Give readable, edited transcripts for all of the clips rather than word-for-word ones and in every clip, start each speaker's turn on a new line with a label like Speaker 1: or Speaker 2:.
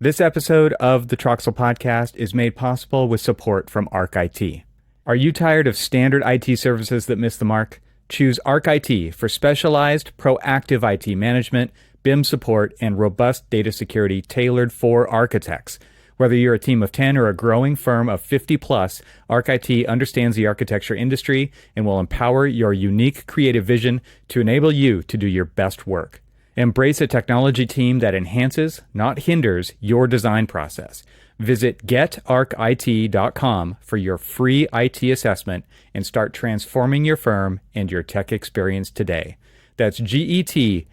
Speaker 1: This episode of the Troxel Podcast is made possible with support from ArchIT. Are you tired of standard IT services that miss the mark? Choose ArchIT for specialized, proactive IT management, BIM support, and robust data security tailored for architects. Whether you're a team of 10 or a growing firm of 50 plus, ArchIT understands the architecture industry and will empower your unique creative vision to enable you to do your best work. Embrace a technology team that enhances, not hinders, your design process. Visit getarchit.com for your free IT assessment and start transforming your firm and your tech experience today. That's getarchit.com.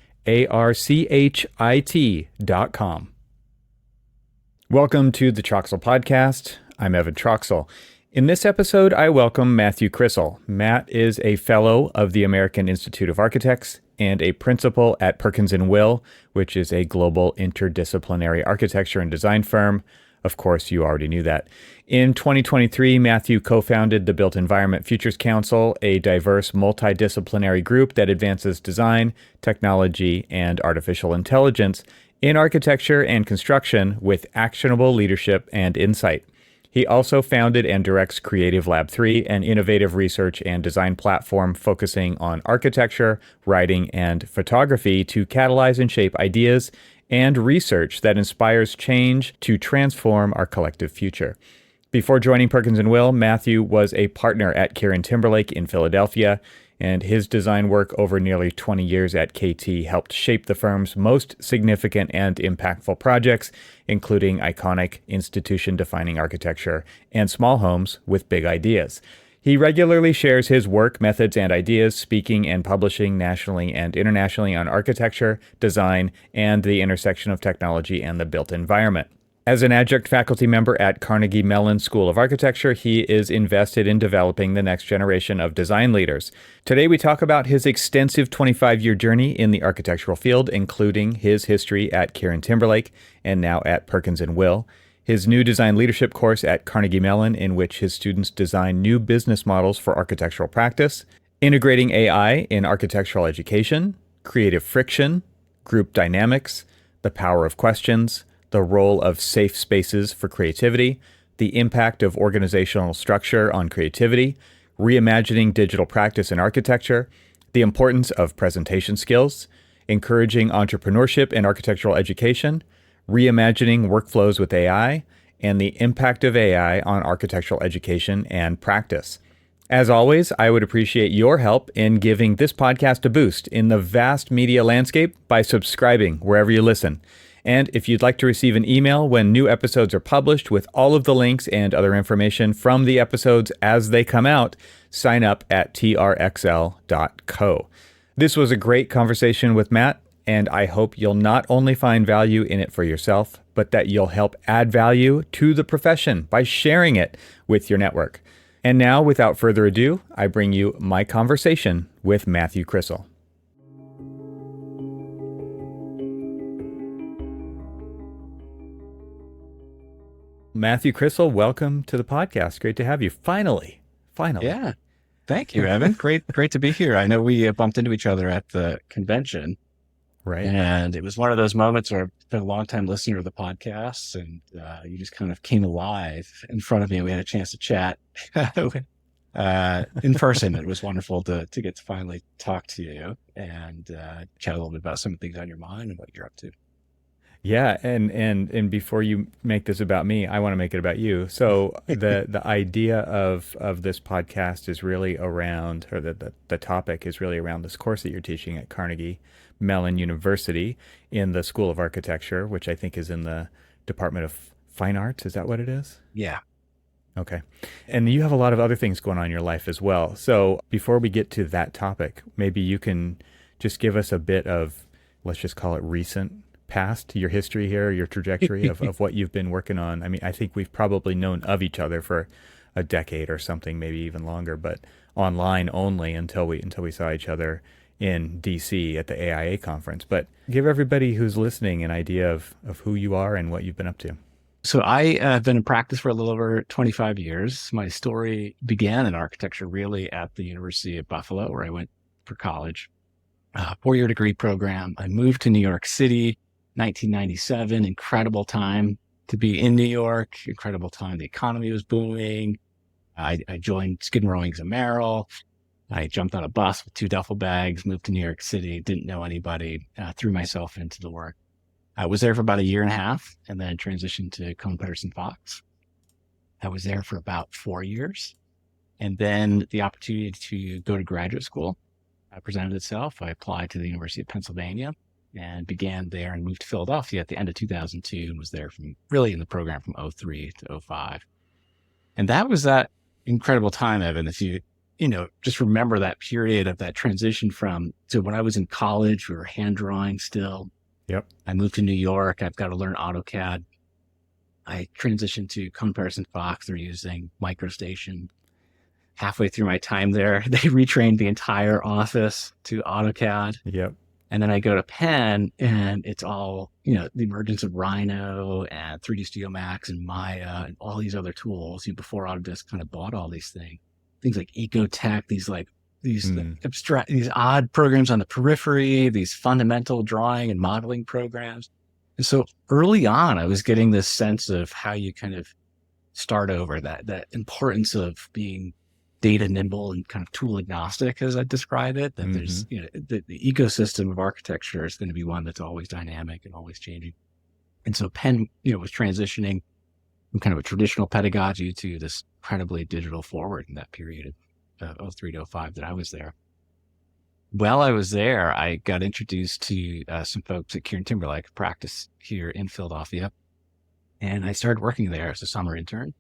Speaker 1: Welcome to the Troxel Podcast. I'm Evan Troxel. In this episode, I welcome Matthew Krissel. Matt is a fellow of the American Institute of Architects and a principal at Perkins&Will, which is a global interdisciplinary architecture and design firm. Of course, you already knew that. In 2023, Matthew co-founded the Built Environment Futures Council, a diverse multidisciplinary group that advances design, technology, and artificial intelligence in architecture and construction with actionable leadership and insight. He also founded and directs Creative Lab 3, an innovative research and design platform focusing on architecture, writing, and photography to catalyze and shape ideas and research that inspires change to transform our collective future. Before joining Perkins&Will, Matthew was a partner at KieranTimberlake in Philadelphia, and his design work over nearly 20 years at KT helped shape the firm's most significant and impactful projects, including iconic institution-defining architecture and small homes with big ideas. He regularly shares his work, methods, and ideas, speaking and publishing nationally and internationally on architecture, design, and the intersection of technology and the built environment. As an adjunct faculty member at Carnegie Mellon School of Architecture, he is invested in developing the next generation of design leaders. Today, we talk about his extensive 25-year journey in the architectural field, including his history at KieranTimberlake and now at Perkins&Will, his new design leadership course at Carnegie Mellon, in which his students design new business models for architectural practice, integrating AI in architectural education, creative friction, group dynamics, the power of questions, the role of safe spaces for creativity, the impact of organizational structure on creativity, reimagining digital practice in architecture, the importance of presentation skills, encouraging entrepreneurship in architectural education, reimagining workflows with AI, and the impact of AI on architectural education and practice. As always, I would appreciate your help in giving this podcast a boost in the vast media landscape by subscribing wherever you listen. And if you'd like to receive an email when new episodes are published with all of the links and other information from the episodes as they come out, sign up at trxl.co. This was a great conversation with Matt, and I hope you'll not only find value in it for yourself, but that you'll help add value to the profession by sharing it with your network. And now, without further ado, I bring you my conversation with Matthew Krissel. Matthew Krissel, welcome to the podcast. Great to have you. Finally.
Speaker 2: Yeah. Thank you, Evan. Great to be here. I know we bumped into each other at the convention.
Speaker 1: Right.
Speaker 2: And it was one of those moments where I've been a long time listener of the podcasts, and you just kind of came alive in front of me. We had a chance to chat in person. It was wonderful to get to finally talk to you and chat a little bit about some of the things on your mind and what you're up to.
Speaker 1: Yeah, and before you make this about me, I want to make it about you. So the idea of this podcast is really around, or the topic is really around this course that you're teaching at Carnegie Mellon University in the School of Architecture, which I think is in the Department of Fine Arts. Is that what it is?
Speaker 2: Yeah.
Speaker 1: Okay. And you have a lot of other things going on in your life as well. So before we get to that topic, maybe you can just give us a bit of, let's just call it recent past, your history here, your trajectory of what you've been working on. I mean, I think we've probably known of each other for a decade or something, maybe even longer, but online only until we saw each other in DC at the AIA conference. But give everybody who's listening an idea of who you are and what you've been up to.
Speaker 2: So I have been in practice for a little over 25 years. My story began in architecture really at the University of Buffalo, where I went for college, 4-year degree program. I moved to New York City 1997, incredible time to be in New York, incredible time. The economy was booming. I joined Skid Rowings and Merrill. I jumped on a bus with 2 duffel bags, moved to New York City, didn't know anybody, threw myself into the work. I was there for about 1.5 years and then transitioned to Cohn Pedersen Fox. I was there for about 4 years. And then the opportunity to go to graduate school presented itself. I applied to the University of Pennsylvania and began there and moved to Philadelphia at the end of 2002 and was there in the program from 2003 to 2005. And that was that incredible time, Evan. If you just remember that period of that transition so when I was in college, we were hand drawing still.
Speaker 1: Yep.
Speaker 2: I moved to New York. I've got to learn AutoCAD. I transitioned to Cohn Pedersen Fox. They're using MicroStation. Halfway through my time there, they retrained the entire office to AutoCAD.
Speaker 1: Yep.
Speaker 2: And then I go to Penn and it's all, the emergence of Rhino and 3D Studio Max and Maya and all these other tools. Before Autodesk kind of bought all these things like Ecotech, these odd programs on the periphery, these fundamental drawing and modeling programs. And so early on, I was getting this sense of how you kind of start over that importance of being data nimble and kind of tool agnostic, as I describe it, that there's, the ecosystem of architecture is going to be one that's always dynamic and always changing. And so Penn, was transitioning from kind of a traditional pedagogy to this incredibly digital forward in that period of 2003 to 2005 that I was there. While I was there, I got introduced to some folks at KieranTimberlake, practice here in Philadelphia. And I started working there as a summer intern.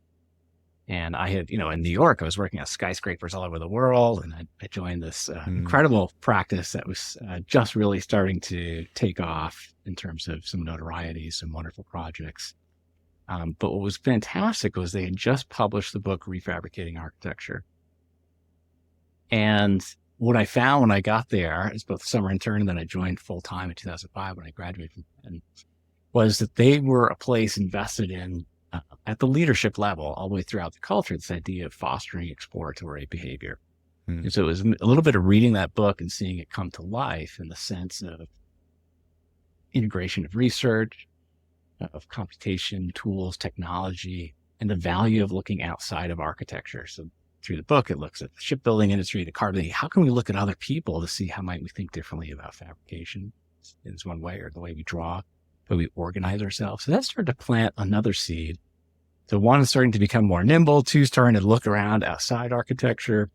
Speaker 2: And I had, in New York, I was working on skyscrapers all over the world. And I joined this incredible practice that was just really starting to take off in terms of some notoriety, some wonderful projects. But what was fantastic was they had just published the book, Refabricating Architecture. And what I found when I got there as both a summer intern and then I joined full time in 2005 when I graduated from Penn, was that they were a place invested in at the leadership level, all the way throughout the culture, this idea of fostering exploratory behavior. And so it was a little bit of reading that book and seeing it come to life in the sense of integration of research, of computation, tools, technology, and the value of looking outside of architecture. So through the book, it looks at the shipbuilding industry, the car building. How can we look at other people to see how might we think differently about fabrication is one way, or the way we draw, the way we organize ourselves. So that started to plant another seed. So 1 is starting to become more nimble, 2 starting to look around outside architecture.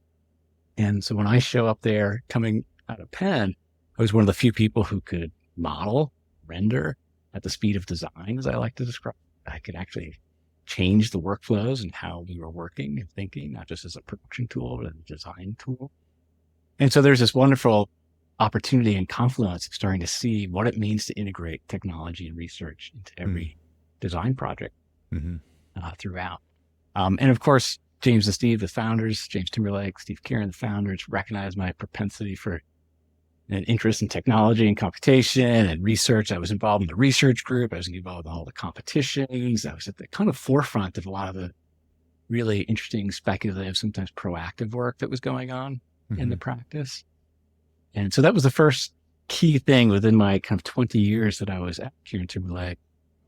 Speaker 2: And so when I show up there coming out of Penn, I was one of the few people who could model, render at the speed of design, as I like to describe. I could actually change the workflows and how we were working and thinking, not just as a production tool, but as a design tool. And so there's this wonderful opportunity and confluence of starting to see what it means to integrate technology and research into every design project throughout. And of course, James and Steve, the founders, James Timberlake, Steve Kieran, the founders, recognized my propensity for an interest in technology and computation and research. I was involved in the research group. I was involved in all the competitions. I was at the kind of forefront of a lot of the really interesting, speculative, sometimes proactive work that was going on in the practice. And so that was the first key thing within my kind of 20 years that I was at KieranTimberlake,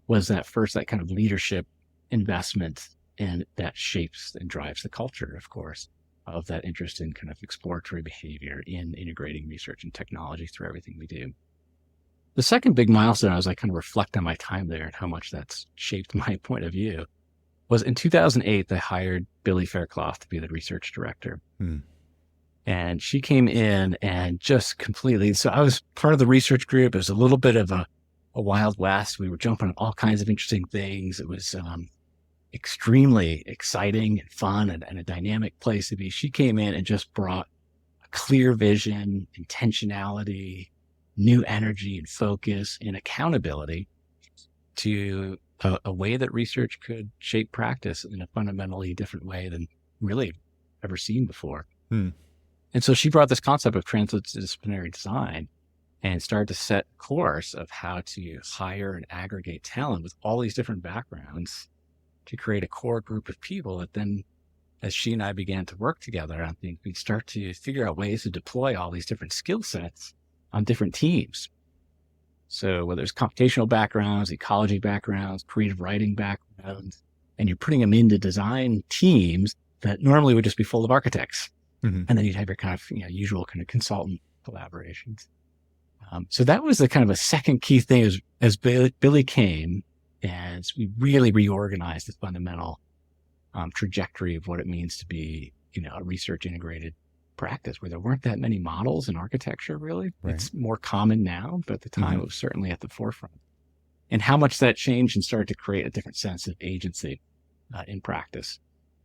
Speaker 2: was that kind of leadership investment, and that shapes and drives the culture, of course, of that interest in kind of exploratory behavior in integrating research and technology through everything we do. The second big milestone, as I kind of reflect on my time there and how much that's shaped my point of view, was in 2008, they hired Billy Faircloth to be the research director. And she came in and just completely, so I was part of the research group. It was a little bit of a Wild West. We were jumping on all kinds of interesting things. It was extremely exciting and fun and a dynamic place to be. She came in and just brought a clear vision, intentionality, new energy and focus and accountability to a way that research could shape practice in a fundamentally different way than really ever seen before. And so she brought this concept of transdisciplinary design and started to set a course of how to hire and aggregate talent with all these different backgrounds to create a core group of people that then, as she and I began to work together, I think we'd start to figure out ways to deploy all these different skill sets on different teams. So whether it's computational backgrounds, ecology backgrounds, creative writing backgrounds, and you're putting them into design teams that normally would just be full of architects. And then you'd have your kind of usual kind of consultant collaborations. So that was the kind of a second key thing as Billy came, and we really reorganized the fundamental trajectory of what it means to be, a research integrated practice where there weren't that many models in architecture, really. Right. It's more common now, but at the time it was certainly at the forefront. And how much that changed and started to create a different sense of agency in practice,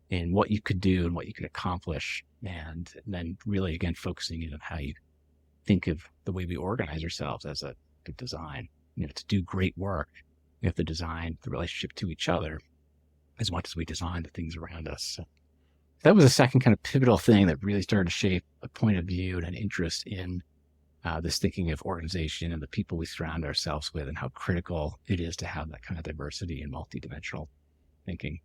Speaker 2: in what you could do and what you could accomplish. And then really, again, focusing in on how you think of the way we organize ourselves as a design. To do great work, we have to design the relationship to each other as much as we design the things around us. So that was a second kind of pivotal thing that really started to shape a point of view and an interest in this thinking of organization and the people we surround ourselves with, and how critical it is to have that kind of diversity and multidimensional thinking.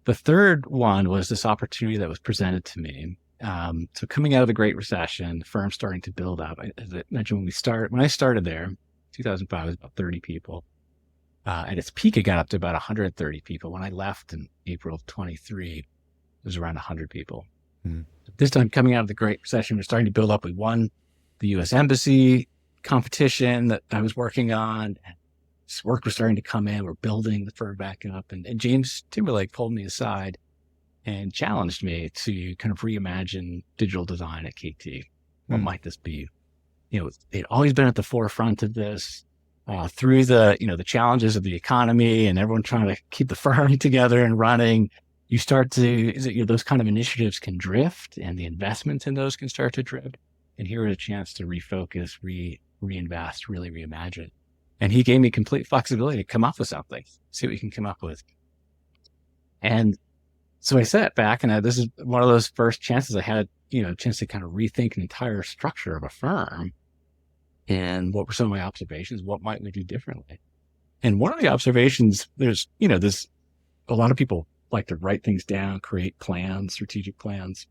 Speaker 2: The third one was this opportunity that was presented to me. So coming out of the Great Recession, the firm starting to build up. As I mentioned, when I started there, 2005, it was about 30 people. At its peak, it got up to about 130 people. When I left in April of 23, it was around 100 people. This time, coming out of the Great Recession, we're starting to build up. We won the U.S. Embassy competition that I was working on. This work was starting to come in. We're building the firm back up. And James Timberlake pulled me aside and challenged me to kind of reimagine digital design at KT. What might this be? They'd always been at the forefront of this through the challenges of the economy and everyone trying to keep the firm together and running. You start to, those kind of initiatives can drift, and the investments in those can start to drift. And here was a chance to refocus, reinvest, really reimagine. And he gave me complete flexibility to come up with something, see what we can come up with. And so I sat back, and this is one of those first chances I had, a chance to kind of rethink an entire structure of a firm. And what were some of my observations? What might we do differently? And one of the observations, there's a lot of people like to write things down, create plans, strategic plans.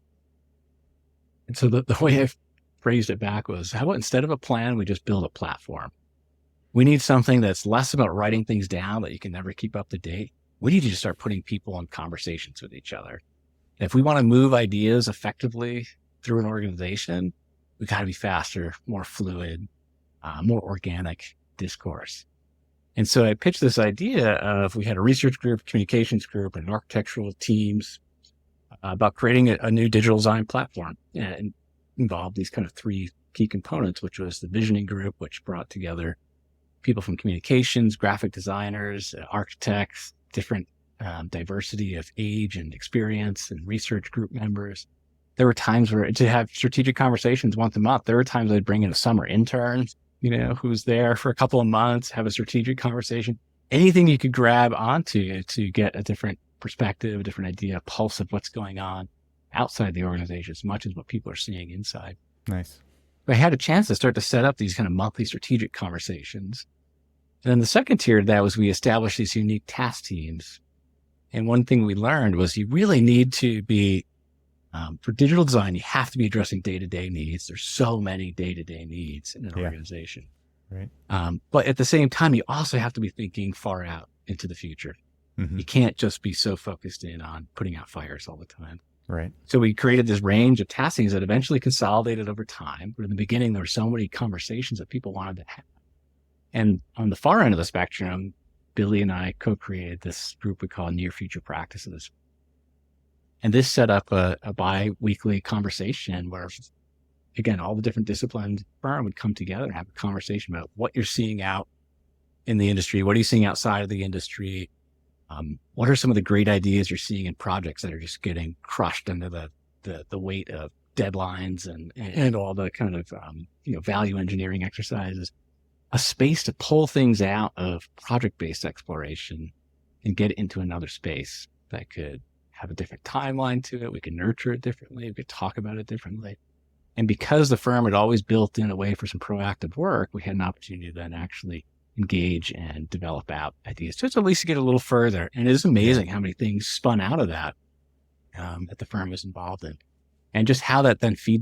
Speaker 2: And so the way I phrased it back was, how about instead of a plan, we just build a platform? We need something that's less about writing things down that you can never keep up to date. We need to just start putting people in conversations with each other. And if we want to move ideas effectively through an organization, we got to be faster, more fluid, more organic discourse. And so I pitched this idea of, we had a research group, communications group, and architectural teams about creating a new digital design platform, and involved these kind of three key components, which was the visioning group, which brought together people from communications, graphic designers, architects, different diversity of age and experience, and research group members. There were times where, to have strategic conversations once a month, there were times I'd bring in a summer intern, who's there for a couple of months, have a strategic conversation, anything you could grab onto to get a different perspective, a different idea, pulse of what's going on outside the organization as much as what people are seeing inside.
Speaker 1: Nice.
Speaker 2: I had a chance to start to set up these kind of monthly strategic conversations. And then the second tier to that was, we established these unique task teams. And one thing we learned was, you really need to be, for digital design, you have to be addressing day-to-day needs. There's so many day-to-day needs in an organization.
Speaker 1: Right.
Speaker 2: But at the same time, you also have to be thinking far out into the future. You can't just be so focused in on putting out fires all the time.
Speaker 1: Right.
Speaker 2: So we created this range of taskings that eventually consolidated over time. But in the beginning, there were so many conversations that people wanted to have. And on the far end of the spectrum, Billy and I co-created this group we call Near Future Practices. And this set up a bi-weekly conversation where, again, all the different disciplines firm would come together and have a conversation about what you're seeing out in the industry. What are you seeing outside of the industry? What are some of the great ideas you're seeing in projects that are just getting crushed under the weight of deadlines and all the kind of, value engineering exercises? A space to pull things out of project-based exploration and get it into another space that could have a different timeline to it. We could nurture it differently. We could talk about it differently. And because the firm had always built in a way for some proactive work, we had an opportunity to then actually engage and develop out ideas, just at least to get a little further. And it is amazing how many things spun out of that that the firm was involved in, and just how that then feeds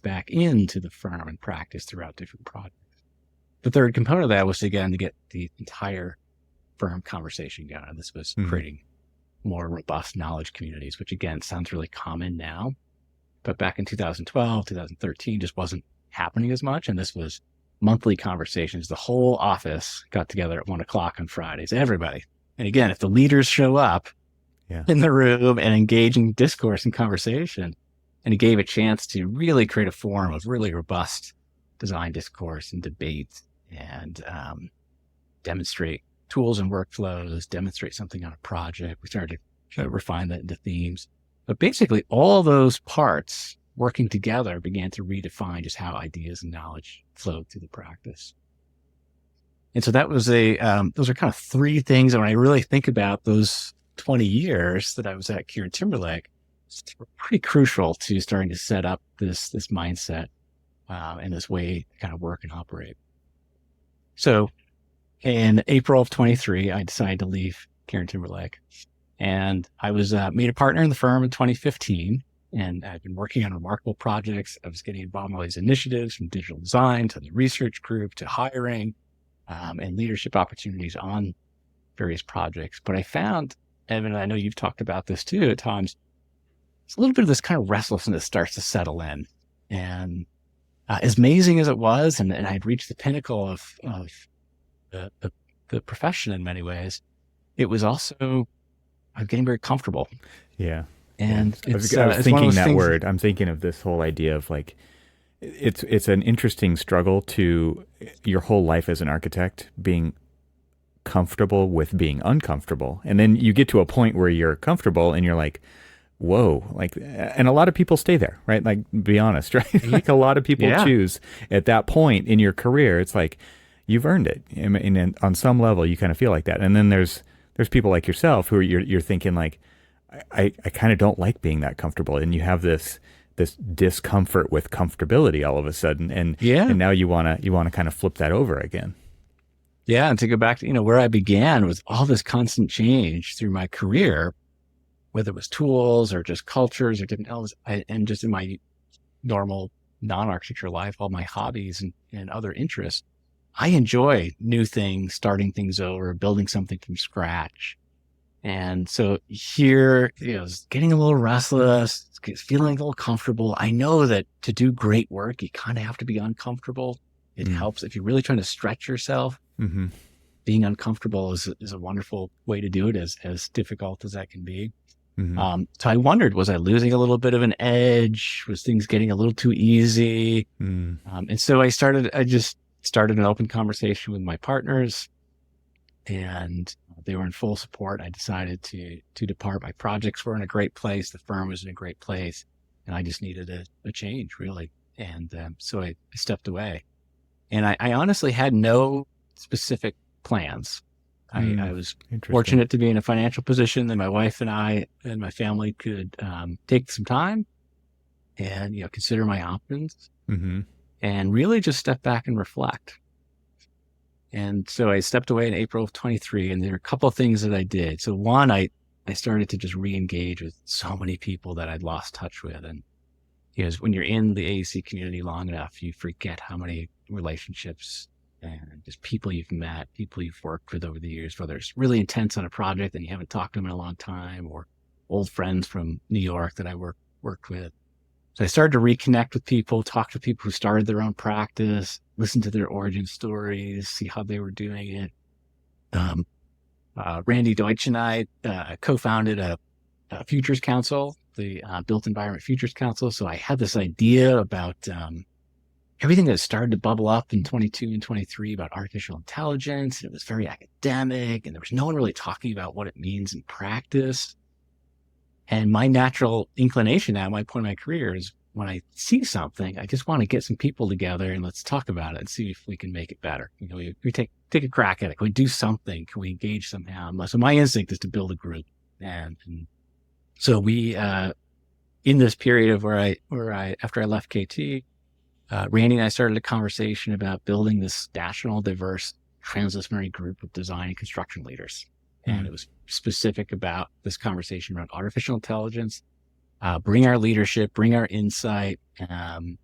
Speaker 2: back into the firm and practice throughout different projects. the third component of that was, again, to get the entire firm conversation going. This was creating more robust knowledge communities, which again sounds really common now, but back in 2012, 2013 just wasn't happening as much. And this was monthly conversations. The whole office got together at 1:00 on Fridays, everybody. And again, if the leaders show up in the room and engage in discourse and conversation, and it gave a chance to really create a forum of really robust design discourse and debate, and demonstrate tools and workflows, demonstrate something on a project. We started to refine that into themes. But basically, all those parts working together began to redefine just how ideas and knowledge flowed through the practice. And so that was those are kind of three things that when I really think about those 20 years that I was at KieranTimberlake, it's pretty crucial to starting to set up this mindset and this way to kind of work and operate. So in April of 23, I decided to leave KieranTimberlake, and I was made a partner in the firm in 2015. And I've been working on remarkable projects. I was getting involved in all these initiatives, from digital design to the research group to hiring and leadership opportunities on various projects. But I found, Evan, I know you've talked about this too at times, it's a little bit of this kind of restlessness starts to settle in. And as amazing as it was, and I'd reached the pinnacle of the profession in many ways, it was also, I'm getting very comfortable.
Speaker 1: Yeah.
Speaker 2: And
Speaker 1: I was thinking that word. I'm thinking of this whole idea of like, it's an interesting struggle to your whole life as an architect, being comfortable with being uncomfortable. And then you get to a point where you're comfortable and you're like, whoa, like, and a lot of people stay there, right? Like, be honest, right? Like a lot of people choose at that point in your career. It's like, you've earned it. And on some level, you kind of feel like that. And then there's people like yourself who you're thinking like, I kind of don't like being that comfortable. And you have this discomfort with comfortability all of a sudden. And now you want to kind of flip that over again.
Speaker 2: Yeah. And to go back to, where I began was all this constant change through my career, whether it was tools or just cultures or different elements, and just in my normal non-architecture life, all my hobbies and other interests, I enjoy new things, starting things over, building something from scratch. And so here, it's getting a little restless, feeling a little comfortable. I know that to do great work, you kind of have to be uncomfortable. It helps if you're really trying to stretch yourself. Mm-hmm. Being uncomfortable is a wonderful way to do it, as difficult as that can be. Mm-hmm. So I wondered, was I losing a little bit of an edge? Was things getting a little too easy? And so I just started an open conversation with my partners, and they were in full support. I decided to depart. My projects were in a great place. The firm was in a great place, and I just needed a change, really. And so I stepped away. And I honestly had no specific plans. I was fortunate to be in a financial position that my wife and I and my family could take some time and consider my options, and really just step back and reflect. And so I stepped away in April of 23, and there were a couple of things that I did. So one, I started to just re-engage with so many people that I'd lost touch with. And when you're in the AEC community long enough, you forget how many relationships and just people you've met, people you've worked with over the years, whether it's really intense on a project and you haven't talked to them in a long time, or old friends from New York that I worked with. So I started to reconnect with people, talk to people who started their own practice, listen to their origin stories, see how they were doing it. Randy Deutsch and I co-founded a Futures Council, the Built Environment Futures Council. So I had this idea about everything that started to bubble up in 22 and 23 about artificial intelligence. It was very academic, and there was no one really talking about what it means in practice. And my natural inclination at my point in my career is, when I see something, I just want to get some people together and let's talk about it and see if we can make it better. We take a crack at it. Can we do something? Can we engage somehow? So my instinct is to build a group. And so we, in this period of where I after I left KT, Randy and I started a conversation about building this national diverse transdisciplinary group of design and construction leaders. And it was specific about this conversation around artificial intelligence, bring our leadership, bring our insight, and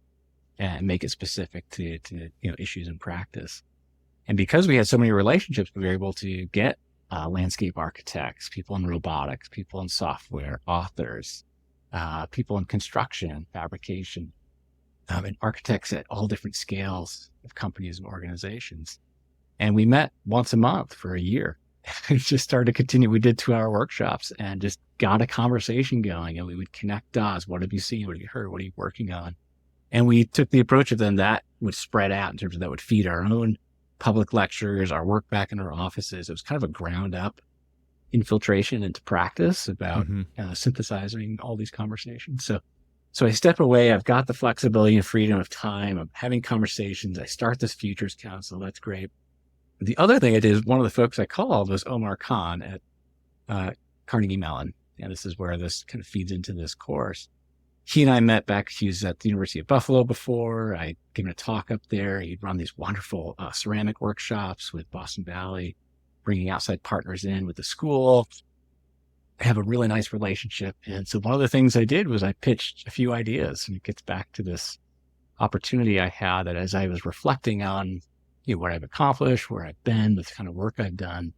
Speaker 2: make it specific to issues in practice. And because we had so many relationships, we were able to get landscape architects, people in robotics, people in software, authors, people in construction, fabrication, and architects at all different scales of companies and organizations. And we met once a month for a year. It just started to continue. We did 2-hour workshops and just got a conversation going, and we would connect dots. What have you seen? What have you heard? What are you working on? And we took the approach of then that would spread out in terms of that would feed our own public lectures, our work back in our offices. It was kind of a ground up infiltration into practice about synthesizing all these conversations. So I step away. I've got the flexibility and freedom of time. I'm having conversations. I start this Futures Council. That's great. The other thing I did is one of the folks I called was Omar Khan at Carnegie Mellon. And this is where this kind of feeds into this course. He and I met back. He was at the University of Buffalo before. I gave him a talk up there. He'd run these wonderful ceramic workshops with Boston Valley, bringing outside partners in with the school. I have a really nice relationship. And so one of the things I did was I pitched a few ideas, and it gets back to this opportunity I had that as I was reflecting on what I've accomplished, where I've been, the kind of work I've done,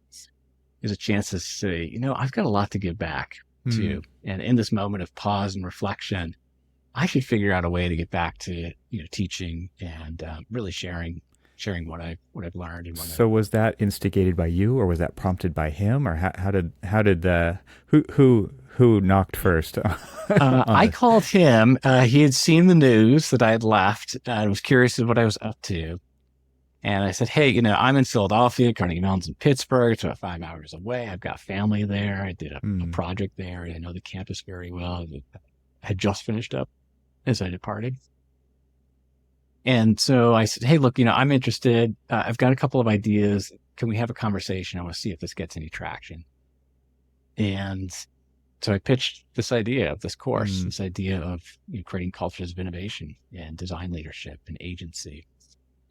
Speaker 2: is a chance to say, I've got a lot to give back to. And in this moment of pause and reflection, I should figure out a way to get back to, teaching and really sharing what I've learned. And
Speaker 1: was that instigated by you, or was that prompted by him, or how did who knocked first?
Speaker 2: I called him. He had seen the news that I had left and was curious of what I was up to. And I said, hey, I'm in Philadelphia, Carnegie Mellon's in Pittsburgh. It's about 5 hours away. I've got family there. I did a project there. I know the campus very well. I had just finished up as I departed. And so I said, hey, look, I'm interested. I've got a couple of ideas. Can we have a conversation? I want to see if this gets any traction. And so I pitched this idea of this course, this idea of creating cultures of innovation and design leadership and agency.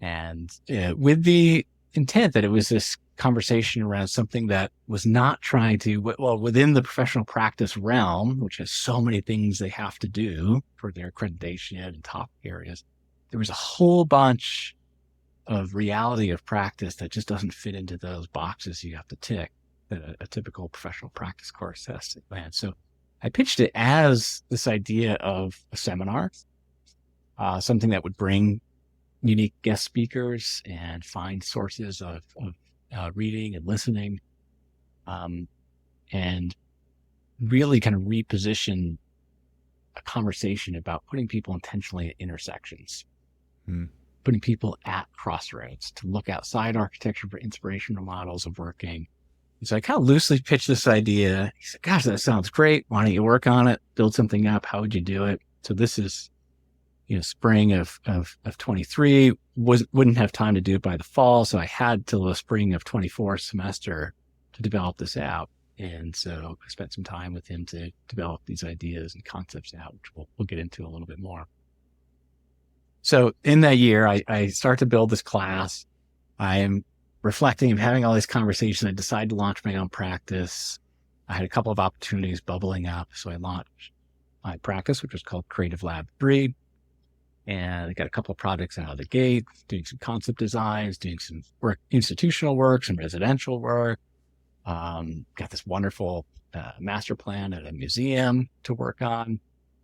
Speaker 2: And with the intent that it was this conversation around something that was not trying to, within the professional practice realm, which has so many things they have to do for their accreditation and top areas, there was a whole bunch of reality of practice that just doesn't fit into those boxes you have to tick that a typical professional practice course has to land. So I pitched it as this idea of a seminar, something that would bring unique guest speakers and find sources of reading and listening, and really kind of reposition a conversation about putting people intentionally at intersections, putting people at crossroads to look outside architecture for inspirational models of working. So I kind of loosely pitched this idea. He said, gosh, that sounds great. Why don't you work on it, build something up? How would you do it? So this is spring of 23, wouldn't have time to do it by the fall. So I had till the spring of 24 semester to develop this out. And so I spent some time with him to develop these ideas and concepts out, which we'll get into a little bit more. So in that year, I start to build this class. I am reflecting and having all these conversations. I decided to launch my own practice. I had a couple of opportunities bubbling up. So I launched my practice, which was called Creative Lab 3. And I got a couple of projects out of the gate, doing some concept designs, doing some work, institutional work, some residential work. Got this wonderful master plan at a museum to work on.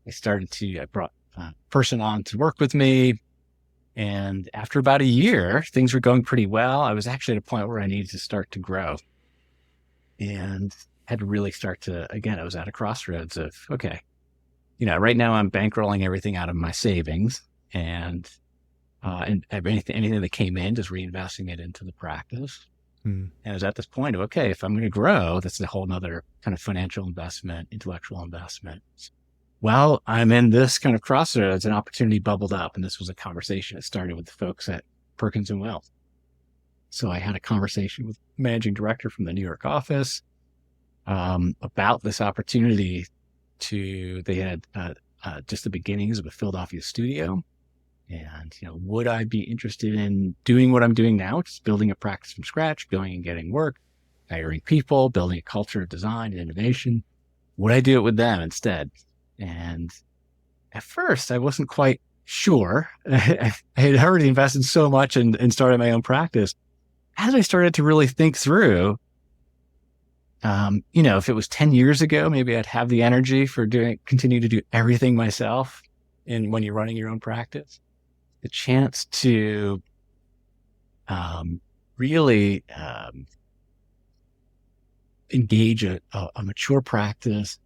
Speaker 2: I brought a person on to work with me. And after about a year, things were going pretty well. I was actually at a point where I needed to start to grow and had to really start to, again, I was at a crossroads of, okay, right now I'm bankrolling everything out of my savings. And anything that came in, just reinvesting it into the practice. And I was at this point of, okay, if I'm going to grow, that's a whole nother kind of financial investment, intellectual investment. Well, I'm in this kind of crossroads, an opportunity bubbled up. And this was a conversation that started with the folks at Perkins&Will. So I had a conversation with the managing director from the New York office about this opportunity they had just the beginnings of a Philadelphia studio. And, would I be interested in doing what I'm doing now, just building a practice from scratch, going and getting work, hiring people, building a culture of design and innovation? Would I do it with them instead? And at first, I wasn't quite sure. I had already invested so much and started my own practice. as I started to really think through, if it was 10 years ago, maybe I'd have the energy for continue to do everything myself. And when you're running your own practice, the chance to really engage a mature practice,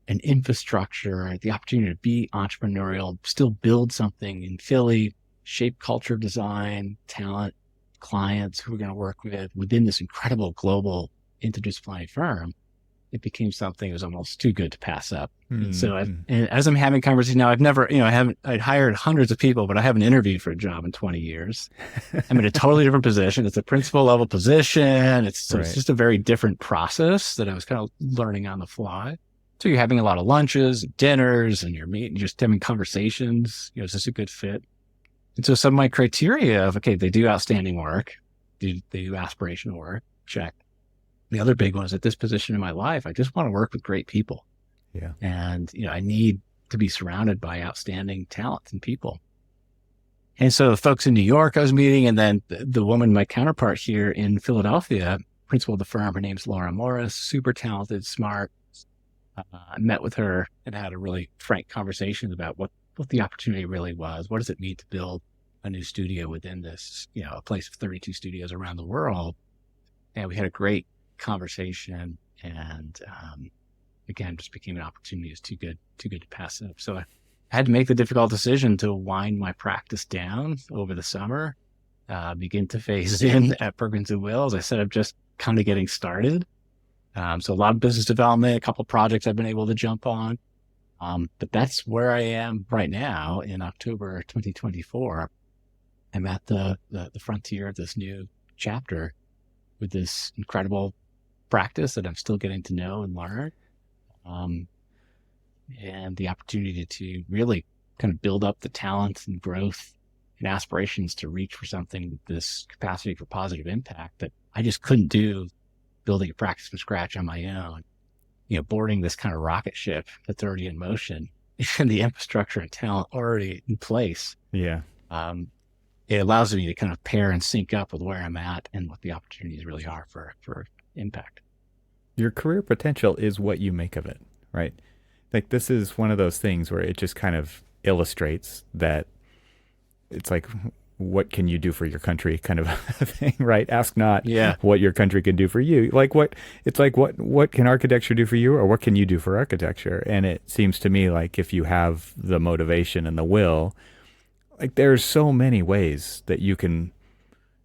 Speaker 2: an infrastructure, the opportunity to be entrepreneurial, still build something in Philly, shape culture, design, talent, clients who we're going to work with within this incredible global interdisciplinary firm, it became something that was almost too good to pass up. And so as I'm having conversations now, I'd hired hundreds of people, but I haven't interviewed for a job in 20 years. I'm in a totally different position. It's a principal level position. It's just a very different process that I was kind of learning on the fly. So you're having a lot of lunches, dinners, and you're meeting, just having conversations. Is this a good fit? And so some of my criteria of, okay, they do outstanding work, they do aspirational work, check. The other big one is at this position in my life, I just want to work with great people.
Speaker 1: Yeah.
Speaker 2: And, I need to be surrounded by outstanding talent and people. And so the folks in New York I was meeting, and then the woman, my counterpart here in Philadelphia, principal of the firm, her name's Laura Morris, super talented, smart. I met with her and had a really frank conversation about what the opportunity really was. What does it mean to build a new studio within this, a place of 32 studios around the world? And we had a great conversation, and again, just became an opportunity. It's too good to pass up. So I had to make the difficult decision to wind my practice down over the summer, begin to phase in at Perkins&Will. As I said, I'm just kind of getting started. So a lot of business development, a couple of projects I've been able to jump on. But that's where I am right now in October 2024. I'm at the frontier of this new chapter with this incredible practice that I'm still getting to know and learn. And the opportunity to really kind of build up the talent and growth and aspirations to reach for something with this capacity for positive impact that I just couldn't do building a practice from scratch on my own. Boarding this kind of rocket ship that's already in motion and the infrastructure and talent already in place.
Speaker 1: Yeah.
Speaker 2: It allows me to kind of pair and sync up with where I'm at and what the opportunities really are for impact.
Speaker 1: Your career potential is what you make of it, right? Like, this is one of those things where it just kind of illustrates that it's like, what can you do for your country kind of a thing, right? Ask not what your country can do for you. Like, what can architecture do for you, or what can you do for architecture? And it seems to me like if you have the motivation and the will, like, there's so many ways that you can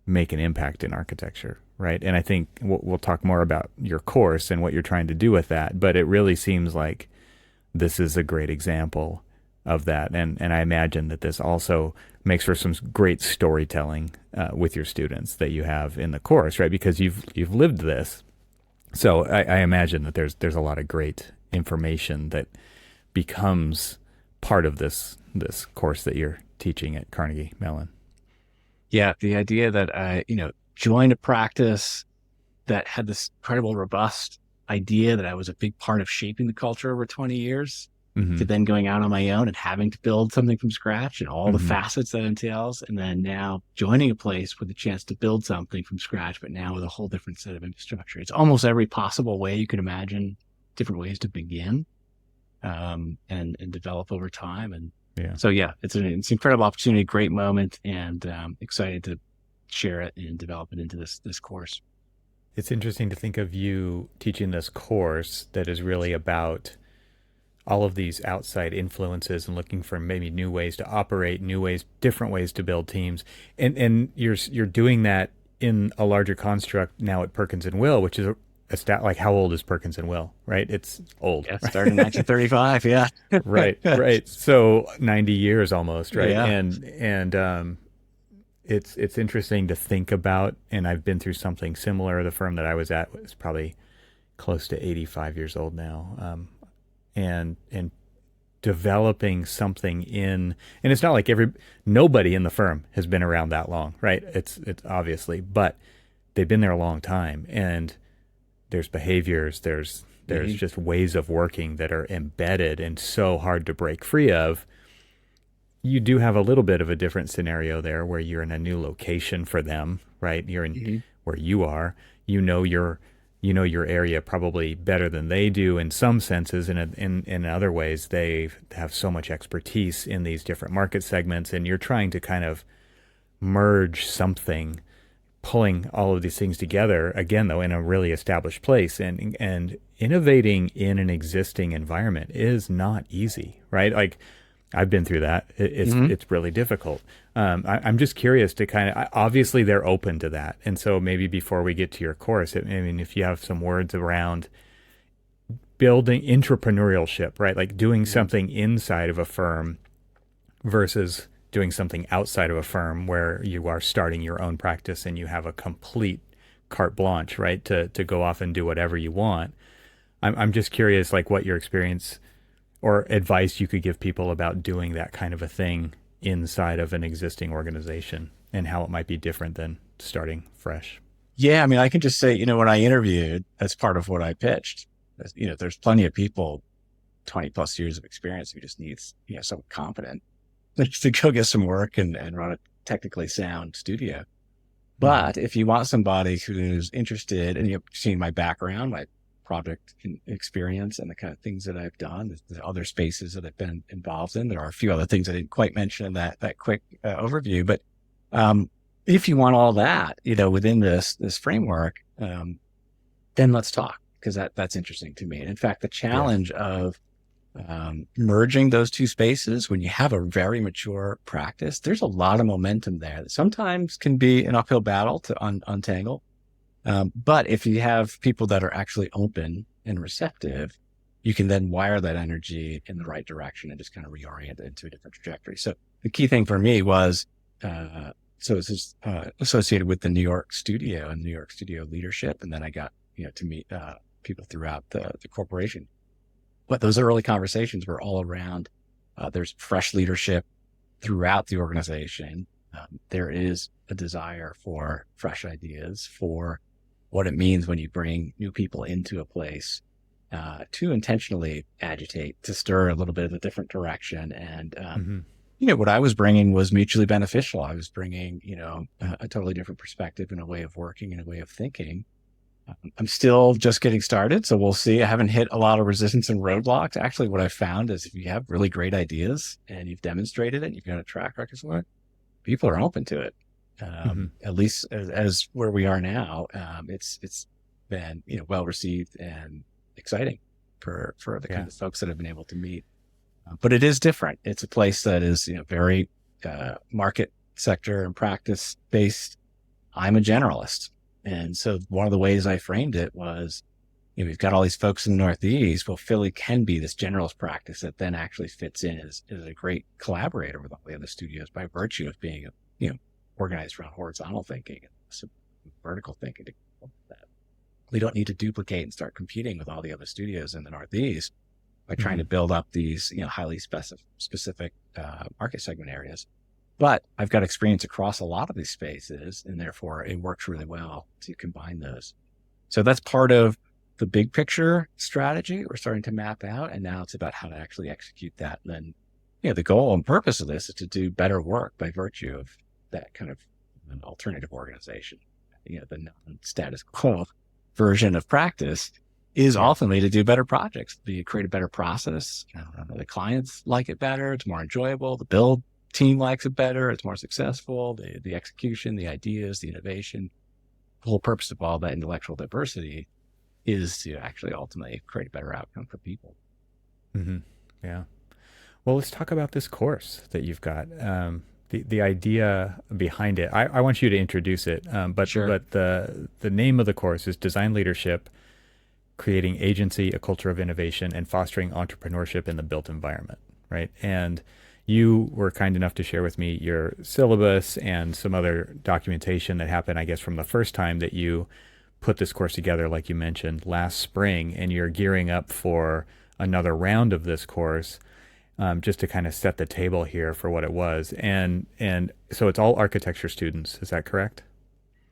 Speaker 1: make an impact in architecture, right? And I think we'll talk more about your course and what you're trying to do with that, but it really seems like this is a great example of that. And I imagine that this also makes for some great storytelling with your students that you have in the course, right? Because you've lived this. So I imagine that there's a lot of great information that becomes part of this course that you're teaching at Carnegie Mellon.
Speaker 2: Yeah, the idea that I, joined a practice that had this incredible, robust idea that I was a big part of shaping the culture over 20 years, to then going out on my own and having to build something from scratch and all the facets that entails. And then now joining a place with a chance to build something from scratch, but now with a whole different set of infrastructure. It's almost every possible way you could imagine, different ways to begin and develop over time. And so, it's an incredible opportunity, great moment, and excited to share it and develop it into this course.
Speaker 1: It's interesting to think of you teaching this course that is really about all of these outside influences and looking for maybe new ways to operate, different ways to build teams. And you're doing that in a larger construct now at Perkins&Will, which is like, how old is Perkins&Will, right? It's old.
Speaker 2: Yeah, started in 1935. Yeah.
Speaker 1: Right. So 90 years almost, right?
Speaker 2: Yeah.
Speaker 1: And it's interesting to think about, and I've been through something similar. The firm that I was at was probably close to 85 years old now. And developing something and it's not like nobody in the firm has been around that long, right? It's obviously, but they've been there a long time, and there's behaviors, there's just ways of working that are embedded and so hard to break free of. You do have a little bit of a different scenario there where you're in a new location for them, right? You're in where you are. You know your area probably better than they do in some senses, and in other ways they have so much expertise in these different market segments, and you're trying to kind of merge something, pulling all of these things together again, though in a really established place, and innovating in an existing environment is not easy, right? Like, I've been through that. It's really difficult. I'm just curious to kind of, obviously they're open to that. And so maybe before we get to your course, if you have some words around building entrepreneurship, right? Like doing something inside of a firm versus doing something outside of a firm where you are starting your own practice and you have a complete carte blanche, right? To go off and do whatever you want. I'm just curious, like, what your experience or advice you could give people about doing that kind of a thing inside of an existing organization and how it might be different than starting fresh.
Speaker 2: Yeah. I mean, I can just say, when I interviewed, that's part of what I pitched. There's plenty of people, 20 plus years of experience who just needs, someone competent to go get some work and run a technically sound studio. But if you want somebody who's interested, and you've seen my background, my project experience and the kind of things that I've done, the other spaces that I've been involved in. There are a few other things I didn't quite mention in that quick overview, but if you want all that, within this framework, then let's talk, because that's interesting to me. And in fact, the challenge of merging those two spaces, when you have a very mature practice, there's a lot of momentum there that sometimes can be an uphill battle to untangle. But if you have people that are actually open and receptive, you can then wire that energy in the right direction and just kind of reorient it into a different trajectory. So the key thing for me was, so it's just, associated with the New York studio and New York studio leadership. And then I got, to meet, people throughout the corporation. But those early conversations were all around, there's fresh leadership throughout the organization. There is a desire for fresh ideas, for what it means when you bring new people into a place, to intentionally agitate, to stir a little bit of a different direction. And, what I was bringing was mutually beneficial. I was bringing, a totally different perspective and a way of working and a way of thinking. I'm still just getting started, so we'll see. I haven't hit a lot of resistance and roadblocks. Actually, what I found is if you have really great ideas and you've demonstrated it, you've got a track record for it, people are open to it. At least as where we are now, it's been, well received and exciting for the kind of folks that have been able to meet. But it is different. It's a place that is, very market sector and practice based. I'm a generalist. And so one of the ways I framed it was, we've got all these folks in the Northeast. Well, Philly can be this generalist practice that then actually fits in as a great collaborator with all the other studios by virtue of being, organized around horizontal thinking and some vertical thinking. We don't need to duplicate and start competing with all the other studios in the Northeast by trying to build up these, highly specific market segment areas. But I've got experience across a lot of these spaces, and therefore it works really well to combine those. So that's part of the big picture strategy we're starting to map out. And now it's about how to actually execute that. And then, the goal and purpose of this is to do better work by virtue of that kind of an alternative organization. The non-status quo version of practice is ultimately to do better projects, to create a better process. The clients like it better. It's more enjoyable. The build team likes it better. It's more successful. The execution, the ideas, the innovation, the whole purpose of all that intellectual diversity is to actually ultimately create a better outcome for people.
Speaker 1: Yeah. Well, let's talk about this course that you've got. The idea behind it. I want you to introduce it, but the name of the course is Design Leadership, Creating Agency, a Culture of Innovation, and Fostering Entrepreneurship in the Built Environment, right? And you were kind enough to share with me your syllabus and some other documentation that happened, I guess, from the first time that you put this course together, like you mentioned, last spring, and you're gearing up for another round of this course. Just to kind of set the table here for what it was. And so it's all architecture students. Is that correct?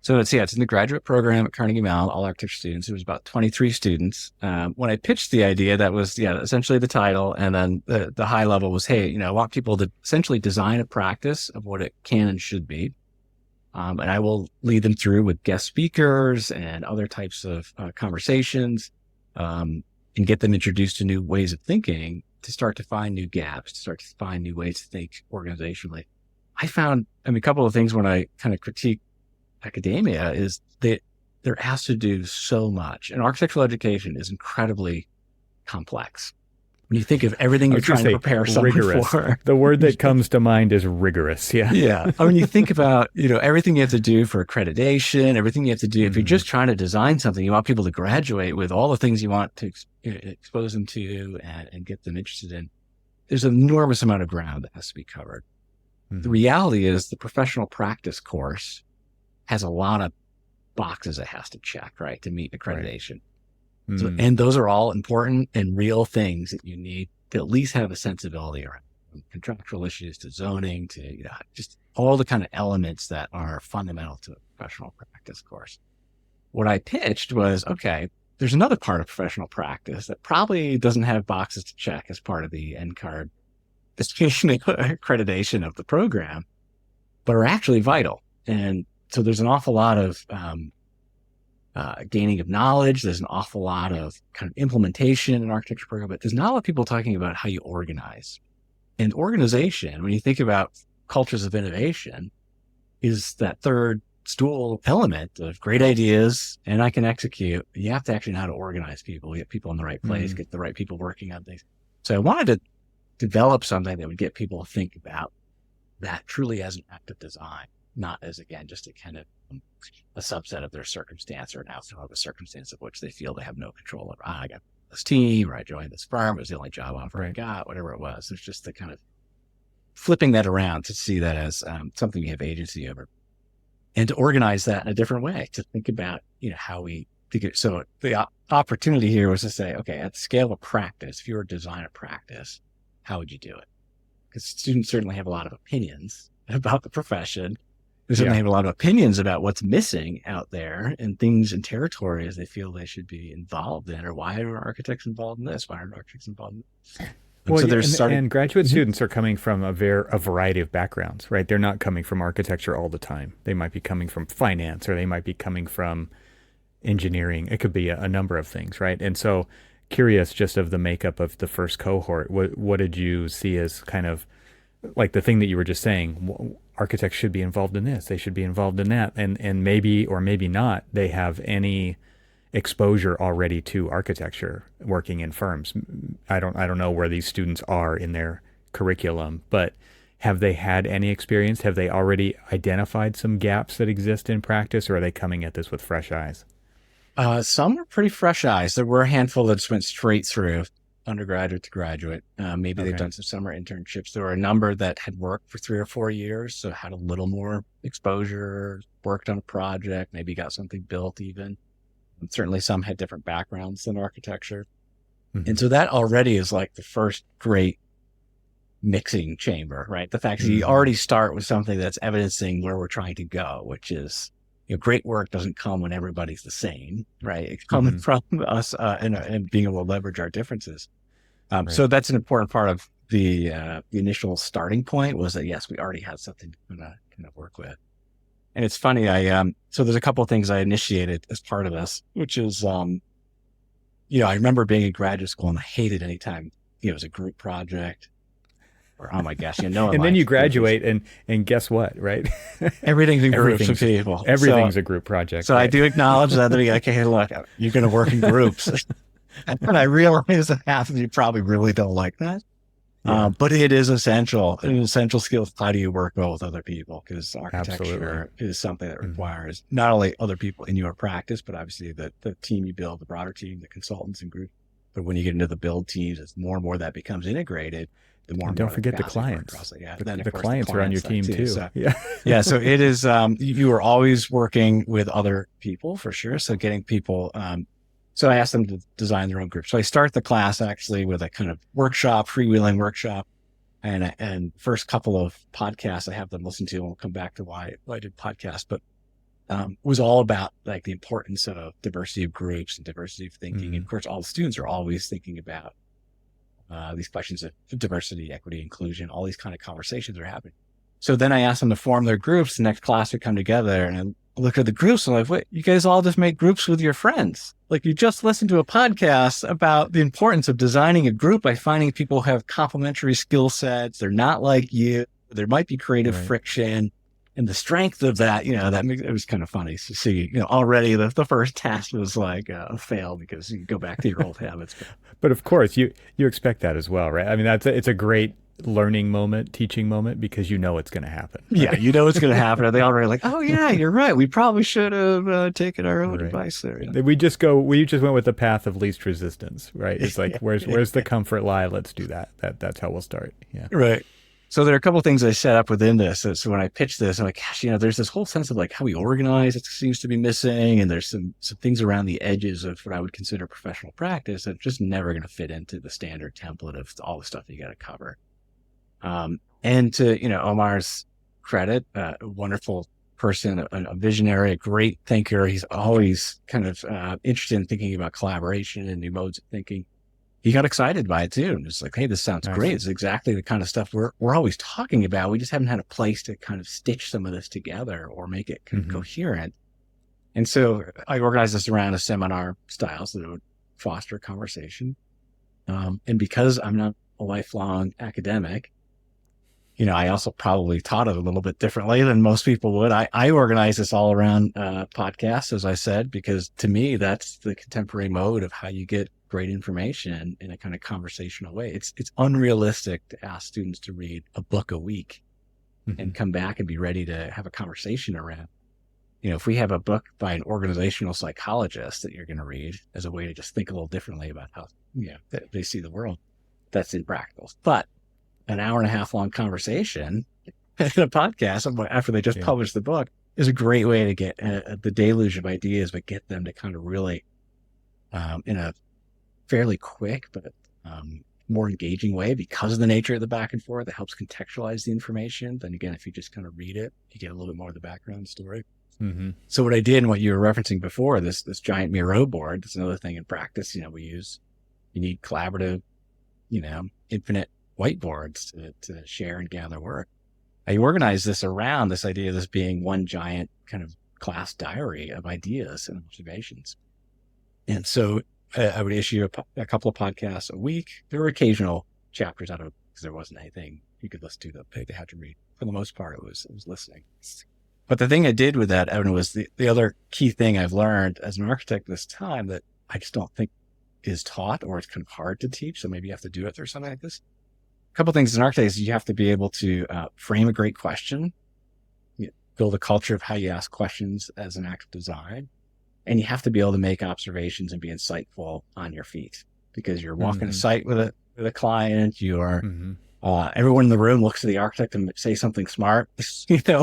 Speaker 2: So it's in the graduate program at Carnegie Mellon, all architecture students. It was about 23 students. When I pitched the idea, that was, essentially the title. And then the high level was, hey, I want people to essentially design a practice of what it can and should be. And I will lead them through with guest speakers and other types of conversations, and get them introduced to new ways of thinking to start to find new gaps, to start to find new ways to think organizationally. I found, a couple of things when I kind of critique academia is that they're asked to do so much, and architectural education is incredibly complex. When you think of everything you're trying to prepare someone for.
Speaker 1: The word that comes to mind is rigorous. Yeah.
Speaker 2: Yeah. When you think about, everything you have to do for accreditation, everything you have to do, if you're just trying to design something, you want people to graduate with all the things you want to expose them to and get them interested in. There's an enormous amount of ground that has to be covered. The reality is the professional practice course has a lot of boxes it has to check, right, to meet accreditation. Right. So, and those are all important and real things that you need to at least have a sensibility around, from contractual issues to zoning to just all the kind of elements that are fundamental to a professional practice course. What I pitched was, okay, there's another part of professional practice that probably doesn't have boxes to check as part of the NCARD accreditation of the program, but are actually vital. And so there's an awful lot of gaining of knowledge. There's an awful lot of kind of implementation in an architecture program, but there's not a lot of people talking about how you organize. And organization, when you think about cultures of innovation, is that third stool element of great ideas and I can execute. You have to actually know how to organize people, get people in the right place, get the right people working on things. So I wanted to develop something that would get people to think about that truly as an act of design, not as, again, just a kind of a subset of their circumstance or an outcome of a circumstance of which they feel they have no control over. I got this team, or I joined this firm, it was the only job offer I got, whatever it was. It's just the kind of flipping that around to see that as something you have agency over, and to organize that in a different way, to think about, how we think it. So the opportunity here was to say, okay, at the scale of practice, if you were to design a practice, how would you do it? Because students certainly have a lot of opinions about the profession. They certainly have a lot of opinions about what's missing out there and things and territories they feel they should be involved in, or why are architects involved in this? Why aren't architects involved in this?
Speaker 1: And graduate students are coming from a variety of backgrounds, right? They're not coming from architecture all the time. They might be coming from finance, or they might be coming from engineering. It could be a number of things, right? And so curious just of the makeup of the first cohort, what did you see as kind of like the thing that you were just saying? Architects should be involved in this, they should be involved in that, and maybe or maybe not they have any exposure already to architecture working in firms. I don't know where these students are in their curriculum, but have they had any experience? Have they already identified some gaps that exist in practice, or are they coming at this with fresh eyes?
Speaker 2: Some are pretty fresh eyes. There were a handful that just went straight through undergraduate to graduate. Maybe they've done some summer internships. There were a number that had worked for 3 or 4 years, so had a little more exposure, worked on a project, maybe got something built even. And certainly some had different backgrounds than architecture. And so that already is like the first great mixing chamber, right? The fact that you already start with something that's evidencing where we're trying to go, which is, great work doesn't come when everybody's the same, right? It's coming from us and being able to leverage our differences. So that's an important part of the initial starting point, was that, yes, we already had something to kind of work with. And it's funny, so there's a couple of things I initiated as part of this, which is, I remember being in graduate school and I hated any time, it was a group project. Or, oh my gosh, and
Speaker 1: then you graduate and guess what, right?
Speaker 2: Everything's in groups of people.
Speaker 1: Everything's a group project.
Speaker 2: So right? I do acknowledge that. Okay, look, you're going to work in groups. And I realize that half of you probably really don't like that. But it is essential. An essential skill. How do you work well with other people? Because architecture is something that requires not only other people in your practice, but obviously the team you build, the broader team, the consultants and groups. But when you get into the build teams, as more and more that becomes integrated, the more and
Speaker 1: don't forget the clients. The clients are on your team too.
Speaker 2: So, so it is, you are always working with other people for sure. So getting people, so I asked them to design their own group. So I start the class actually with a kind of workshop, freewheeling workshop. And first couple of podcasts I have them listen to, and we'll come back to why I did podcasts, but was all about like the importance of diversity of groups and diversity of thinking. And of course, all the students are always thinking about these questions of diversity, equity, inclusion, all these kind of conversations are happening. So then I asked them to form their groups. The next class would come together, and I look at the groups. And I'm like, wait, you guys all just make groups with your friends. Like, you just listened to a podcast about the importance of designing a group by finding people who have complementary skill sets. They're not like you. There might be creative friction. And the strength of that, that makes, it was kind of funny to see, already the first test was like a fail because you go back to your old habits.
Speaker 1: But of course, you expect that as well, right? I mean, it's a great learning moment, teaching moment, because it's going to happen. Right?
Speaker 2: Yeah, it's going to happen. Are they already like, oh yeah, you're right. We probably should have taken our own advice there. Yeah.
Speaker 1: We just went with the path of least resistance, right? It's like, where's the comfort lie? Let's do that. That's how we'll start. Yeah.
Speaker 2: Right. So there are a couple of things I set up within this. So when I pitched this, I'm like, gosh, there's this whole sense of like how we organize. It seems to be missing. And there's some things around the edges of what I would consider professional practice that are just never going to fit into the standard template of all the stuff you got to cover. And to, Omar's credit, a wonderful person, a visionary, a great thinker. He's always kind of interested in thinking about collaboration and new modes of thinking. He got excited by it too. And it's like, hey, this sounds great. It's exactly the kind of stuff we're always talking about. We just haven't had a place to kind of stitch some of this together or make it kind of coherent. And so I organized this around a seminar style so that it would foster conversation. And because I'm not a lifelong academic, I also probably taught it a little bit differently than most people would. I organize this all around podcasts, as I said, because to me, that's the contemporary mode of how you get great information in a kind of conversational way. It's unrealistic to ask students to read a book a week and come back and be ready to have a conversation around. If we have a book by an organizational psychologist that you're going to read as a way to just think a little differently about how they see the world, that's impractical. But an hour and a half long conversation in a podcast after they just published the book is a great way to get the deluge of ideas, but get them to kind of really, in a fairly quick, but more engaging way, because of the nature of the back and forth, that helps contextualize the information. Then again, if you just kind of read it, you get a little bit more of the background story. So what I did and what you were referencing before, this giant Miro board, that's another thing in practice, you need collaborative, infinite whiteboards to share and gather work. I organized this around this idea of this being one giant kind of class diary of ideas and observations. And so I would issue a couple of podcasts a week. There were occasional chapters out of it because there wasn't anything you could listen to that they had to read. For the most part, it was listening. But the thing I did with that, Evan, was the other key thing I've learned as an architect this time that I just don't think is taught, or it's kind of hard to teach. So maybe you have to do it through something like this. A couple of things as an architect is you have to be able to frame a great question, build a culture of how you ask questions as an act of design. And you have to be able to make observations and be insightful on your feet, because you're walking a site with a client. You are, everyone in the room looks at the architect and say something smart,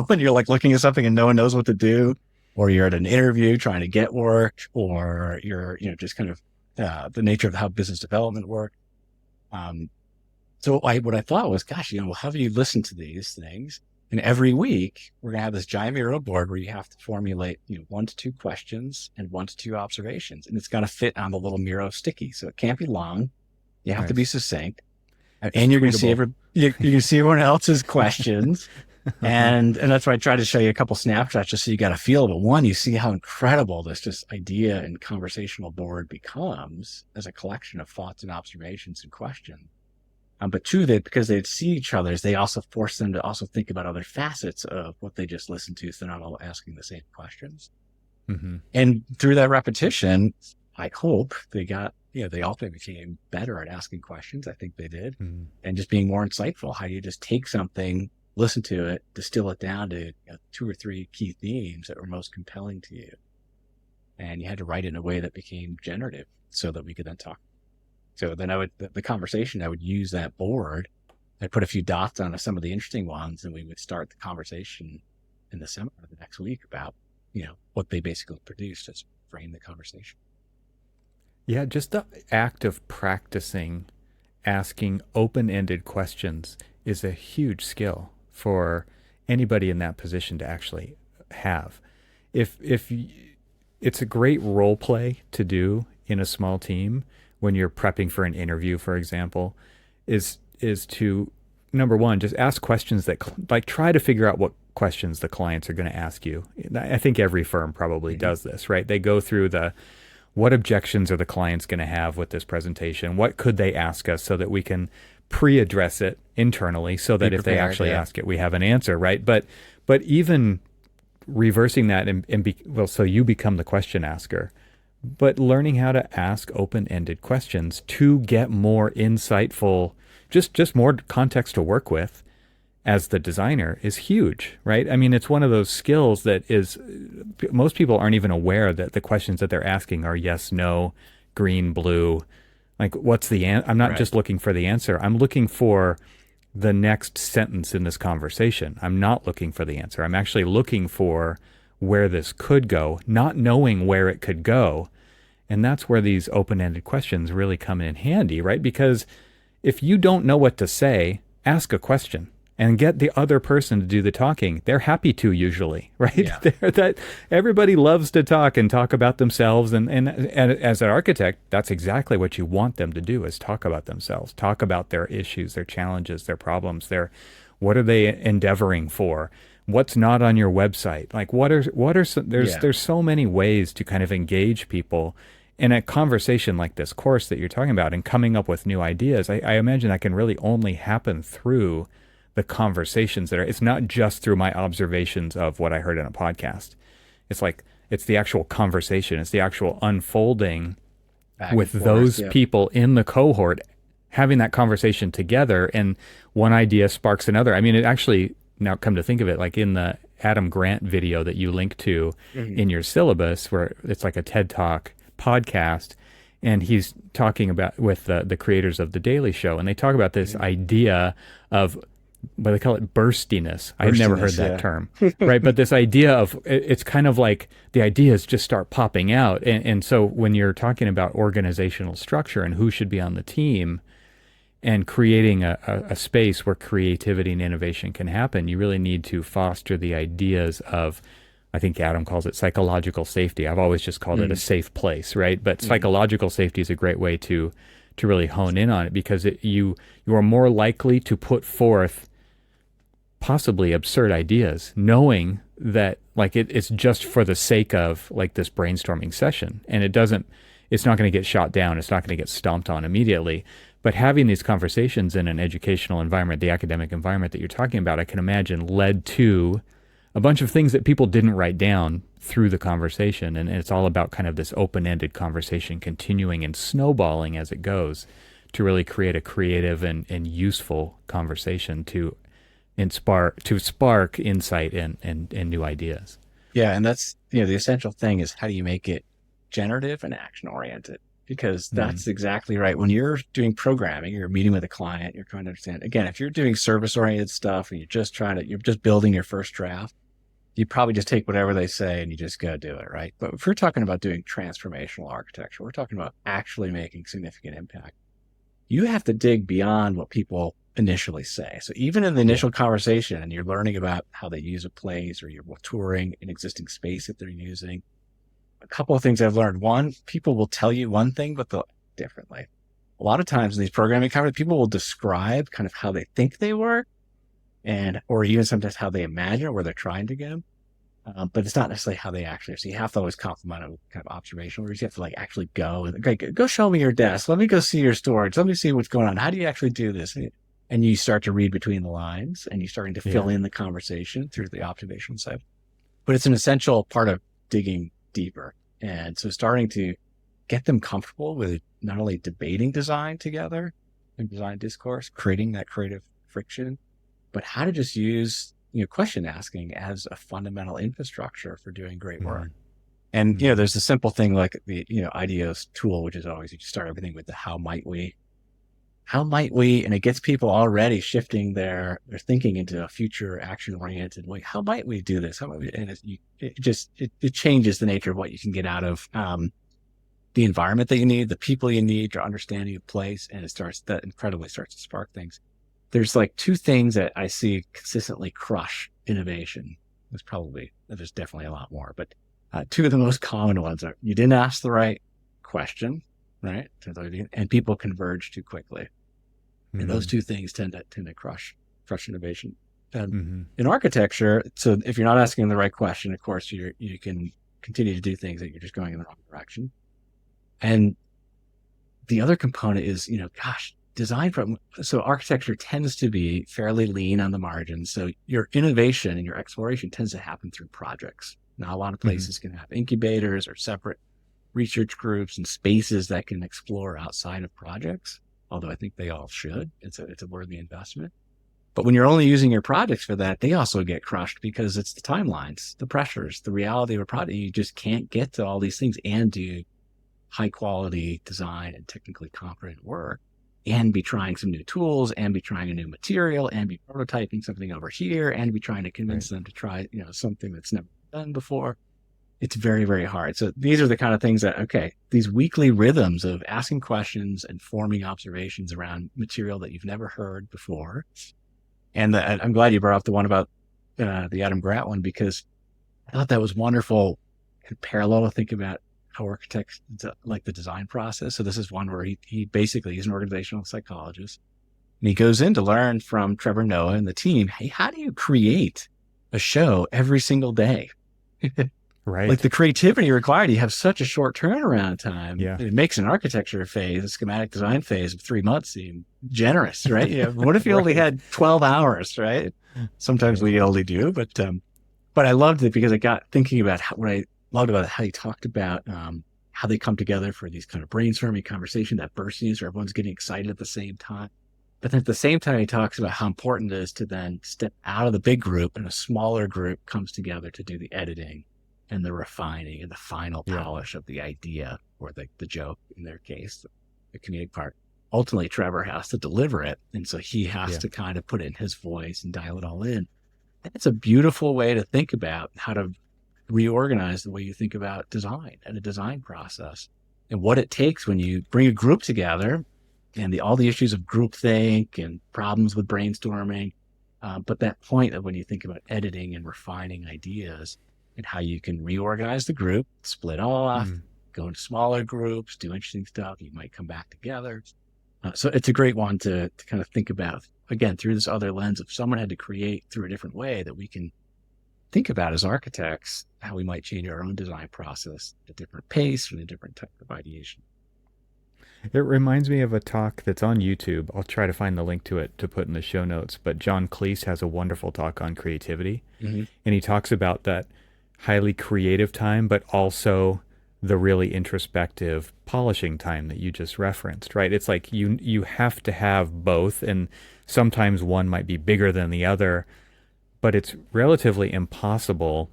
Speaker 2: when you're like looking at something and no one knows what to do, or you're at an interview trying to get work, or you're, just kind of the nature of how business development work. So what I thought was, gosh, how do you listen to these things? And every week we're going to have this giant Miro board where you have to formulate, 1 to 2 questions and 1 to 2 observations. And it's got to fit on the little Miro sticky. So it can't be long. You have to be succinct. And you're going to see you can see everyone else's questions. and that's why I tried to show you a couple snapshots just so you got a feel. But one, you see how incredible this idea and conversational board becomes as a collection of thoughts and observations and questions. But two, because they'd see each other, they also force them to also think about other facets of what they just listened to, so they're not all asking the same questions. And through that repetition, I hope they got, they ultimately became better at asking questions. I think they did. And just being more insightful. How do you just take something, listen to it, distill it down to 2 or 3 key themes that were most compelling to you. And you had to write it in a way that became generative so that we could then talk. So then the conversation, I would use that board. I'd put a few dots on some of the interesting ones, and we would start the conversation in the seminar the next week about, what they basically produced to frame the conversation.
Speaker 1: Yeah, just the act of practicing asking open-ended questions is a huge skill for anybody in that position to actually have. If it's a great role play to do in a small team when you're prepping for an interview, for example, is to number one, just ask questions that like try to figure out what questions the clients are going to ask you. I think every firm probably does this, right? They go through what objections are the clients going to have with this presentation? What could they ask us so that we can pre-address it internally so that if they actually ask it, we have an answer, right? But even reversing that so you become the question asker, but learning how to ask open-ended questions to get more insightful, just more context to work with as the designer is huge, right? I mean, it's one of those skills that most people aren't even aware that the questions that they're asking are yes, no, green, blue. Like, what's the answer? I'm not just looking for the answer. I'm looking for the next sentence in this conversation. I'm not looking for the answer. I'm actually looking for where this could go, not knowing where it could go. And that's where these open-ended questions really come in handy, right? Because if you don't know what to say, ask a question and get the other person to do the talking. They're happy to usually, right? Yeah. That everybody loves to talk about themselves. And as an architect, that's exactly what you want them to do, is talk about themselves, talk about their issues, their challenges, their problems, what are they endeavoring for? What's not on your website? Like there's so many ways to kind of engage people in a conversation like this course that you're talking about, and coming up with new ideas. I imagine that can really only happen through the conversations it's not just through my observations of what I heard in a podcast. It's the actual conversation. It's the actual unfolding with those people in the cohort, having that conversation together, and one idea sparks another. I mean, it actually, now come to think of it, like in the Adam Grant video that you link to in your syllabus, where it's like a TED Talk podcast, and he's talking about with the creators of The Daily Show, and they talk about this idea of, but they call it burstiness. I've never heard that term, right? But this idea of, it's kind of like the ideas just start popping out. And so when you're talking about organizational structure and who should be on the team and creating a space where creativity and innovation can happen, you really need to foster the ideas of, I think Adam calls it psychological safety. I've always just called it a safe place, right? But psychological safety is a great way to really hone in on it, because you are more likely to put forth possibly absurd ideas, knowing that like it's just for the sake of like this brainstorming session, and it's not going to get shot down. It's not going to get stomped on immediately. But having these conversations in an educational environment, the academic environment that you're talking about, I can imagine led to a bunch of things that people didn't write down through the conversation. And it's all about kind of this open-ended conversation continuing and snowballing as it goes to really create a creative and useful conversation to spark insight and new ideas.
Speaker 2: Yeah, and that's, the essential thing is, how do you make it generative and action-oriented? Because that's exactly right. When you're doing programming, you're meeting with a client, you're trying to understand. Again, if you're doing service-oriented stuff and you're just building your first draft, you probably just take whatever they say and you just go do it, right? But if we're talking about doing transformational architecture, we're talking about actually making significant impact. You have to dig beyond what people initially say. So even in the initial conversation, and you're learning about how they use a place, or you're touring an existing space that they're using, a couple of things I've learned. One, people will tell you one thing, but they'll differently. A lot of times in these programming conferences, people will describe kind of how they think they work, or even sometimes how they imagine or where they're trying to go. But it's not necessarily how they actually are. So you have to always complement it with kind of observational, where you have to like actually go and go show me your desk. Let me go see your storage. Let me see what's going on. How do you actually do this? And you start to read between the lines, and you're starting to fill in the conversation through the observational side. But it's an essential part of digging deeper. And so starting to get them comfortable with not only debating design together and design discourse, creating that creative friction, but how to just use, question asking as a fundamental infrastructure for doing great work. And, there's a simple thing like the, IDEO's tool, which is always, you start everything with the how might we, and it gets people already shifting their thinking into a future action oriented way. How might we do this? How might we, and it changes the nature of what you can get out of, the environment that you need, the people you need, your understanding of place. And that incredibly starts to spark things. There's like two things that I see consistently crush innovation. There's definitely a lot more, but two of the most common ones are, you didn't ask the right question, right? And people converge too quickly. And those two things tend to crush innovation. And
Speaker 1: Mm-hmm.
Speaker 2: in architecture, so if you're not asking the right question, of course, you can continue to do things that you're just going in the wrong direction. And the other component is, so architecture tends to be fairly lean on the margins. So your innovation and your exploration tends to happen through projects. Now, a lot of places can have incubators or separate research groups and spaces that can explore outside of projects, although I think they all should. It's a worthy investment. But when you're only using your projects for that, they also get crushed because it's the timelines, the pressures, the reality of a project. You just can't get to all these things and do high quality design and technically competent work and be trying some new tools and be trying a new material and be prototyping something over here and be trying to convince them to try, something that's never been done before. It's very, very hard. So these are the kind of things that, these weekly rhythms of asking questions and forming observations around material that you've never heard before. And I'm glad you brought up the one about the Adam Grant one, because I thought that was wonderful and parallel to think about how architects like the design process. So this is one where he basically, he's an organizational psychologist, and he goes in to learn from Trevor Noah and the team, hey, how do you create a show every single day?
Speaker 1: Right.
Speaker 2: Like the creativity required, you have such a short turnaround time.
Speaker 1: Yeah.
Speaker 2: It makes an architecture phase, a schematic design phase of 3 months seem generous, right? What if you only had 12 hours, right? Sometimes we only do, but I loved it because I got thinking about what I loved about how he talked about how they come together for these kind of brainstorming conversation, that burstiness where everyone's getting excited at the same time. But then at the same time, he talks about how important it is to then step out of the big group and a smaller group comes together to do the editing and the refining and the final polish of the idea or the joke in their case, the comedic part. Ultimately, Trevor has to deliver it. And so he has to kind of put it in his voice and dial it all in. And it's a beautiful way to think about how to reorganize the way you think about design and a design process and what it takes when you bring a group together and all the issues of groupthink and problems with brainstorming. But that point of when you think about editing and refining ideas, and how you can reorganize the group, split off, go into smaller groups, do interesting stuff. You might come back together. So it's a great one to kind of think about, again, through this other lens of someone had to create through a different way that we can think about as architects, how we might change our own design process at a different pace and a different type of ideation.
Speaker 1: It reminds me of a talk that's on YouTube. I'll try to find the link to it to put in the show notes. But John Cleese has a wonderful talk on creativity. And he talks about that highly creative time, but also the really introspective polishing time that you just referenced, right? It's like you have to have both, and sometimes one might be bigger than the other, but it's relatively impossible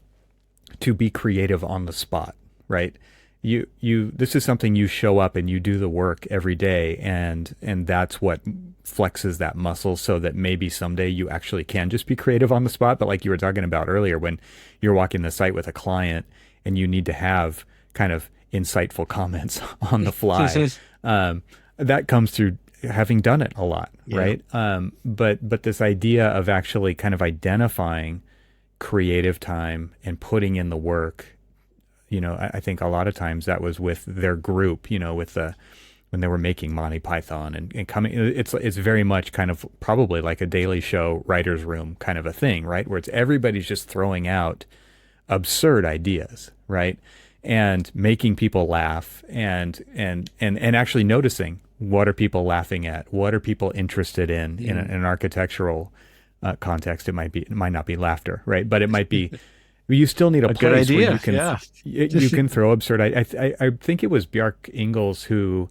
Speaker 1: to be creative on the spot, right? This is something you show up and you do the work every day, and that's what flexes that muscle so that maybe someday you actually can just be creative on the spot. But like you were talking about earlier, when you're walking the site with a client and you need to have kind of insightful comments on the fly, that comes through having done it a lot, right? But this idea of actually kind of identifying creative time and putting in the work, I think a lot of times that was with their group, when they were making Monty Python and coming, it's very much kind of probably like a Daily Show writer's room kind of a thing, right? Where it's everybody's just throwing out absurd ideas, right? And making people laugh and actually noticing, what are people laughing at? What are people interested in an architectural context? It might not be laughter, right? But it might be, you still need a place where you can you can throw absurd. I think it was Bjarke Ingels who,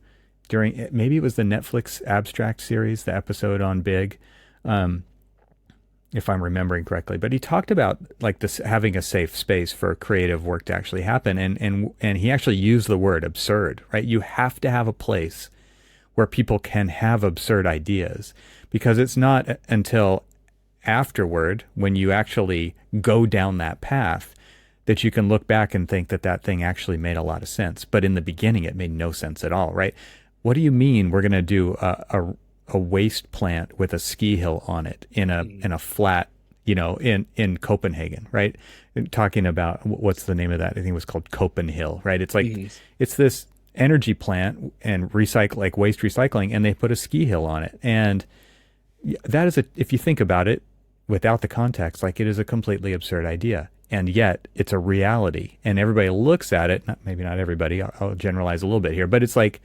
Speaker 1: maybe it was the Netflix Abstract series, the episode on Big, if I'm remembering correctly. But he talked about like this, having a safe space for creative work to actually happen, and he actually used the word absurd, right? You have to have a place where people can have absurd ideas, because it's not until afterward, when you actually go down that path, that you can look back and think that thing actually made a lot of sense. But in the beginning, it made no sense at all, right? What do you mean we're going to do a waste plant with a ski hill on it in a flat, in Copenhagen, right? Talking about, what's the name of that? I think it was called Copenhill, right? It's like, it's this, energy plant and recycle, like waste recycling, and they put a ski hill on it. And that is if you think about it without the context, like it is a completely absurd idea. And yet it's a reality. And everybody looks at it, maybe not everybody, I'll generalize a little bit here, but it's like,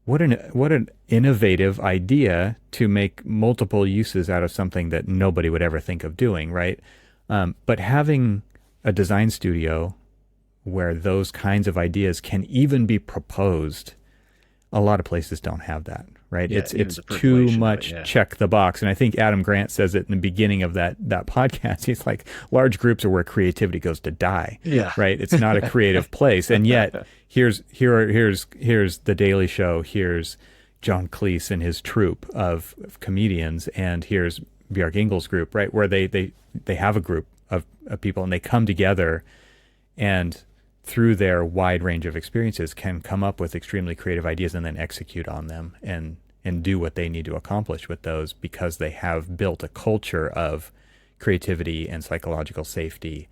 Speaker 1: what an innovative idea to make multiple uses out of something that nobody would ever think of doing, right? But having a design studio where those kinds of ideas can even be proposed, a lot of places don't have that, right?
Speaker 2: Yeah,
Speaker 1: it's too much check the box. And I think Adam Grant says it in the beginning of that podcast. He's like, large groups are where creativity goes to die.
Speaker 2: Yeah.
Speaker 1: Right. It's not a creative place. And yet here's the Daily Show. Here's John Cleese and his troupe of comedians. And here's Björk Ingels' group, right? Where they have a group of people and they come together and through their wide range of experiences can come up with extremely creative ideas and then execute on them and do what they need to accomplish with those, because they have built a culture of creativity and psychological safety,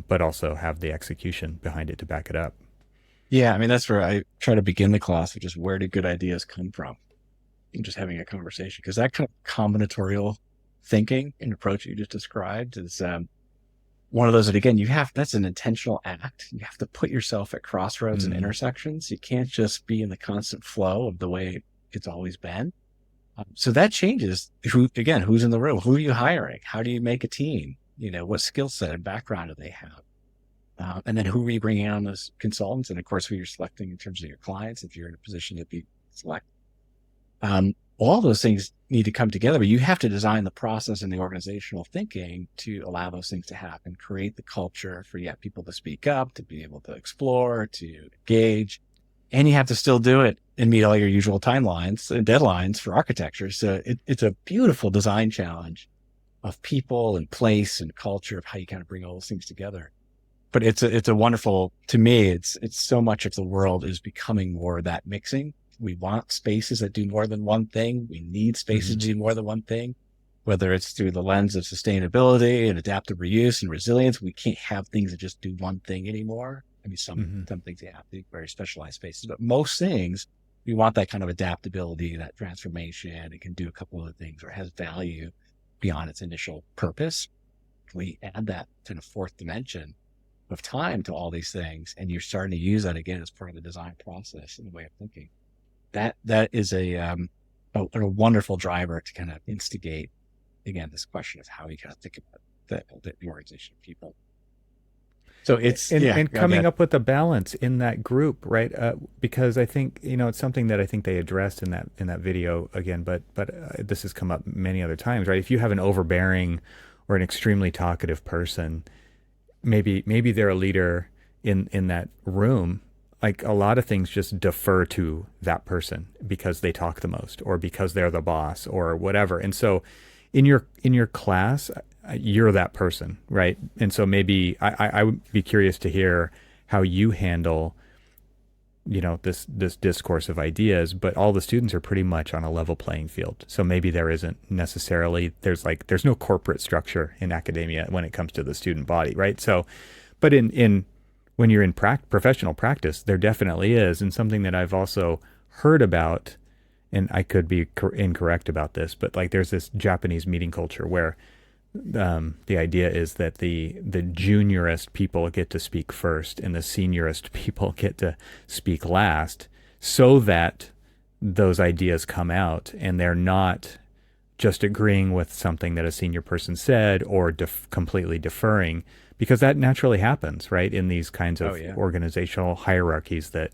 Speaker 1: but also have the execution behind it to back it up.
Speaker 2: Yeah. I mean, that's where I try to begin the class, which is where do good ideas come from? And just having a conversation, because that kind of combinatorial thinking and approach you just described is, one of those that, again, that's an intentional act. You have to put yourself at crossroads and intersections. You can't just be in the constant flow of the way it's always been. So that changes who's in the room? Who are you hiring? How do you make a team? What skill set and background do they have? And then who are you bringing on as consultants? And of course, who you're selecting in terms of your clients, if you're in a position to be selected. All those things need to come together, but you have to design the process and the organizational thinking to allow those things to happen, create the culture for people to speak up, to be able to explore, to engage, and you have to still do it and meet all your usual timelines and deadlines for architecture. So it's a beautiful design challenge of people and place and culture of how you kind of bring all those things together. But it's a wonderful, to me, it's so much of the world is becoming more of that mixing. We want spaces that do more than one thing. We need spaces to do more than one thing, whether it's through the lens of sustainability and adaptive reuse and resilience. We can't have things that just do one thing anymore. I mean, some things have to be very specialized spaces, but most things, we want that kind of adaptability, that transformation. It can do a couple of things or has value beyond its initial purpose. We add that to the fourth dimension of time to all these things, and you're starting to use that again as part of the design process and the way of thinking. That is a wonderful driver to kind of instigate, again, this question of how you kind of think about the organization of people. So it's
Speaker 1: coming up with a balance in that group, right? Because I think it's something that I think they addressed in that video again, but this has come up many other times, right? If you have an overbearing or an extremely talkative person, maybe they're a leader in that room. Like a lot of things just defer to that person because they talk the most or because they're the boss or whatever. And so in your class, you're that person, right? And so maybe I would be curious to hear how you handle, this discourse of ideas, but all the students are pretty much on a level playing field. So maybe there isn't necessarily, there's no corporate structure in academia when it comes to the student body, right? So, but when you're in professional practice, there definitely is. And something that I've also heard about, and I could be incorrect about this, but like there's this Japanese meeting culture where the idea is that the juniorest people get to speak first and the seniorest people get to speak last, so that those ideas come out and they're not just agreeing with something that a senior person said or completely deferring, because that naturally happens, right? In these kinds of organizational hierarchies that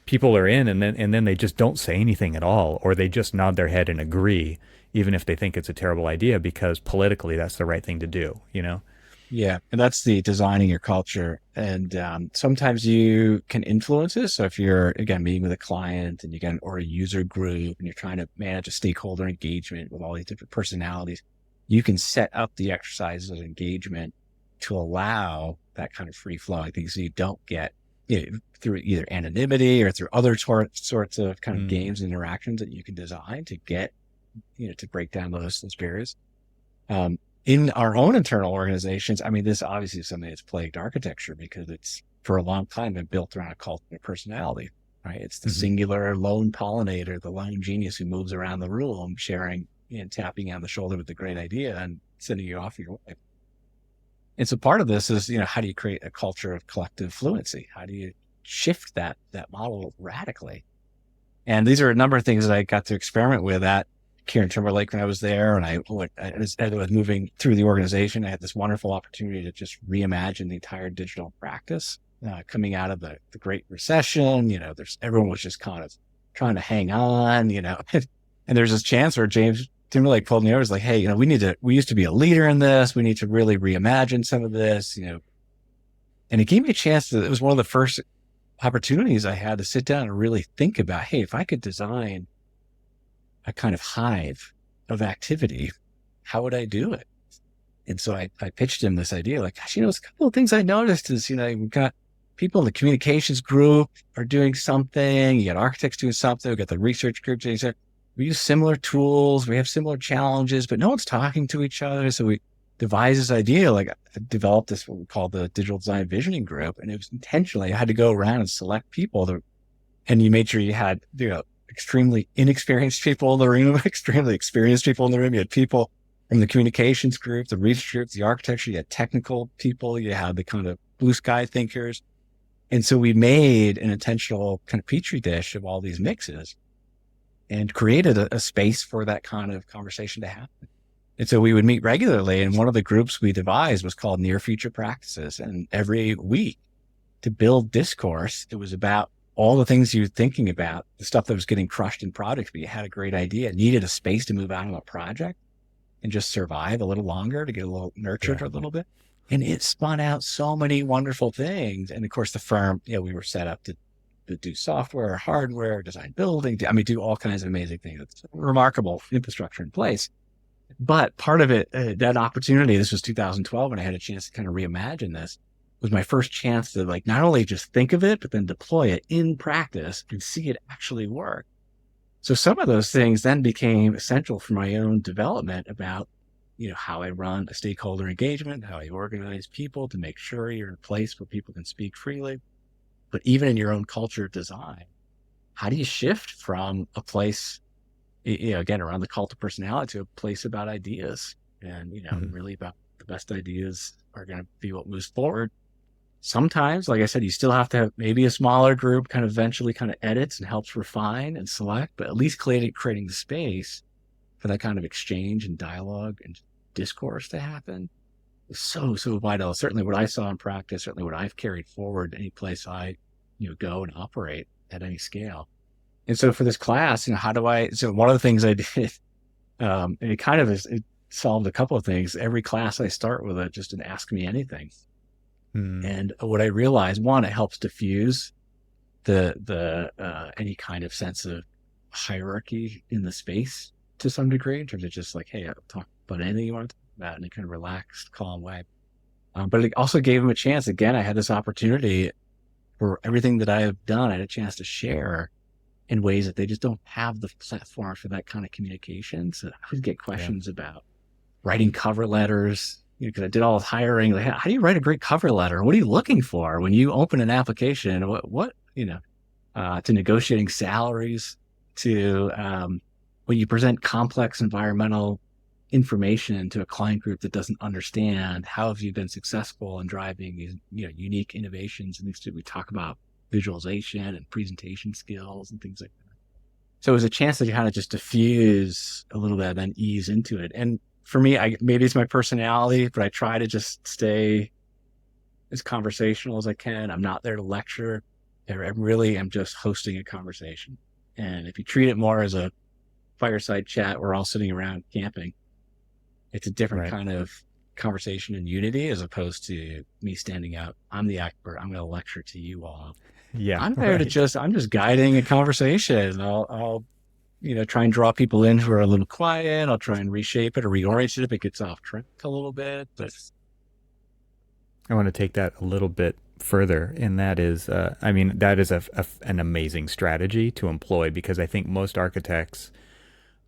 Speaker 1: people are in, and then they just don't say anything at all, or they just nod their head and agree, even if they think it's a terrible idea, because politically that's the right thing to do,
Speaker 2: Yeah. And that's the designing your culture. And sometimes you can influence this. So if you're, again, meeting with a client and or a user group and you're trying to manage a stakeholder engagement with all these different personalities, you can set up the exercises of engagement to allow that kind of free flowing things, so you don't get through either anonymity or through other sorts of kind of games and interactions that you can design to get to break down those barriers. In our own internal organizations, I mean, this obviously is something that's plagued architecture because it's for a long time been built around a cult of personality. right? It's the singular lone pollinator, the lone genius who moves around the room, sharing and tapping you on the shoulder with a great idea and sending you off your way. And so part of this is, how do you create a culture of collective fluency? How do you shift that model radically? And these are a number of things that I got to experiment with at KieranTimberlake when I was there. And as I was moving through the organization, I had this wonderful opportunity to just reimagine the entire digital practice coming out of the Great Recession. Everyone was just kind of trying to hang on, and there's this chance where James Timberlake pulled me over. Was like, hey, we used to be a leader in this. We need to really reimagine some of this, and it gave me a chance it was one of the first opportunities I had to sit down and really think about, hey, if I could design a kind of hive of activity, how would I do it? And so I pitched him this idea, like, gosh, there's a couple of things I noticed is, we've got people in the communications group are doing something. You got architects doing something. We've got the research group doing something. We use similar tools. We have similar challenges, but no one's talking to each other. So we devised this idea, like I developed this, what we call the digital design visioning group. And it was intentionally, I had to go around and select people and you made sure you had, extremely inexperienced people in the room, extremely experienced people in the room. You had people from the communications group, the research group, the architecture, you had technical people, you had the kind of blue sky thinkers. And so we made an intentional kind of petri dish of all these mixes and created a space for that kind of conversation to happen. And so we would meet regularly. And one of the groups we devised was called Near Future Practices. And every week to build discourse, it was about all the things you were thinking about, the stuff that was getting crushed in projects, but you had a great idea, needed a space to move out of a project and just survive a little longer, to get a little nurtured a little bit. And it spun out so many wonderful things. And of course, the firm, we were set up to do software, hardware, design building, do all kinds of amazing things. It's remarkable infrastructure in place. But part of it, that opportunity, this was 2012, and I had a chance to kind of reimagine this, was my first chance to not only just think of it, but then deploy it in practice and see it actually work. So some of those things then became essential for my own development about, how I run a stakeholder engagement, how I organize people to make sure you're in a place where people can speak freely. But even in your own culture of design, how do you shift from a place, again, around the cult of personality, to a place about ideas and, really about the best ideas are going to be what moves forward. Sometimes, like I said, you still have to have maybe a smaller group kind of eventually kind of edits and helps refine and select, but at least creating the space for that kind of exchange and dialogue and discourse to happen is so vital. Certainly what I saw in practice, certainly what I've carried forward any place I, go and operate at any scale. And so for this class, so one of the things I did, it solved a couple of things. Every class I start with just an ask me anything. And what I realized, one, it helps diffuse the any kind of sense of hierarchy in the space to some degree, in terms of just like, hey, I'll talk about anything you want to talk about in a kind of relaxed, calm way. But it also gave them a chance. Again, I had this opportunity for everything that I have done. I had a chance to share in ways that they just don't have the platform for that kind of communication. So I would get questions about writing cover letters, because I did all this hiring. Like, how do you write a great cover letter? What are you looking for when you open an application? To negotiating salaries, to when you present complex environmental information to a client group that doesn't understand, how have you been successful in driving these unique innovations? And we talk about visualization and presentation skills and things like that. So it was a chance to kind of just diffuse a little bit and then ease into it. And for me, maybe it's my personality, but I try to just stay as conversational as I can. I'm not there to lecture. I really am just hosting a conversation. And if you treat it more as a fireside chat, we're all sitting around camping, it's a different kind of conversation and unity, as opposed to me standing up. I'm the expert. I'm going to lecture to you all.
Speaker 1: Yeah,
Speaker 2: I'm there I'm just guiding a conversation. I'll try and draw people in who are a little quiet. I'll try and reshape it or reorient it if it gets off track a little bit. But
Speaker 1: I want to take that a little bit further, and that is, that is an amazing strategy to employ, because I think most architects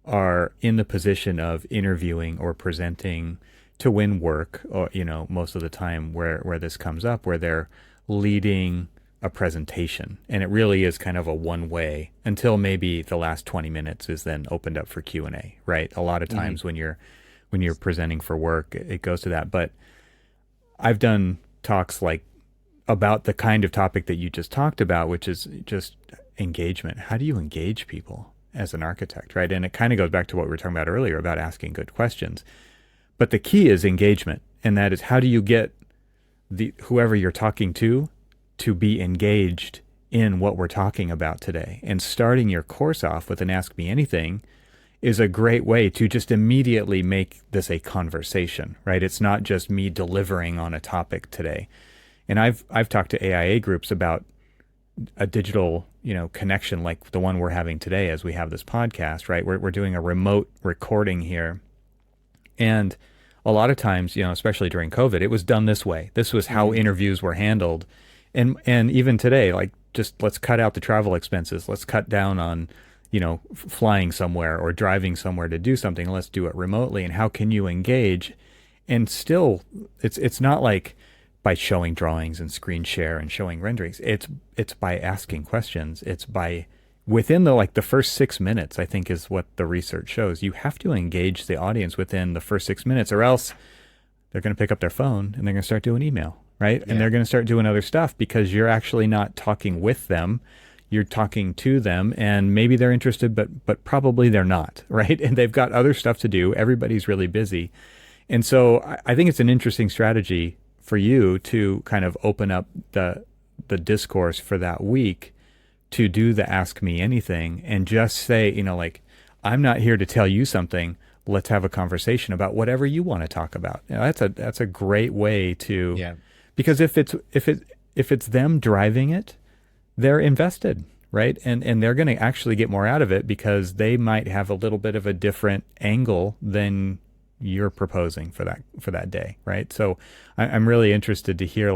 Speaker 1: are in the position of interviewing or presenting to win work, or most of the time where this comes up, where they're leading a presentation, and it really is kind of a one way until maybe the last 20 minutes is then opened up for Q&A, right? A lot of times when you're presenting for work, it goes to that. But I've done talks like about the kind of topic that you just talked about, which is just engagement. How do you engage people as an architect, right? And it kind of goes back to what we were talking about earlier about asking good questions. But the key is engagement, and that is how do you get whoever you're talking to be engaged in what we're talking about today. And starting your course off with an Ask Me Anything is a great way to just immediately make this a conversation, right? It's not just me delivering on a topic today. And I've talked to AIA groups about a digital, connection like the one we're having today as we have this podcast, right? We're doing a remote recording here. And a lot of times, especially during COVID, it was done this way. This was how interviews were handled. And even today, like, just let's cut out the travel expenses. Let's cut down on, flying somewhere or driving somewhere to do something. Let's do it remotely. And how can you engage? And still, it's not like by showing drawings and screen share and showing renderings. It's by asking questions. It's by within the first 6 minutes, I think is what the research shows. You have to engage the audience within the first 6 minutes, or else they're going to pick up their phone and they're going to start doing email. Right. Yeah. And they're going to start doing other stuff because you're actually not talking with them. You're talking to them, and maybe they're interested, but probably they're not. Right. And they've got other stuff to do. Everybody's really busy. And so I think it's an interesting strategy for you to kind of open up the discourse for that week to do the Ask Me Anything and just say, I'm not here to tell you something. Let's have a conversation about whatever you want to talk about. That's a great way to. Yeah. Because if it's them driving it, they're invested, right? And they're going to actually get more out of it because they might have a little bit of a different angle than you're proposing for that day, right? So I'm really interested to hear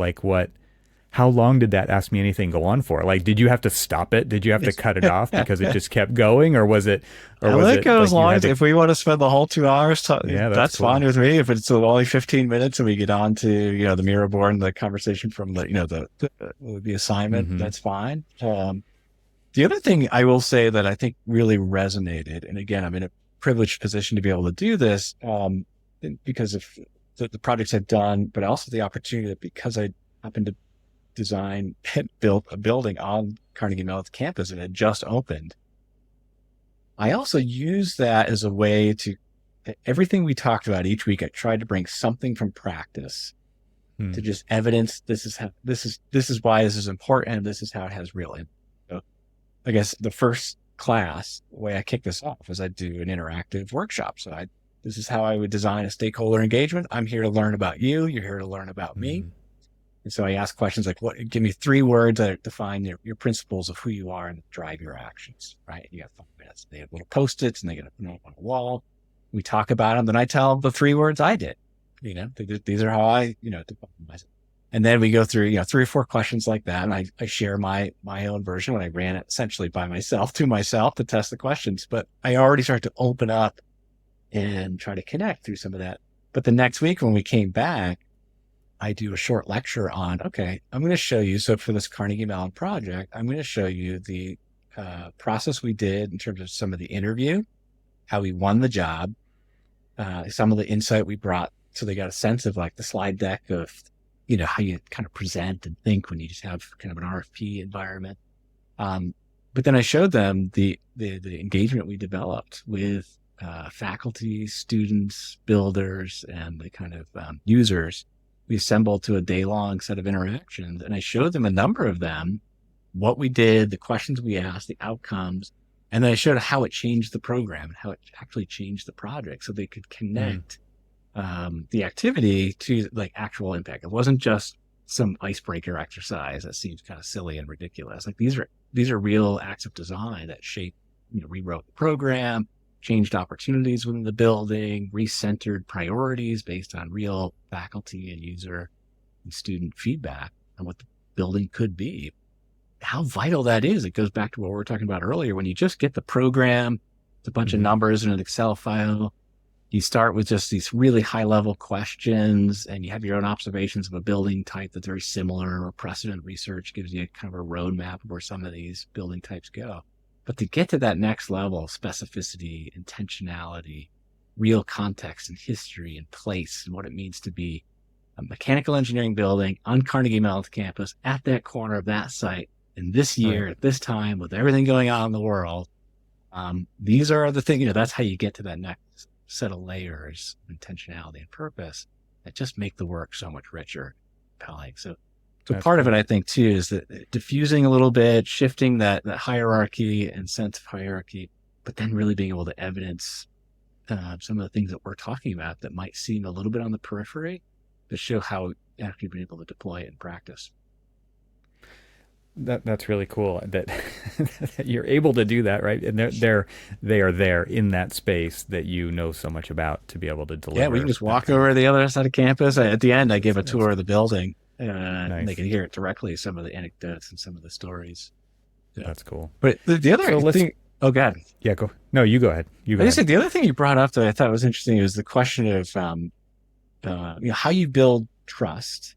Speaker 1: how long did that Ask Me Anything go on for? Like, did you have to stop it? Did you have to cut it off because it just kept going, or was it?
Speaker 2: Or was it as long as if we want to spend the whole 2 hours, that's cool. Fine with me. If it's only 15 minutes and we get on to the mirror board and the conversation from the assignment, that's fine. The other thing I will say that I think really resonated, and again, I'm in a privileged position to be able to do this because of the projects I've done, but also the opportunity that because I happened to design and built a building on Carnegie Mellon's campus and had just opened. I also use that as a way to, everything we talked about each week, I tried to bring something from practice to just evidence this is why this is important. This is how it has real impact. So I guess the first class, the way I kick this off is I do an interactive workshop. So this is how I would design a stakeholder engagement. I'm here to learn about you. You're here to learn about me. And so I ask questions like, give me 3 words that define your principles of who you are and drive your actions, right? You got 5 minutes. They have little Post-its and they get up on a wall. We talk about them. Then I tell them the 3 words I did. These are how I, define myself. And then we go through, 3 or 4 questions like that. And I share my own version when I ran it essentially by myself to test the questions. But I already start to open up and try to connect through some of that. But the next week when we came back, I do a short lecture on, I'm going to show you. So for this Carnegie Mellon project, I'm going to show you the process we did in terms of some of the interview, how we won the job, some of the insight we brought. So they got a sense of the slide deck of, how you kind of present and think when you just have kind of an RFP environment. But then I showed them the engagement we developed with faculty, students, builders, and the kind of users. We assembled to a day-long set of interactions, and I showed them a number of them, what we did, the questions we asked, the outcomes, and then I showed how it changed the program and how it actually changed the project so they could connect the activity to actual impact. It wasn't just some icebreaker exercise that seems kind of silly and ridiculous. These are real acts of design that rewrote the program, changed opportunities within the building, recentered priorities based on real faculty and user and student feedback on what the building could be. How vital that is. It goes back to what we were talking about earlier. When you just get the program, it's a bunch of numbers in an Excel file, you start with just these really high level questions, and you have your own observations of a building type that's very similar, or precedent research gives you kind of a roadmap of where some of these building types go. But to get to that next level, specificity, intentionality, real context and history and place and what it means to be a mechanical engineering building on Carnegie Mellon campus at that corner of that site in this year, at this time, with everything going on in the world. These are the things, that's how you get to that next set of layers of intentionality and purpose that just make the work so much richer, compelling. So part of it, I think, too, is that diffusing a little bit, shifting that hierarchy and sense of hierarchy, but then really being able to evidence some of the things that we're talking about that might seem a little bit on the periphery, to show how actually been able to deploy it in practice.
Speaker 1: That's really cool that you're able to do that, right? And they are there in that space that you know so much about to be able to deliver.
Speaker 2: Yeah, we can just walk over to the other side of campus. At the end, I give a tour of the building,
Speaker 1: nice.
Speaker 2: And they can hear it directly, some of the anecdotes and some of the stories. Yeah.
Speaker 1: That's cool.
Speaker 2: But the other thing, oh God,
Speaker 1: yeah, go. No, you go ahead.
Speaker 2: I just said the other thing you brought up that I thought was interesting was the question of how you build trust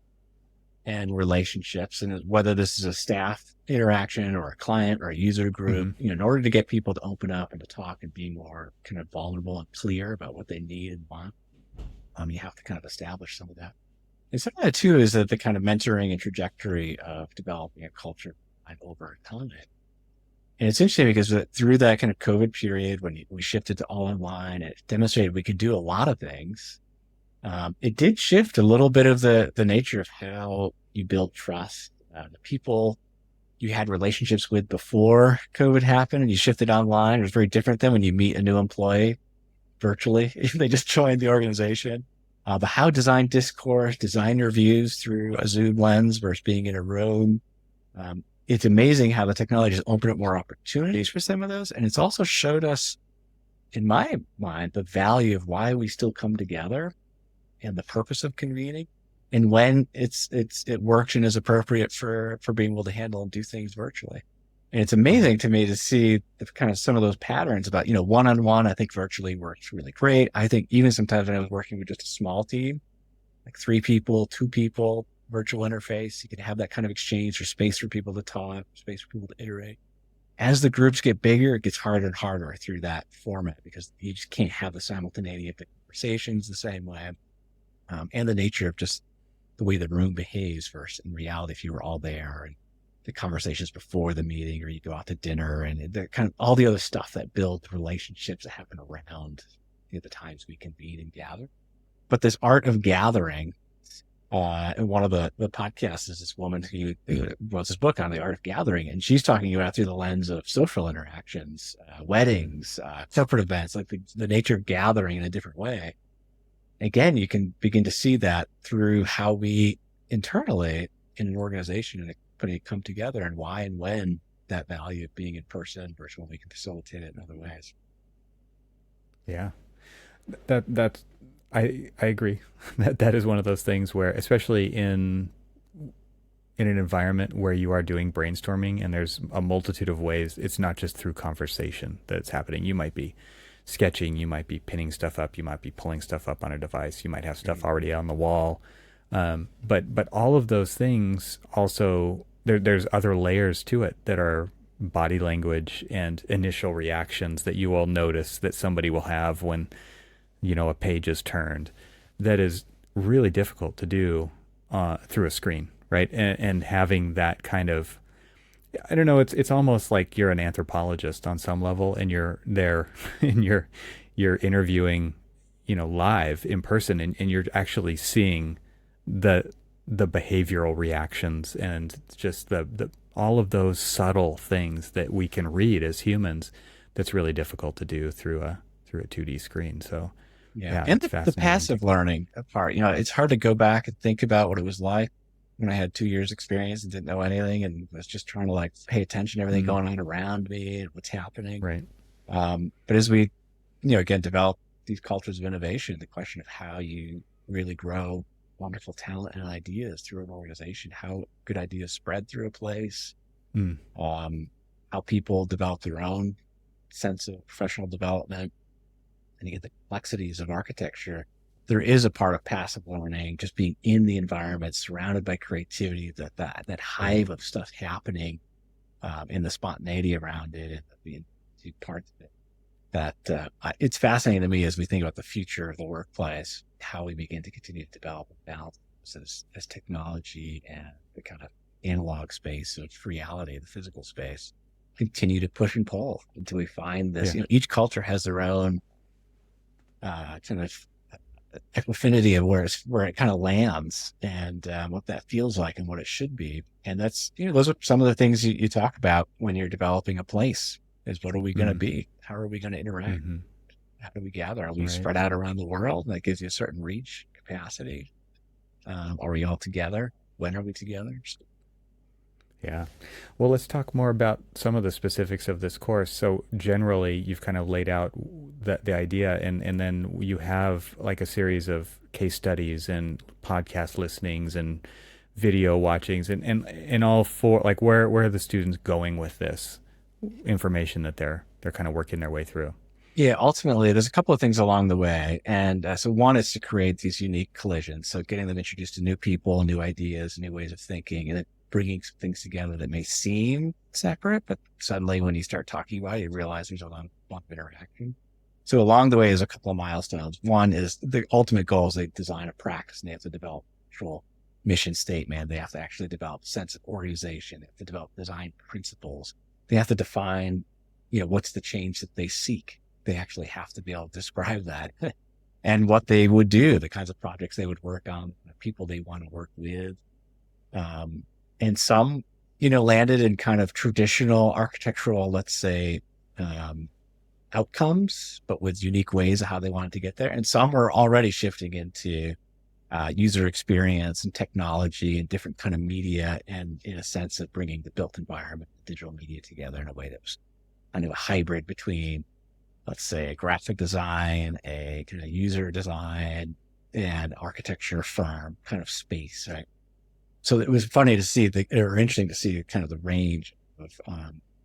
Speaker 2: and relationships, and whether this is a staff interaction or a client or a user group, in order to get people to open up and to talk and be more kind of vulnerable and clear about what they need and want, you have to kind of establish some of that. And some of that too is that the kind of mentoring and trajectory of developing a culture over time. And it's interesting because through that kind of COVID period, when we shifted to all online, it demonstrated we could do a lot of things. It did shift a little bit of the nature of how you build trust. The people you had relationships with before COVID happened and you shifted online, it was very different than when you meet a new employee virtually, if they just joined the organization. But how design discourse, design reviews through a Zoom lens versus being in a room. It's amazing how the technology has opened up more opportunities for some of those. And it's also showed us, in my mind, the value of why we still come together and the purpose of convening, and when it works and is appropriate for being able to handle and do things virtually. And it's amazing to me to see the kind of some of those patterns about, one-on-one, I think virtually works really great. I think even sometimes when I was working with just a small team, like 3 people, 2 people, virtual interface, you can have that kind of exchange or space for people to talk, space for people to iterate. As the groups get bigger, it gets harder and harder through that format because you just can't have the simultaneity of the conversations the same way. And the nature of just the way the room behaves versus in reality, if you were all there, and the conversations before the meeting, or you go out to dinner, and the kind of all the other stuff that builds relationships that happen around the times we convene and gather. But this art of gathering, and one of the podcasts is this woman who wrote this book on the art of gathering, and she's talking about it through the lens of social interactions, weddings, corporate events, like the nature of gathering in a different way. Again, you can begin to see that through how we internally in an organization and a company come together, and why and when that value of being in person versus when we can facilitate it in other ways.
Speaker 1: Yeah, that's I agree. That is one of those things where, especially in an environment where you are doing brainstorming and there's a multitude of ways, it's not just through conversation that's happening. You might be sketching, you might be pinning stuff up, you might be pulling stuff up on a device, you might have stuff already on the wall. But all of those things also, there's other layers to it that are body language and initial reactions that you will notice that somebody will have when, a page is turned. That is really difficult to do through a screen, right? And having that kind of, I don't know, it's almost like you're an anthropologist on some level, and you're there and you're interviewing, live in person, and you're actually seeing the behavioral reactions and just the all of those subtle things that we can read as humans. That's really difficult to do through a 2D screen. So
Speaker 2: yeah, and the passive learning part. It's hard to go back and think about what it was like when I had 2 years experience and didn't know anything and was just trying to pay attention to everything going on around me and what's happening.
Speaker 1: Right.
Speaker 2: But as we, again, develop these cultures of innovation, the question of how you really grow wonderful talent and ideas through an organization, how good ideas spread through a place, how people develop their own sense of professional development, and you get the complexities of architecture, there is a part of passive learning, just being in the environment, surrounded by creativity, that hive of stuff happening, in the spontaneity around it, and being two parts of it. That it's fascinating to me as we think about the future of the workplace, how we begin to continue to develop and balance as technology and the kind of analog space of reality, the physical space, continue to push and pull until we find this. Each culture has their own kind of affinity of where it kind of lands, and what that feels like and what it should be. And that's, those are some of the things you talk about when you're developing a place, is what are we going to be? How are we going to interact? How do we gather? Are we spread out around the world? That gives you a certain reach capacity. Are we all together? When are we together?
Speaker 1: Yeah. Well, let's talk more about some of the specifics of this course. So generally, you've kind of laid out the idea, and then you have like a series of case studies and podcast listenings and video watchings, and all for like where are the students going with this information that they're kind of working their way through?
Speaker 2: Yeah, ultimately, there's a couple of things along the way. And so one is to create these unique collisions. So getting them introduced to new people, new ideas, new ways of thinking, and then bringing some things together that may seem separate, but suddenly when you start talking about it, you realize there's a lot of interaction. So along the way is a couple of milestones. One is the ultimate goal is they design a practice, and they have to develop actual mission statement. They have to actually develop a sense of organization. They have to develop design principles. They have to define, what's the change that they seek. They actually have to be able to describe that and what they would do, the kinds of projects they would work on, the people they want to work with. And some, landed in kind of traditional architectural, let's say, outcomes, but with unique ways of how they wanted to get there. And some were already shifting into user experience and technology and different kind of media, and in a sense of bringing the built environment, digital media together in a way that was kind of a hybrid between, let's say, a graphic design, a kind of user design, and architecture firm kind of space, right? So it was funny to see, or interesting to see kind of the range of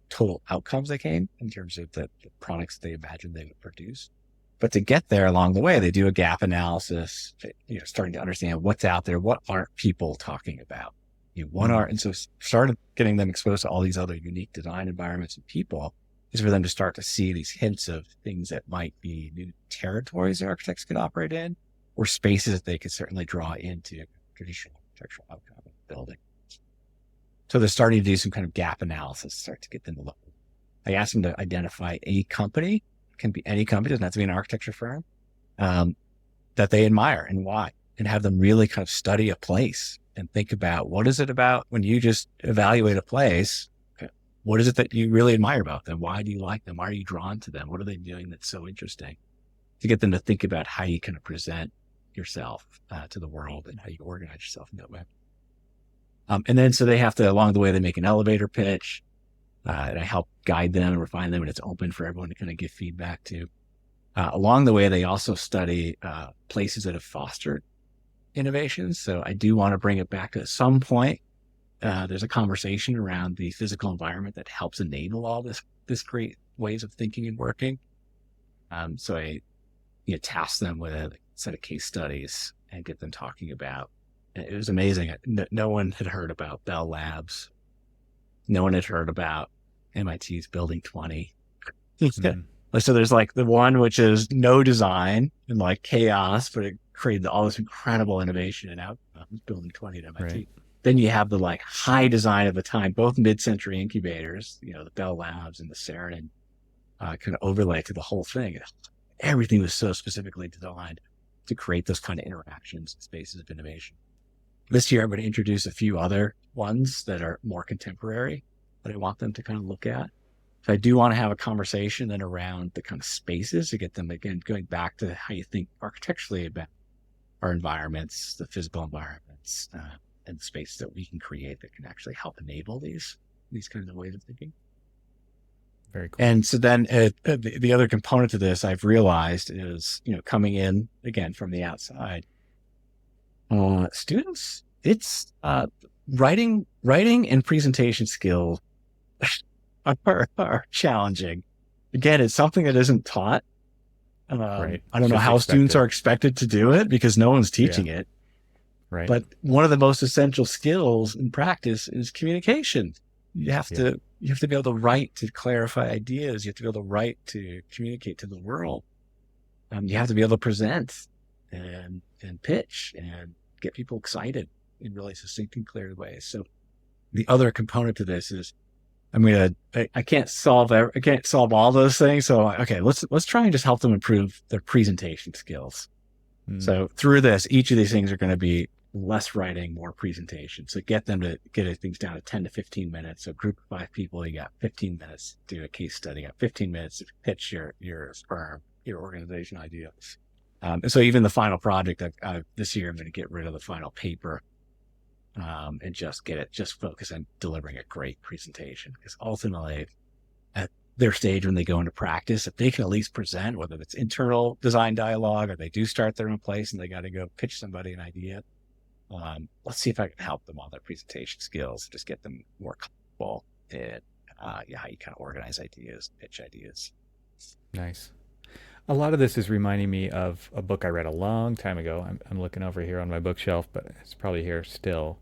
Speaker 2: total outcomes they came in terms of the products they imagined they would produce. But to get there along the way, they do a gap analysis, starting to understand what's out there, what aren't people talking about, and so started getting them exposed to all these other unique design environments and people is for them to start to see these hints of things that might be new territories that architects could operate in, or spaces that they could certainly draw into traditional architectural outcome of building. So they're starting to do some kind of gap analysis, start to get them to look. I asked them to identify a company, can be any company, doesn't have to be an architecture firm, that they admire and why, and have them really kind of study a place and think about what is it about when you just evaluate a place. What is it that you really admire about them? Why do you like them? Why are you drawn to them? What are they doing that's so interesting? To get them to think about how you kind of present yourself to the world and how you organize yourself in that way. And then, so they have to, along the way, they make an elevator pitch, and I help guide them and refine them, and it's open for everyone to kind of give feedback to. Along the way, they also study places that have fostered innovations. So I do want to bring it back to, at some point, there's a conversation around the physical environment that helps enable all this great ways of thinking and working. So I task them with a set of case studies and get them talking about. It was amazing. No one had heard about Bell Labs. No one had heard about MIT's Building 20. So there's like the one which is no design and like chaos, but it created all this incredible innovation and outcomes, Building 20 at MIT. Right. Then you have the like high design of the time, both mid-century incubators, the Bell Labs and the Sheridan kind of overlay to the whole thing. Everything was so specifically designed to create those kind of interactions, spaces of innovation. This year, I'm going to introduce a few other ones that are more contemporary that I want them to kind of look at. So I do want to have a conversation then around the kind of spaces to get them, again, going back to how you think architecturally about our environments, the physical environments, and the spaces that we can create that can actually help enable these kinds of ways of thinking.
Speaker 1: Very cool.
Speaker 2: And so then the other component to this I've realized is, coming in again from the outside, students, it's writing and presentation skills are challenging. Again, it's something that isn't taught.
Speaker 1: Right.
Speaker 2: I don't know how students are expected to do it because no one's teaching it.
Speaker 1: Right.
Speaker 2: But one of the most essential skills in practice is communication. You have to be able to write to clarify ideas. You have to be able to write to communicate to the world. You have to be able to present and pitch and get people excited in really succinct and clear ways. So the other component to this is, I can't solve all those things. So, okay, let's try and just help them improve their presentation skills. So through this, each of these things are going to be less writing, more presentation. So get them to get things down to 10 to 15 minutes. So group of 5 people, you got 15 minutes to do a case study, you got 15 minutes to pitch your firm, your organization idea. And so even the final project this year, I'm going to get rid of the final paper and just focus on delivering a great presentation. Because ultimately, at their stage when they go into practice, if they can at least present, whether it's internal design dialogue or they do start their own place and they got to go pitch somebody an idea, let's see if I can help them on their presentation skills, just get them more comfortable in how you kind of organize ideas, pitch ideas.
Speaker 1: Nice. A lot of this is reminding me of a book I read a long time ago. I'm looking over here on my bookshelf, but it's probably here still,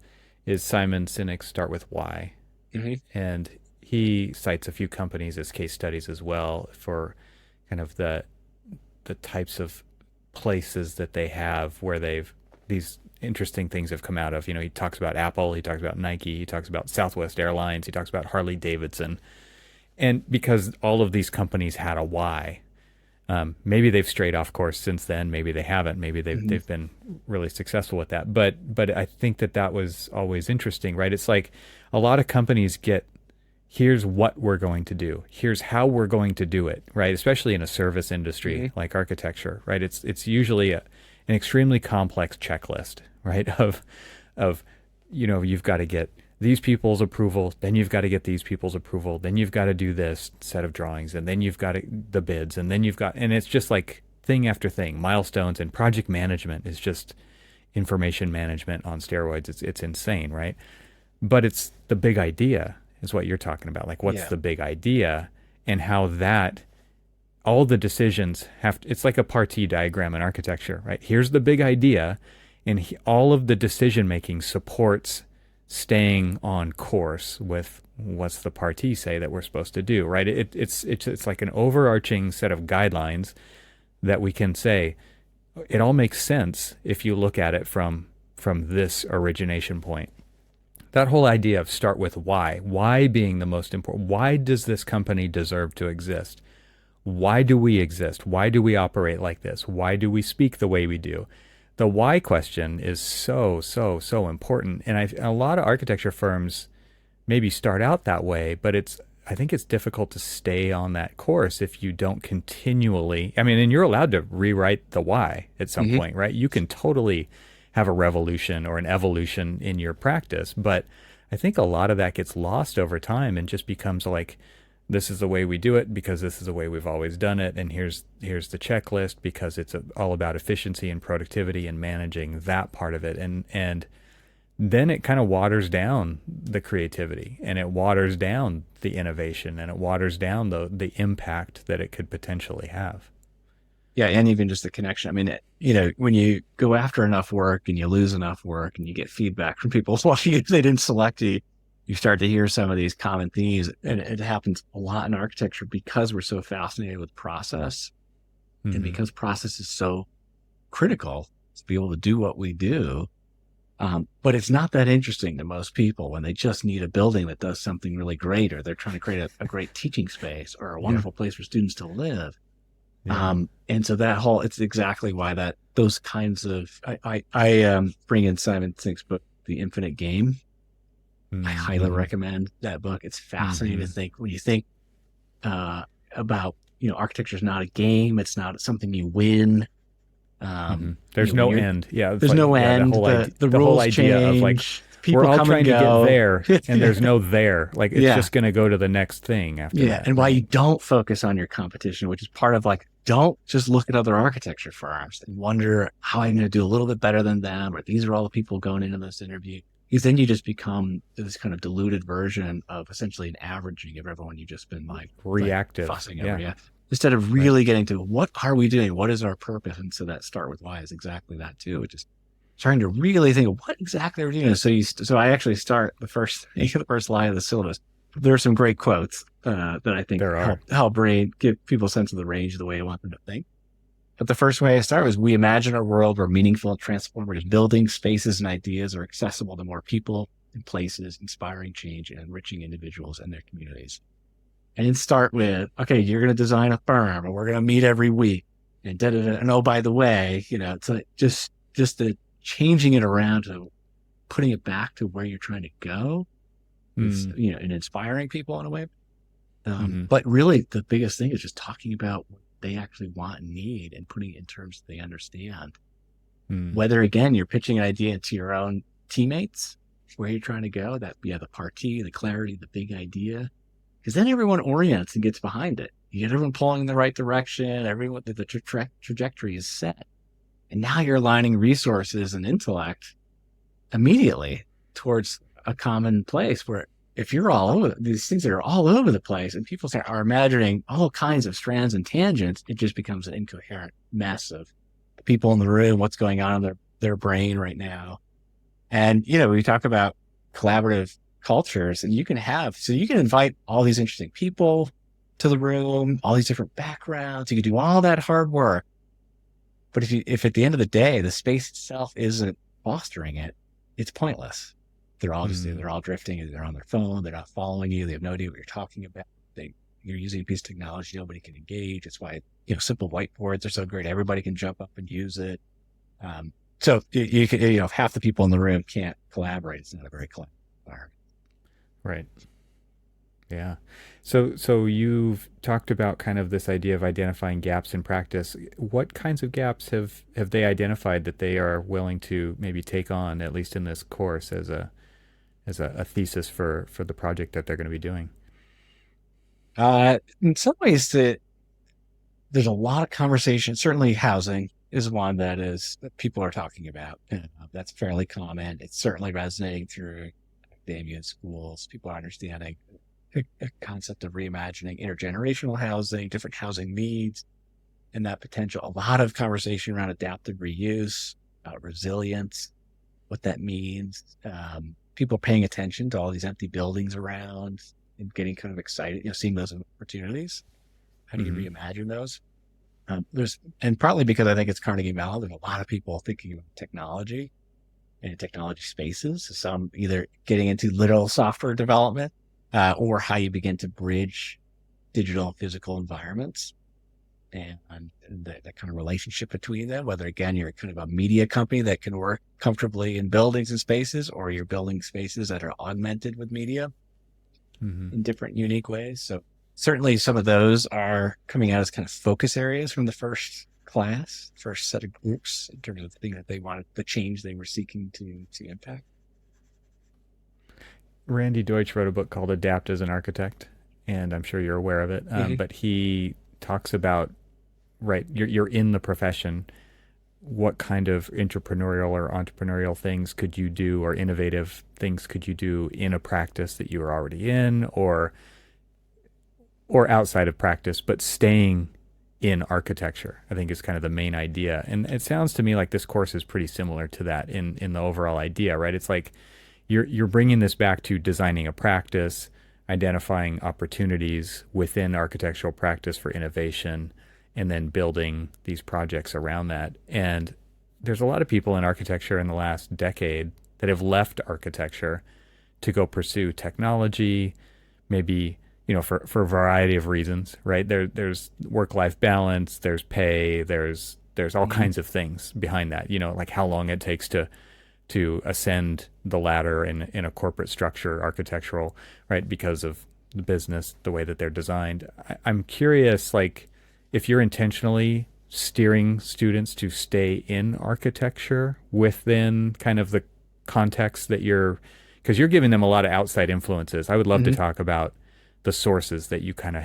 Speaker 1: is Simon Sinek's Start With Why.
Speaker 2: Mm-hmm.
Speaker 1: And he cites a few companies as case studies as well for kind of the types of places that they have where these interesting things have come out of. He talks about Apple, he talks about Nike, he talks about Southwest Airlines, he talks about Harley Davidson. And because all of these companies had a why, maybe they've strayed off course since then. Maybe they haven't. Maybe they've been really successful with that. But I think that was always interesting, right? It's like a lot of companies get, here's what we're going to do. Here's how we're going to do it, right? Especially in a service industry like architecture, right? It's usually an extremely complex checklist, right? Of you've got to get these people's approval, then you've got to get these people's approval, then you've got to do this set of drawings, and then you've got the bids, and it's just like thing after thing, milestones, and project management is just information management on steroids. It's insane, right? But it's the big idea is what you're talking about. Like, what's the big idea, and how that all the decisions it's like a partie diagram in architecture, right? Here's the big idea, and all of the decision making supports staying on course with what's the partie say that we're supposed to do, right? It's like an overarching set of guidelines that we can say it all makes sense if you look at it from this origination point. That whole idea of start with why being the most important. Why does this company deserve to exist? Why do we exist? Why do we operate like this? Why do we speak the way we do? The why question is so important. And a lot of architecture firms maybe start out that way, but I think it's difficult to stay on that course if you don't continually, and you're allowed to rewrite the why at some point, right? You can totally have a revolution or an evolution in your practice, but I think a lot of that gets lost over time and just becomes like, this is the way we do it because this is the way we've always done it, and here's the checklist because it's all about efficiency and productivity and managing that part of it, and then it kind of waters down the creativity, and it waters down the innovation, and it waters down the impact that it could potentially have.
Speaker 2: Yeah, and even just the connection. When you go after enough work and you lose enough work and you get feedback from people, well, they didn't select you. You start to hear some of these common themes, and it happens a lot in architecture because we're so fascinated with process, and because process is so critical to be able to do what we do. But it's not that interesting to most people when they just need a building that does something really great, or they're trying to create a great teaching space or a wonderful place for students to live. And so it's exactly why those kinds of, I bring in Simon Sinek's book, The Infinite Game. I highly recommend that book. It's fascinating to think when you think about, architecture is not a game. It's not something you win.
Speaker 1: There's no end. Yeah.
Speaker 2: There's no end. The rules whole idea change. Of like, people
Speaker 1: we're all trying to get there, and there's no there. Like, it's just going to go to the next thing after that. Yeah.
Speaker 2: And why you don't focus on your competition, which is part of don't just look at other architecture firms and wonder how I'm going to do a little bit better than them, or these are all the people going into this interview. Because then you just become this kind of diluted version of essentially an averaging of everyone you've just been reactive, fussing over. instead of really getting to what are we doing? What is our purpose? And so that start with why is exactly that too, which is trying to really think of what exactly are we doing. So I actually start the first line of the syllabus. There are some great quotes that I think help give people a sense of the range of the way I want them to think. But the first way I start was, we imagine a world where meaningful and transformative buildings, spaces, and ideas are accessible to more people and places, inspiring change and enriching individuals and their communities. And then start with, okay, you're going to design a firm, and we're going to meet every week, and da-da-da. And oh, by the way, it's like just the changing it around to putting it back to where you're trying to go, and inspiring people in a way. But really, the biggest thing is just talking about what they actually want and need, and putting it in terms that they understand. Whether, again, you're pitching an idea to your own teammates, where you're trying to go, the party, the clarity, the big idea, because then everyone orients and gets behind it. You get everyone pulling in the right direction. Everyone, the trajectory is set. And now you're aligning resources and intellect immediately towards a common place, where if you're all over these things that are all over the place, and people are imagining all kinds of strands and tangents, it just becomes an incoherent mess of people in the room, what's going on in their brain right now. And, we talk about collaborative cultures, and you can invite all these interesting people to the room, all these different backgrounds. You can do all that hard work. But if at the end of the day, the space itself isn't fostering it, it's pointless. They're all they're all drifting, they're on their phone, they're not following you, they have no idea what you're talking about. You're using a piece of technology, nobody can engage. That's why, simple whiteboards are so great. Everybody can jump up and use it. So you can, if half the people in the room can't collaborate, it's not a very collaborative environment.
Speaker 1: Right. Yeah. So you've talked about kind of this idea of identifying gaps in practice. What kinds of gaps have they identified that they are willing to maybe take on, at least in this course, as a thesis for the project that they're going to be doing?
Speaker 2: In some ways, there's a lot of conversation. Certainly housing is one that people are talking about. That's fairly common. It's certainly resonating through academia and schools. People are understanding a concept of reimagining intergenerational housing, different housing needs, and that potential. A lot of conversation around adaptive reuse, resilience, what that means. People paying attention to all these empty buildings around and getting kind of excited, seeing those opportunities. How do you reimagine those? And partly because I think it's Carnegie Mellon, there's a lot of people thinking about technology and technology spaces. Some either getting into literal software development, or how you begin to bridge digital and physical environments, and that kind of relationship between them, whether, again, you're kind of a media company that can work comfortably in buildings and spaces, or you're building spaces that are augmented with media in different, unique ways. So certainly some of those are coming out as kind of focus areas from the first set of groups, in terms of the thing that they wanted, the change they were seeking to impact.
Speaker 1: Randy Deutsch wrote a book called Adapt as an Architect, and I'm sure you're aware of it. But he talks about, you're in the profession. What kind of entrepreneurial things could you do, or innovative things could you do in a practice that you are already in, or outside of practice, but staying in architecture, I think, is kind of the main idea. And it sounds to me like this course is pretty similar to that in the overall idea, right? It's like you're bringing this back to designing a practice, identifying opportunities within architectural practice for innovation, and then building these projects around that. And there's a lot of people in architecture in the last decade that have left architecture to go pursue technology, maybe, for a variety of reasons, right? There's work-life balance, there's pay, there's all kinds of things behind that, like how long it takes to ascend the ladder in a corporate structure, architectural, right? Because of the business, the way that they're designed. I'm curious, like, if you're intentionally steering students to stay in architecture within kind of the context that because you're giving them a lot of outside influences. I would love to talk about the sources that you kind of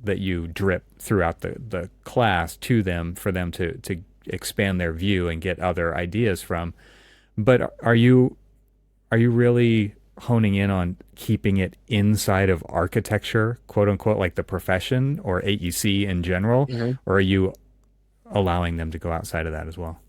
Speaker 1: that you drip throughout the class to them, for them to expand their view and get other ideas from. But are you really honing in on keeping it inside of architecture, quote unquote, like the profession or AEC in general, or are you allowing them to go outside of that as well?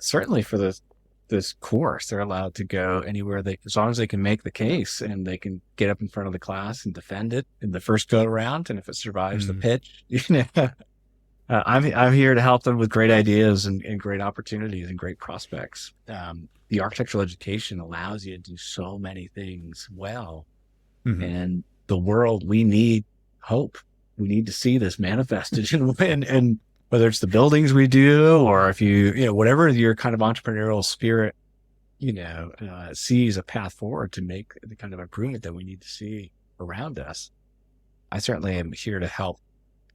Speaker 2: Certainly for this course, they're allowed to go anywhere as long as they can make the case and they can get up in front of the class and defend it in the first go around. And if it survives the pitch, I'm here to help them with great ideas and great opportunities and great prospects. The architectural education allows you to do so many things well. And the world, we need hope. We need to see this manifested and whether it's the buildings we do, or if whatever your kind of entrepreneurial spirit, sees a path forward to make the kind of improvement that we need to see around us. I certainly am here to help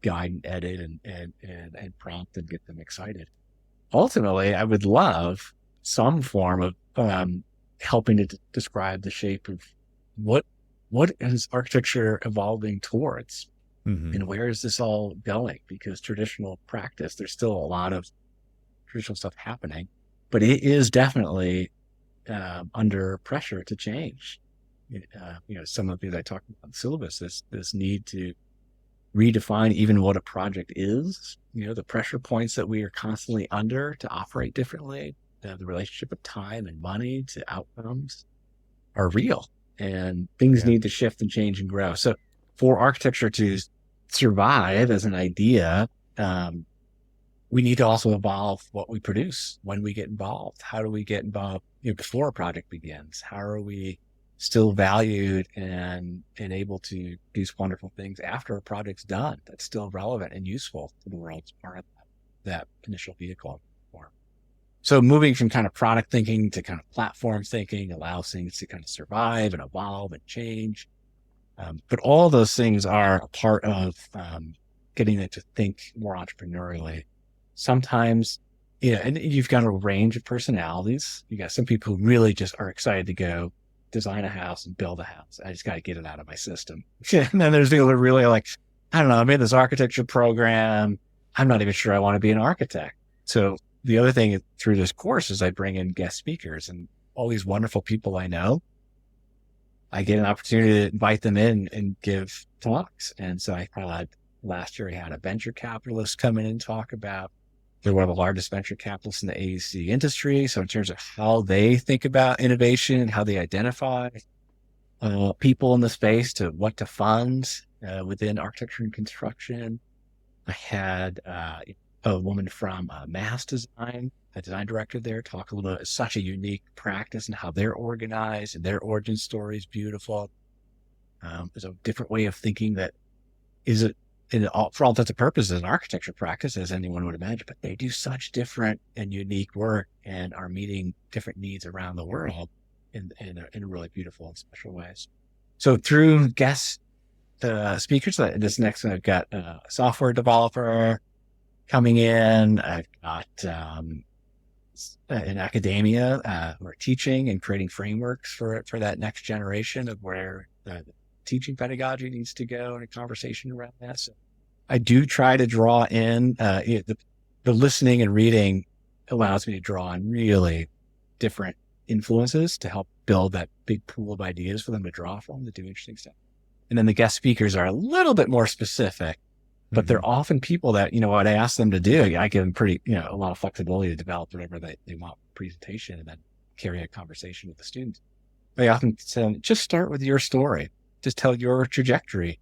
Speaker 2: guide and edit and prompt and get them excited. Ultimately, I would love some form of helping to describe the shape of what is architecture evolving towards. And where is this all going? Because traditional practice, there's still a lot of traditional stuff happening, but it is definitely under pressure to change. Some of the things I talked about in the syllabus, this need to redefine even what a project is, the pressure points that we are constantly under to operate differently, the relationship of time and money to outcomes are real, and things need to shift and change and grow. So for architecture to survive as an idea, we need to also evolve what we produce when we get involved. How do we get involved before a project begins? How are we still valued and able to do wonderful things after a project's done that's still relevant and useful to the world as part of that initial vehicle form? So moving from kind of product thinking to kind of platform thinking allows things to kind of survive and evolve and change. But all those things are a part of getting it to think more entrepreneurially. Sometimes, and you've got a range of personalities. You got some people who really just are excited to go design a house and build a house. I just got to get it out of my system. And then there's people who are really like, I don't know, I made this architecture program. I'm not even sure I want to be an architect. So the other thing through this course is I bring in guest speakers and all these wonderful people I know. I get an opportunity to invite them in and give talks. And so last year I had a venture capitalist come in and talk about, they're one of the largest venture capitalists in the AEC industry. So in terms of how they think about innovation and how they identify people in the space to what to fund within architecture and construction. I had a woman from Mass Design, a design director there, talk a little bit. It's such a unique practice and how they're organized and their origin story is beautiful. There's a different way of thinking that is for all intents and purposes, an architecture practice, as anyone would imagine, but they do such different and unique work and are meeting different needs around the world in really beautiful and special ways. So through guest speakers, this next one, I've got a software developer coming in. I've got in academia who are teaching and creating frameworks for that next generation of where the teaching pedagogy needs to go and a conversation around that. So I do try to draw in the listening and reading allows me to draw in really different influences to help build that big pool of ideas for them to draw from to do interesting stuff. And then the guest speakers are a little bit more specific, but they're often people that, what I ask them to do, I give them a lot of flexibility to develop whatever they want presentation and then carry a conversation with the students. They often say, just start with your story, just tell your trajectory.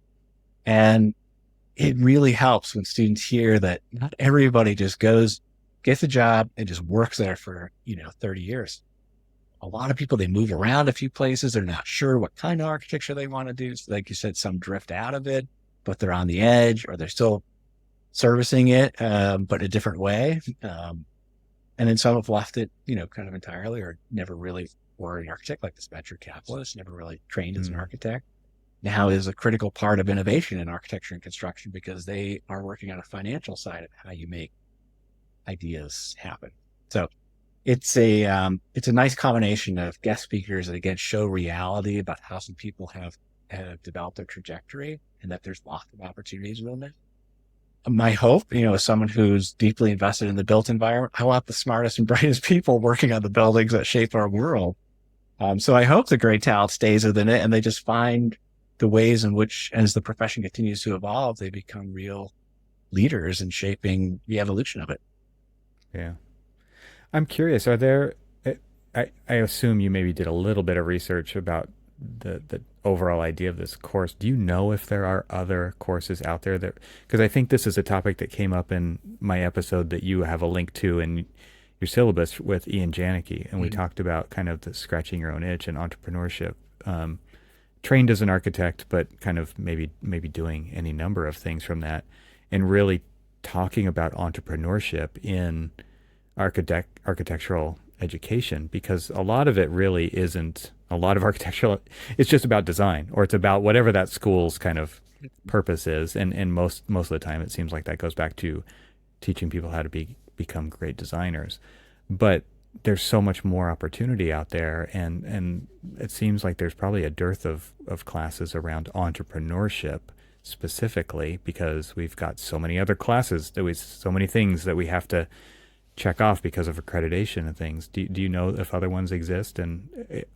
Speaker 2: And it really helps when students hear that not everybody just gets a job and just works there for, 30 years. A lot of people, they move around a few places. They're not sure what kind of architecture they want to do. So like you said, some drift out of it, but they're on the edge or they're still servicing it, but a different way. And then some have left it, kind of entirely or never really were an architect, like this venture capitalist, never really trained as an architect. Now is a critical part of innovation in architecture and construction because they are working on a financial side of how you make ideas happen. So it's a nice combination of guest speakers that again show reality about how some people have developed their trajectory and that there's lots of opportunities within it. My hope, as someone who's deeply invested in the built environment, I want the smartest and brightest people working on the buildings that shape our world. So I hope the great talent stays within it and they just find the ways in which, as the profession continues to evolve, they become real leaders in shaping the evolution of it.
Speaker 1: Yeah. I'm curious, are there, I assume you maybe did a little bit of research about the overall idea of this course. Do you know if there are other courses out there that, because I think this is a topic that came up in my episode that you have a link to in your syllabus with Ian Janicki, and we talked about kind of the scratching your own itch and entrepreneurship. Trained as an architect, but kind of maybe doing any number of things from that, and really talking about entrepreneurship in architectural education, because a lot of it really isn't a lot of architectural. It's just about design, or it's about whatever that school's kind of purpose is, and most of the time it seems like that goes back to teaching people how to become great designers. But there's so much more opportunity out there, and it seems like there's probably a dearth of classes around entrepreneurship specifically, because we've got so many other classes so many things that we have to check off because of accreditation and things. Do you know if other ones exist,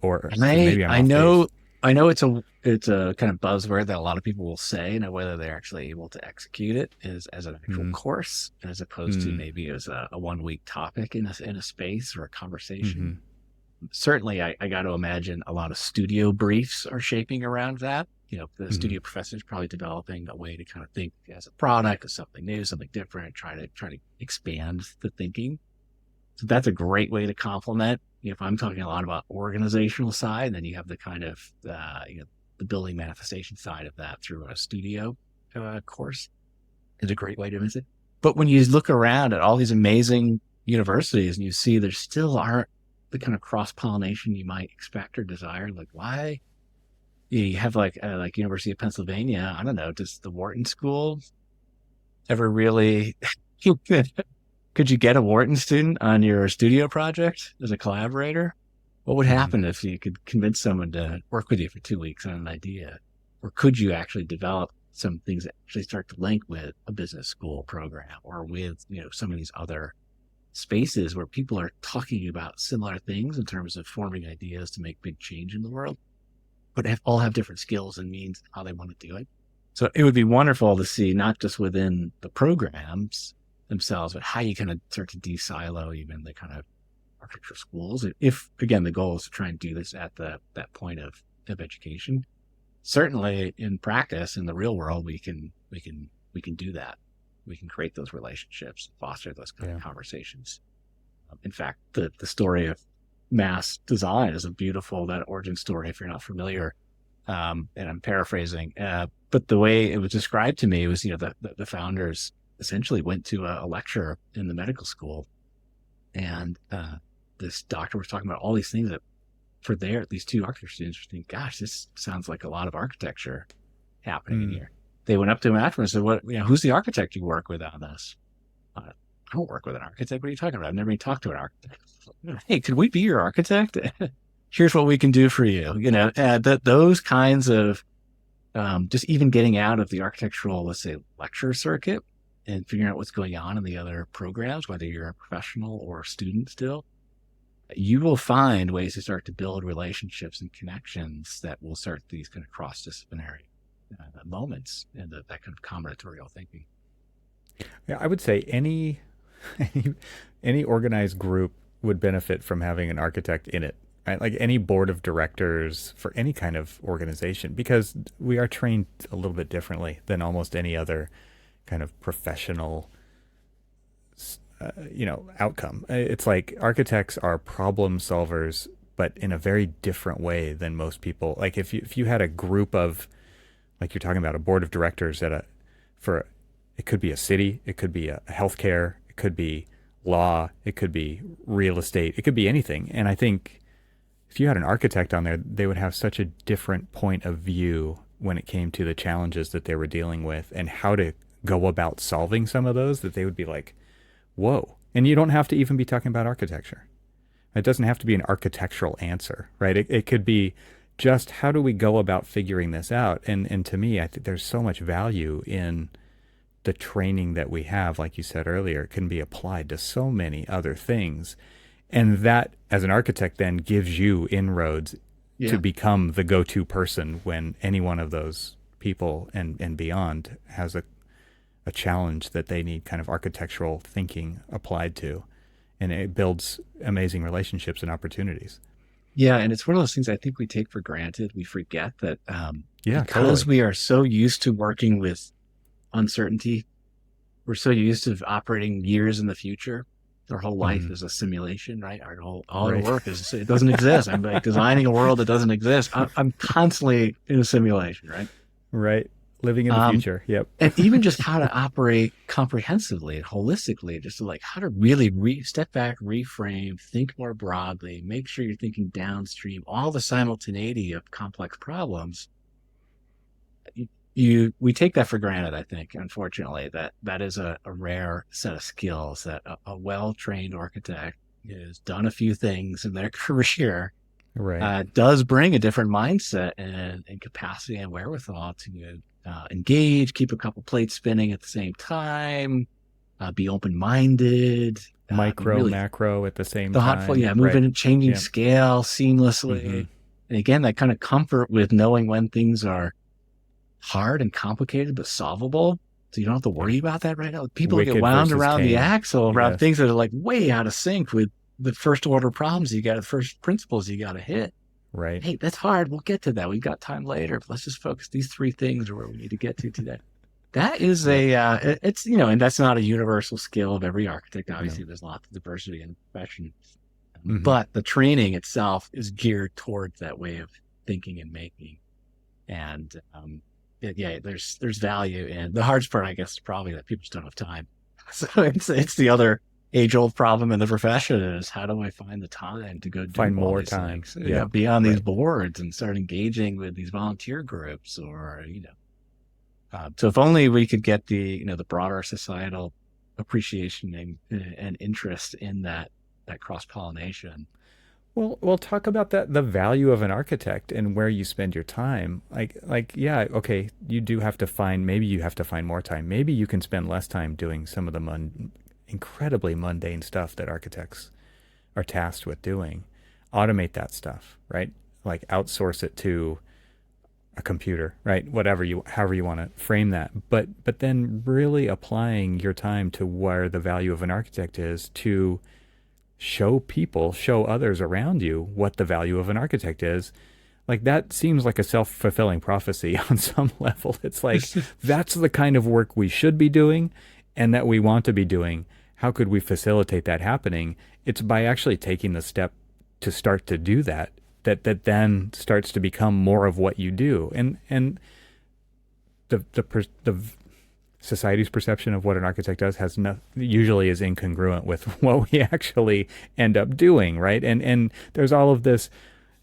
Speaker 1: or maybe I'm
Speaker 2: I
Speaker 1: off
Speaker 2: know
Speaker 1: base?
Speaker 2: I know it's a kind of buzzword that a lot of people will say, and whether they're actually able to execute it is as an actual
Speaker 1: Mm-hmm.
Speaker 2: course, as opposed to maybe as a 1 week topic in a space or a conversation.
Speaker 1: Mm-hmm.
Speaker 2: Certainly, I got to imagine a lot of studio briefs are shaping around that. The
Speaker 1: Mm-hmm.
Speaker 2: studio professor is probably developing a way to kind of think as a product, as something new, something different, try to expand the thinking. So that's a great way to complement. If I'm talking a lot about organizational side, then you have the kind of the building manifestation side of that through a studio course is a great way to visit. But when you look around at all these amazing universities and you see there still aren't the kind of cross pollination you might expect or desire, like why? You have like University of Pennsylvania. I don't know. Does the Wharton School ever really? Could you get a Wharton student on your studio project as a collaborator? What would
Speaker 1: Mm-hmm.
Speaker 2: happen if you could convince someone to work with you for 2 weeks on an idea? Or could you actually develop some things that actually start to link with a business school program or with, some of these other spaces where people are talking about similar things in terms of forming ideas to make big change in the world, but all have different skills and means how they want to do it. So it would be wonderful to see, not just within the programs themselves, but how you kind of start to de-silo even the kind of architecture schools. If again, the goal is to try and do this at that point of education. Certainly in practice, in the real world, we can do that. We can create those relationships, foster those kind of conversations. In fact, the story of mass design is a beautiful, that origin story, if you're not familiar. And I'm paraphrasing, but the way it was described to me was, the founders essentially went to a lecture in the medical school, and this doctor was talking about all these things that for these two architecture students were thinking, gosh, this sounds like a lot of architecture happening in here. They went up to him afterwards and said, who's the architect you work with on this? I don't work with an architect. What are you talking about? I've never even talked to an architect. Hey, could we be your architect? Here's what we can do for you. Those kinds of just even getting out of the architectural, let's say, lecture circuit and figuring out what's going on in the other programs, whether you're a professional or a student still, you will find ways to start to build relationships and connections that will start these kind of cross-disciplinary moments and that kind of combinatorial thinking.
Speaker 1: Yeah, I would say any organized group would benefit from having an architect in it. Right? Like any board of directors for any kind of organization, because we are trained a little bit differently than almost any other kind of professional outcome. It's like architects are problem solvers, but in a very different way than most people. Like if you had a group of, like you're talking about, a board of directors it could be a city, it could be a healthcare, it could be law, it could be real estate, it could be anything. And I think if you had an architect on there, they would have such a different point of view when it came to the challenges that they were dealing with and how to go about solving some of those, that they would be like, whoa. And you don't have to even be talking about architecture. It doesn't have to be an architectural answer, right? It could be just how do we go about figuring this out? And to me, I think there's so much value in the training that we have. Like you said earlier, it can be applied to so many other things. And that, as an architect, then gives you inroads to become the go-to person when any one of those people and beyond has a challenge that they need kind of architectural thinking applied to. And it builds amazing relationships and opportunities.
Speaker 2: Yeah. And it's one of those things I think we take for granted. We forget that because
Speaker 1: totally.
Speaker 2: we are so used to working with uncertainty, we're so used to operating years in the future. Our whole life is a simulation, right? All our work is, it doesn't exist. I'm like designing a world that doesn't exist. I'm constantly in a simulation, right?
Speaker 1: Right. Living in the future. Yep.
Speaker 2: And even just how to operate comprehensively and holistically, just to like how to really step back, reframe, think more broadly, make sure you're thinking downstream, all the simultaneity of complex problems. We take that for granted, I think, unfortunately, that is a rare set of skills that a well-trained architect has done a few things in their career, does bring a different mindset and capacity and wherewithal to engage, keep a couple plates spinning at the same time, be open-minded,
Speaker 1: micro, macro at the same time.
Speaker 2: Thoughtful, moving and changing scale seamlessly. And again, that kind of comfort with knowing when things are hard and complicated but solvable, so you don't have to worry about that right now. People get wound around the axle around things that are like way out of sync with the first order problems the first principles you got to hit.
Speaker 1: Right.
Speaker 2: Hey, that's hard. We'll get to that. We've got time later. But let's just focus. These 3 things are where we need to get to today. That is it's, and that's not a universal skill of every architect. Obviously, there's lots of diversity in the profession, but the training itself is geared towards that way of thinking and making. And, there's value. And the hardest part, I guess, is probably that people just don't have time. So it's the other age-old problem in the profession is how do I find the time to go
Speaker 1: find more time?
Speaker 2: Be on these boards and start engaging with these volunteer groups, or so if only we could get the broader societal appreciation and interest in that cross-pollination.
Speaker 1: Well, we'll talk about that, the value of an architect and where you spend your time. Okay, you do have to find more time. Maybe you can spend less time doing some of the incredibly mundane stuff that architects are tasked with doing. Automate that stuff, right? Like outsource it to a computer, right? However you want to frame that. But then really applying your time to where the value of an architect is, to show others around you what the value of an architect is. Like, that seems like a self-fulfilling prophecy on some level. It's like, that's the kind of work we should be doing and that we want to be doing. How could we facilitate that happening? It's by actually taking the step to start to do that then starts to become more of what you do. And the society's perception of what an architect does usually is incongruent with what we actually end up doing, right? And there's all of this,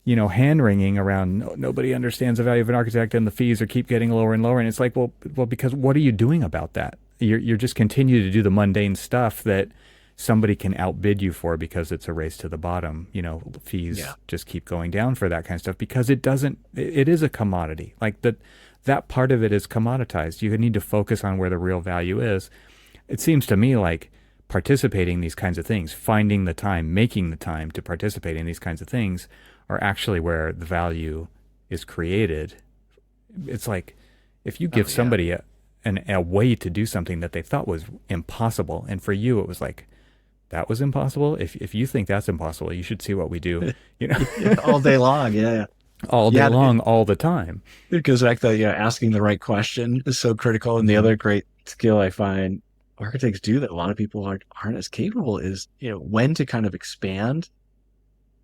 Speaker 1: hand-wringing around nobody understands the value of an architect and the fees keep getting lower and lower. And it's like, well, because what are you doing about that? You're just continue to do the mundane stuff that somebody can outbid you for because it's a race to the bottom. Fees just keep going down for that kind of stuff because it is a commodity. Like that part of it is commoditized. You need to focus on where the real value is. It seems to me like participating in these kinds of things, finding the time, making the time to participate in these kinds of things are actually where the value is created. It's like if you give somebody a way to do something that they thought was impossible, and for you it was like, that was impossible. If you think that's impossible, you should see what we do.
Speaker 2: All day long. Yeah.
Speaker 1: All day long, all the time.
Speaker 2: It goes back to asking the right question is so critical. And the other great skill I find architects do that a lot of people aren't as capable is when to kind of expand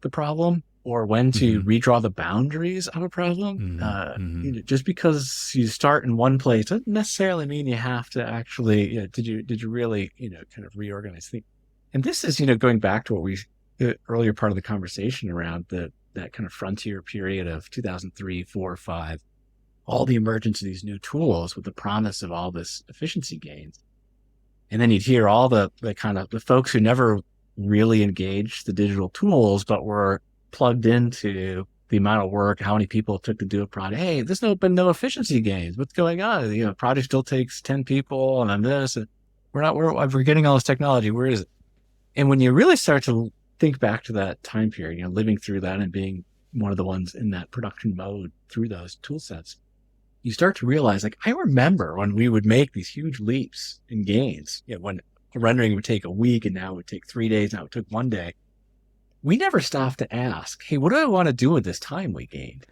Speaker 2: the problem or when to redraw the boundaries of a problem. Just because you start in one place doesn't necessarily mean you have to actually. Did you really kind of reorganize things? And this is going back to what the earlier part of the conversation around that kind of frontier period of 2003, 4, 5, all the emergence of these new tools with the promise of all this efficiency gains. And then you'd hear all the kind of the folks who never really engaged the digital tools, but were plugged into the amount of work, how many people it took to do a project. Hey, there's been no efficiency gains. What's going on? Project still takes 10 people and I'm this, and we're getting all this technology. Where is it? And when you really start to think back to that time period, living through that and being one of the ones in that production mode through those tool sets, you start to realize, like, I remember when we would make these huge leaps in gains, when rendering would take a week and now it would take 3 days, now it took 1 day. We never stopped to ask, hey, what do I want to do with this time we gained?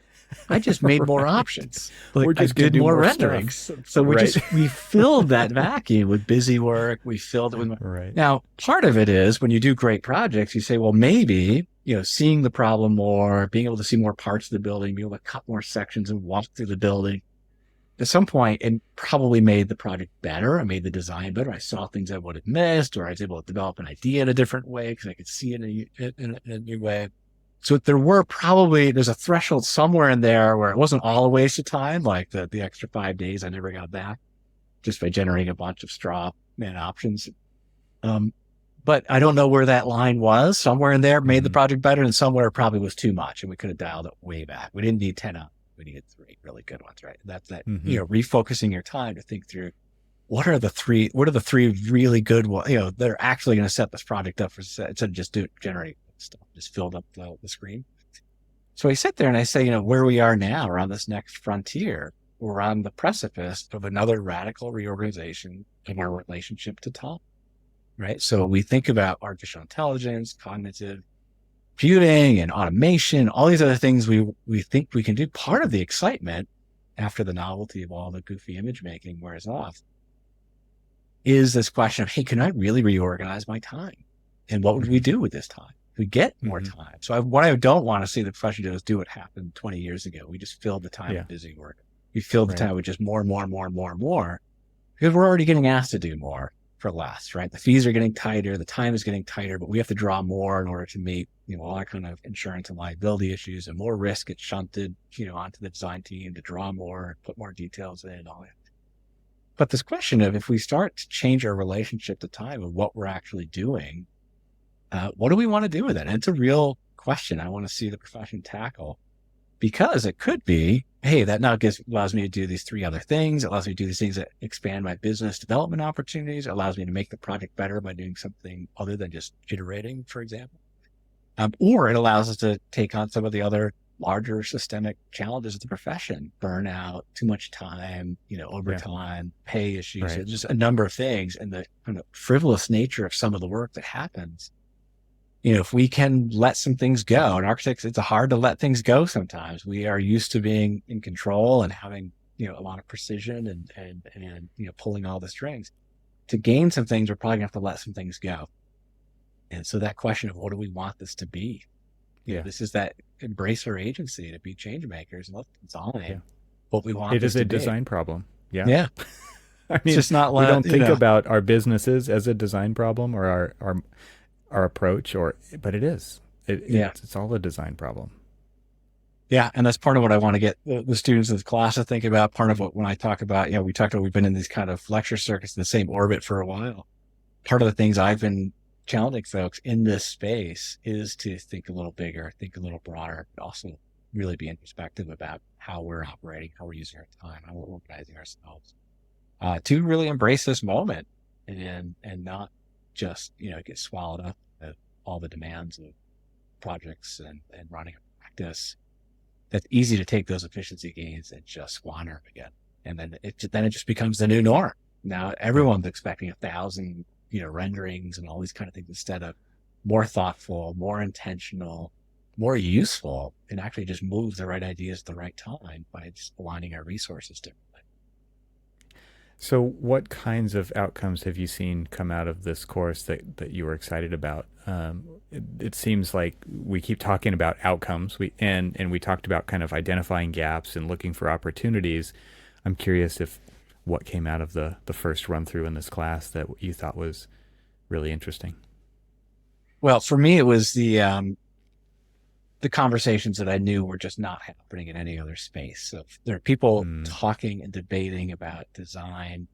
Speaker 2: I just made more options.
Speaker 1: Like,
Speaker 2: I did more renderings. So we filled that vacuum with busy work. We filled it with Now, part of it is when you do great projects, you say, well, maybe, seeing the problem more, being able to see more parts of the building, being able to cut more sections and walk through the building. At some point, it probably made the project better. I made the design better. I saw things I would have missed, or I was able to develop an idea in a different way because I could see it in a new way. So there's a threshold somewhere in there where it wasn't all a waste of time, like the extra 5 days I never got back just by generating a bunch of straw man options. But I don't know where that line was. Somewhere in there made the project better, and somewhere it probably was too much, and we could have dialed it way back. We didn't need 10 up. We needed 3 really good ones, right? That's that, refocusing your time to think through what are the three really good ones, that are actually going to set this project up for, instead of just generate stuff, just filled up the screen. So I sit there and I say, where we are now around this next frontier, we're on the precipice of another radical reorganization in our relationship to time, right? So we think about artificial intelligence, cognitive computing and automation, all these other things we think we can do. Part of the excitement after the novelty of all the goofy image making wears off is this question of, hey, can I really reorganize my time? And what would we do with this time? We get more time. So what I don't want to see the profession do is do what happened 20 years ago. We just filled the time with busy work. We filled the time with just more, because we're already getting asked to do more for less, right? The fees are getting tighter, the time is getting tighter, but we have to draw more in order to meet, all that kind of insurance and liability issues, and more risk gets shunted, onto the design team to draw more, put more details in and all that. But this question of, if we start to change our relationship to time and what we're actually doing, what do we want to do with it? And it's a real question I want to see the profession tackle, because it could be, hey, that now allows me to do these 3 other things. It allows me to do these things that expand my business development opportunities. It allows me to make the project better by doing something other than just iterating, for example. Or it allows us to take on some of the other larger systemic challenges of the profession: burnout, too much time, overtime, pay issues, just a number of things, and the kind of frivolous nature of some of the work that happens. If we can let some things go, and architects, it's hard to let things go sometimes. We are used to being in control and having, a lot of precision and pulling all the strings. To gain some things, we're probably gonna have to let some things go. And so that question of, what do we want this to be? This is that embrace our agency to be change makers and let design what we want.
Speaker 1: It is a design problem. Yeah.
Speaker 2: Yeah.
Speaker 1: I mean,
Speaker 2: it's just not
Speaker 1: we don't think about our businesses as a design problem, or our approach, but it is. It's all a design problem.
Speaker 2: Yeah. And that's part of what I want to get the students in the class to think about. Part of what, when I talk about, we've been in these kind of lecture circuits in the same orbit for a while. Part of the things I've been challenging folks in this space is to think a little bigger, think a little broader, but also really be introspective about how we're operating, how we're using our time, how we're organizing ourselves, to really embrace this moment and not just, get swallowed up with all the demands of projects and running a practice. That's easy to take those efficiency gains and just squander them again. And then it just becomes the new norm. Now everyone's expecting 1,000, renderings and all these kind of things, instead of more thoughtful, more intentional, more useful, and actually just move the right ideas at the right time by just aligning our resources differently.
Speaker 1: So what kinds of outcomes have you seen come out of this course that you were excited about? It seems like we keep talking about outcomes, and we talked about kind of identifying gaps and looking for opportunities. I'm curious if what came out of the first run through in this class that you thought was really interesting.
Speaker 2: Well, for me, it was the conversations that I knew were just not happening in any other space. So there are people talking and debating about design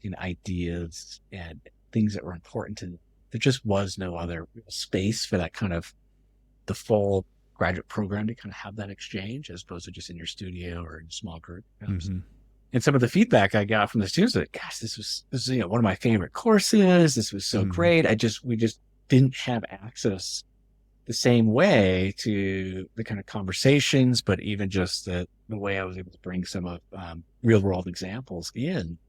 Speaker 2: and ideas and things that were important to them. There just was no other space for that kind of the full graduate program to kind of have that exchange, as opposed to just in your studio or in a small group. And some of the feedback I got from the students that, gosh, this was one of my favorite courses. This was so great. We just didn't have access the same way to the kind of conversations, but even just the way I was able to bring some of real world examples and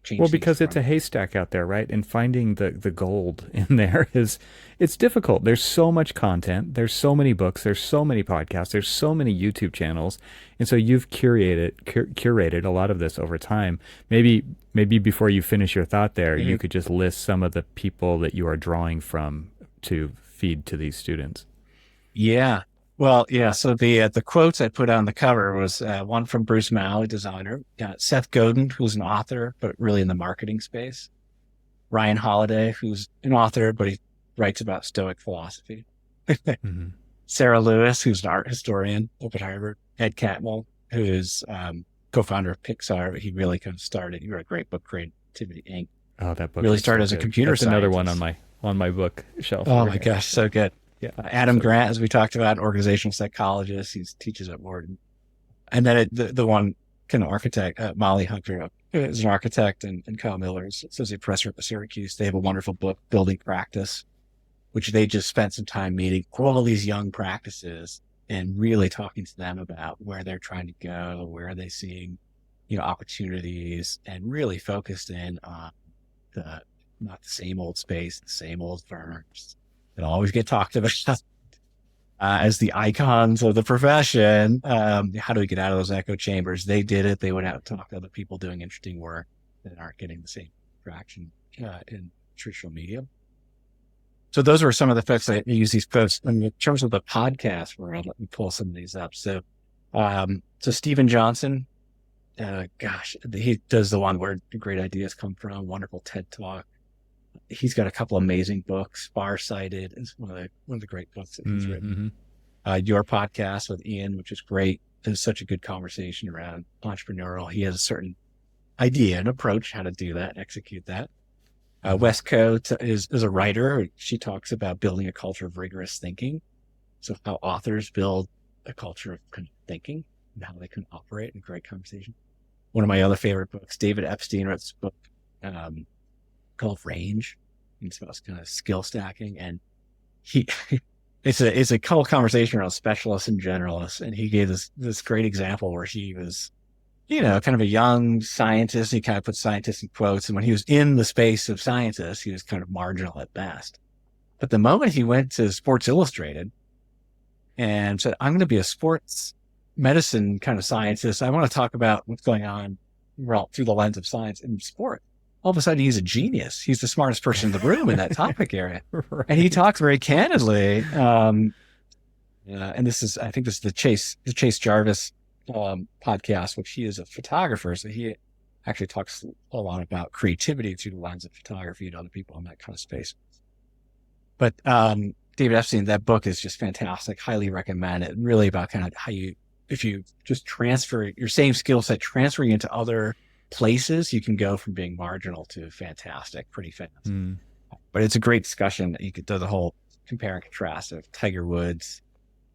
Speaker 2: change
Speaker 1: Well,
Speaker 2: things
Speaker 1: because it's a
Speaker 2: from.
Speaker 1: haystack out there, right? And finding the gold in there is, it's difficult. There's so much content. There's so many books. There's so many podcasts. There's so many YouTube channels. And so you've curated a lot of this over time. Maybe before you finish your thought there, you could just list some of the people that you are drawing from to feed to these students.
Speaker 2: Yeah. Well, yeah. So the quotes I put on the cover was one from Bruce Malley, designer, Seth Godin, who's an author, but really in the marketing space, Ryan Holiday, who's an author, but he writes about Stoic philosophy,
Speaker 1: Mm-hmm.
Speaker 2: Sarah Lewis, who's an art historian up at Harvard, Ed Catmull, who is co-founder of Pixar, but he really kind of started, he wrote a great book, Creativity Inc.
Speaker 1: Oh, that book
Speaker 2: Really
Speaker 1: is
Speaker 2: started
Speaker 1: so
Speaker 2: as a
Speaker 1: good.
Speaker 2: computer
Speaker 1: That's another one
Speaker 2: scientist.
Speaker 1: on my bookshelf.
Speaker 2: Oh
Speaker 1: over
Speaker 2: my
Speaker 1: here.
Speaker 2: gosh, so good.
Speaker 1: Yeah.
Speaker 2: Adam
Speaker 1: So
Speaker 2: Grant, as we talked about, organizational psychologist. He teaches at Wharton. And then the one kind of architect, Molly Hunter, is an architect, and Kyle Miller is associate professor at Syracuse. They have a wonderful book, Building Practice, which they just spent some time meeting all these young practices and really talking to them about where they're trying to go, where are they seeing, opportunities, and really focused in on not the same old space, the same old firms that always get talked about as the icons of the profession. How do we get out of those echo chambers? They did it. They went out and talked to other people doing interesting work that aren't getting the same traction in traditional media. So those were some of the folks that use these quotes. In terms of the podcast, where let me pull some of these up. So Stephen Johnson, he does the one where great ideas come from. Wonderful TED Talk. He's got a couple amazing books. Farsighted is one of the great books that he's written. Your podcast with Ian, which is great. There's such a good conversation around entrepreneurial. He has a certain idea and approach how to do that, execute that. Westcote is a writer. She talks about building a culture of rigorous thinking. So how authors build a culture of kind of thinking and how they can operate in great conversation. One of my other favorite books, David Epstein wrote this book called Range. It's about kind of skill stacking, and it's a couple conversation around specialists and generalists. And he gave this great example where he was, kind of a young scientist. He kind of put scientists in quotes. And when he was in the space of scientists, he was kind of marginal at best. But the moment he went to Sports Illustrated and said, I'm going to be a sports medicine kind of scientist, I want to talk about what's going on through the lens of science in sport. All of a sudden, he's a genius. He's the smartest person in the room in that topic area. Right. And he talks very candidly. And I think this is the Chase Jarvis podcast, which he is a photographer. So he actually talks a lot about creativity through the lens of photography and other people in that kind of space. But David Epstein, that book is just fantastic. Highly recommend it. Really about kind of how if you just transfer your same skill set, transferring into other places, you can go from being marginal to fantastic pretty fast. But it's a great discussion. You could do the whole compare and contrast of Tiger Woods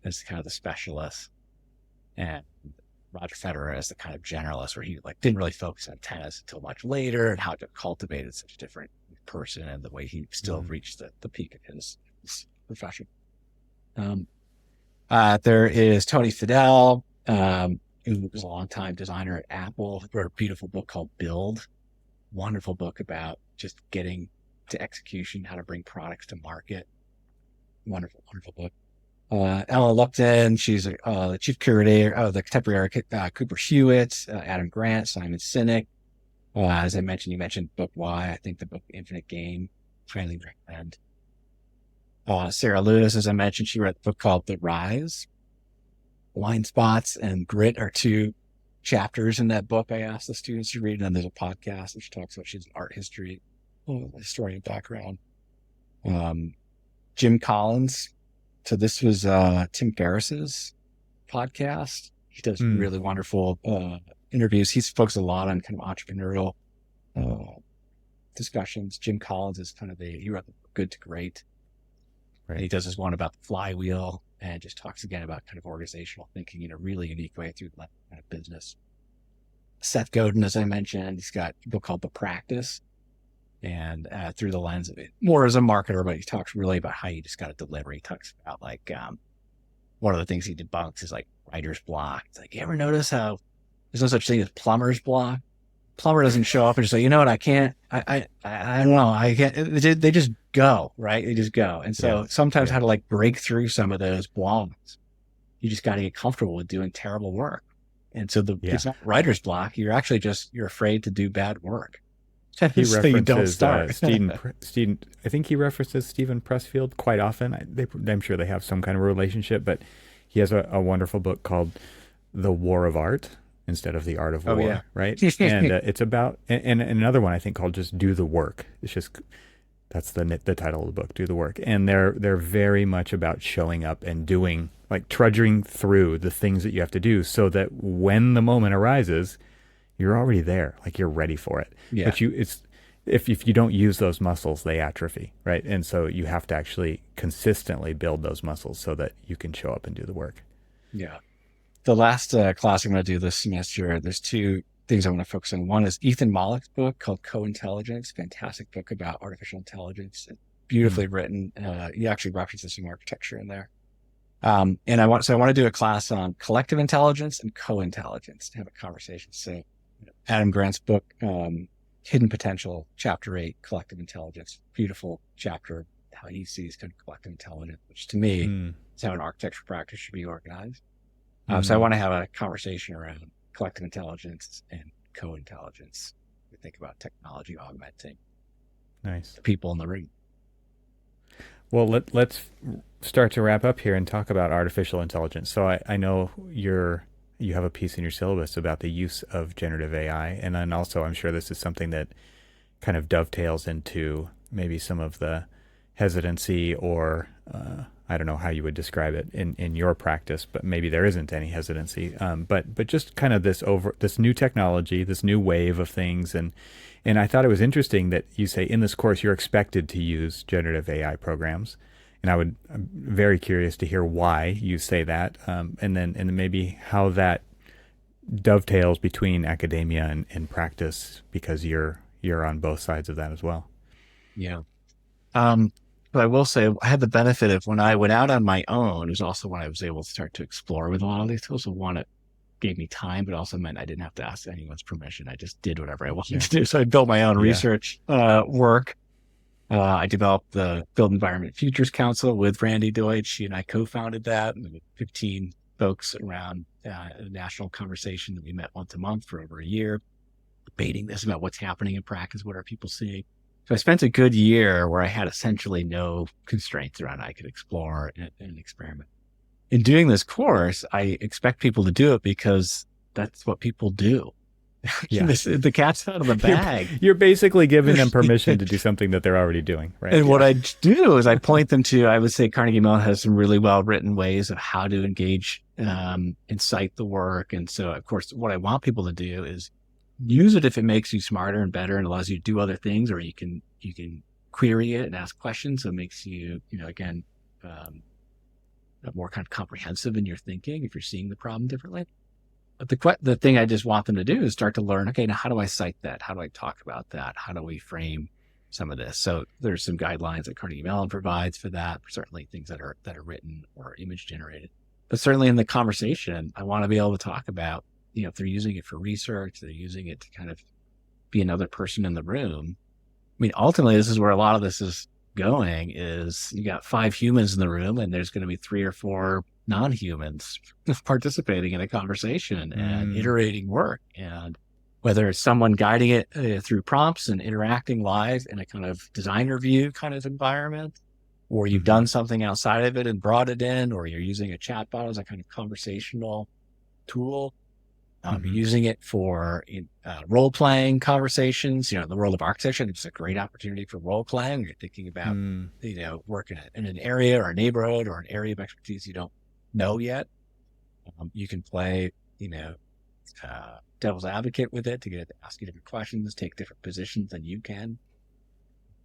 Speaker 2: as kind of the specialist and Roger Federer as the kind of generalist, where he didn't really focus on tennis until much later, and how to cultivate such a different person and the way he still reached the peak of his profession. There is Tony Fadell, who was a longtime designer at Apple, wrote a beautiful book called Build. Wonderful book about just getting to execution, how to bring products to market. Wonderful, wonderful book. Ella Lupton, she's the chief curator of the contemporary Cooper Hewitt, Adam Grant, Simon Sinek. As I mentioned, you mentioned book Y. I think the book Infinite Game, highly recommend. Sarah Lewis, as I mentioned, she wrote a book called The Rise. Blind spots and grit are two chapters in that book. I asked the students to read, and then there's a podcast which talks about, she's an art historian background. Jim Collins. So this was Tim Ferriss's podcast. He does really wonderful interviews. He's focused a lot on kind of entrepreneurial discussions. Jim Collins is kind of he wrote the Good to Great. Right. And he does this one about the flywheel, and just talks again about kind of organizational thinking in a really unique way through kind of business. Seth Godin, as I mentioned, he's got a book called The Practice. and through the lens of it, more as a marketer, but he talks really about how you just got to deliver. He talks about like one of the things he debunks is like writer's block. It's like, you ever notice how there's no such thing as plumber's block? Plumber doesn't show up and just say, you know what, I can't, I don't know, I can't. They just go, right? They just go. And so sometimes how to like break through some of those blocks, you just got to get comfortable with doing terrible work. And so it's not writer's block. You're actually you're afraid to do bad work.
Speaker 1: He
Speaker 2: so
Speaker 1: references
Speaker 2: you don't start.
Speaker 1: Stephen, I think he references Stephen Pressfield quite often. I'm sure they have some kind of relationship, but he has a wonderful book called The War of Art instead of The Art of War, right? And it's about, and another one I think called just Do the Work. It's just, that's the title of the book, Do the Work. And they're very much about showing up and doing, like trudging through the things that you have to do so that when the moment arises, you're already there, like you're ready for it.
Speaker 2: Yeah.
Speaker 1: But if you don't use those muscles, they atrophy, right? And so you have to actually consistently build those muscles so that you can show up and do the work.
Speaker 2: Yeah. The last class I'm going to do this semester, there's two things I want to focus on. One is Ethan Mollick's book called Co-Intelligence, fantastic book about artificial intelligence, beautifully written. He actually references some architecture in there. And I want to do a class on collective intelligence and co-intelligence to have a conversation. So Adam Grant's book, Hidden Potential, Chapter 8, Collective Intelligence, beautiful chapter, how he sees kind of collective intelligence, which to me is how an architecture practice should be organized. So I want to have a conversation around collective intelligence and co-intelligence. We think about technology augmenting
Speaker 1: the
Speaker 2: people in the room.
Speaker 1: Well, let's start to wrap up here and talk about artificial intelligence. So I know you have a piece in your syllabus about the use of generative AI, and then also I'm sure this is something that kind of dovetails into maybe some of the hesitancy or I don't know how you would describe it in your practice, but maybe there isn't any hesitancy. But just kind of this new technology, this new wave of things, and I thought it was interesting that you say in this course you're expected to use generative AI programs, and I'm very curious to hear why you say that, and then maybe how that dovetails between academia and practice, because you're on both sides of that as well.
Speaker 2: Yeah. But I will say I had the benefit of when I went out on my own, it was also when I was able to start to explore with a lot of these tools. So one, it gave me time, but also meant I didn't have to ask anyone's permission. I just did whatever I wanted to do. So I built my own research work. I developed the Built Environment Futures Council with Randy Deutsch. She and I co-founded that, and 15 folks around a national conversation that we met once a month for over a year, debating this about what's happening in practice, what are people seeing. So I spent a good year where I had essentially no constraints around I could explore and experiment. In doing this course, I expect people to do it because that's what people do. Yeah. The cat's out of the bag.
Speaker 1: You're basically giving them permission to do something that they're already doing, right?
Speaker 2: And what I do is I point them to, I would say Carnegie Mellon has some really well-written ways of how to engage and cite the work. And so, of course, what I want people to do is use it if it makes you smarter and better and allows you to do other things, or you can query it and ask questions. So it makes you, again, more kind of comprehensive in your thinking if you're seeing the problem differently. But the thing I just want them to do is start to learn, okay, now how do I cite that? How do I talk about that? How do we frame some of this? So there's some guidelines that Carnegie Mellon provides for that, certainly things that are written or image generated. But certainly in the conversation, I want to be able to talk about, if they're using it for research, they're using it to kind of be another person in the room. I mean, ultimately, this is where a lot of this is going, is you got 5 humans in the room and there's going to be 3 or 4 non-humans participating in a conversation and iterating work. And whether it's someone guiding it through prompts and interacting live in a kind of designer view kind of environment, or you've done something outside of it and brought it in, or you're using a chatbot as a kind of conversational tool. Using it for role-playing conversations, in the world of architecture, it's a great opportunity for role-playing. You're thinking about, work in an area or a neighborhood or an area of expertise you don't know yet. You can play, devil's advocate with it to get it to ask you different questions, take different positions than you can.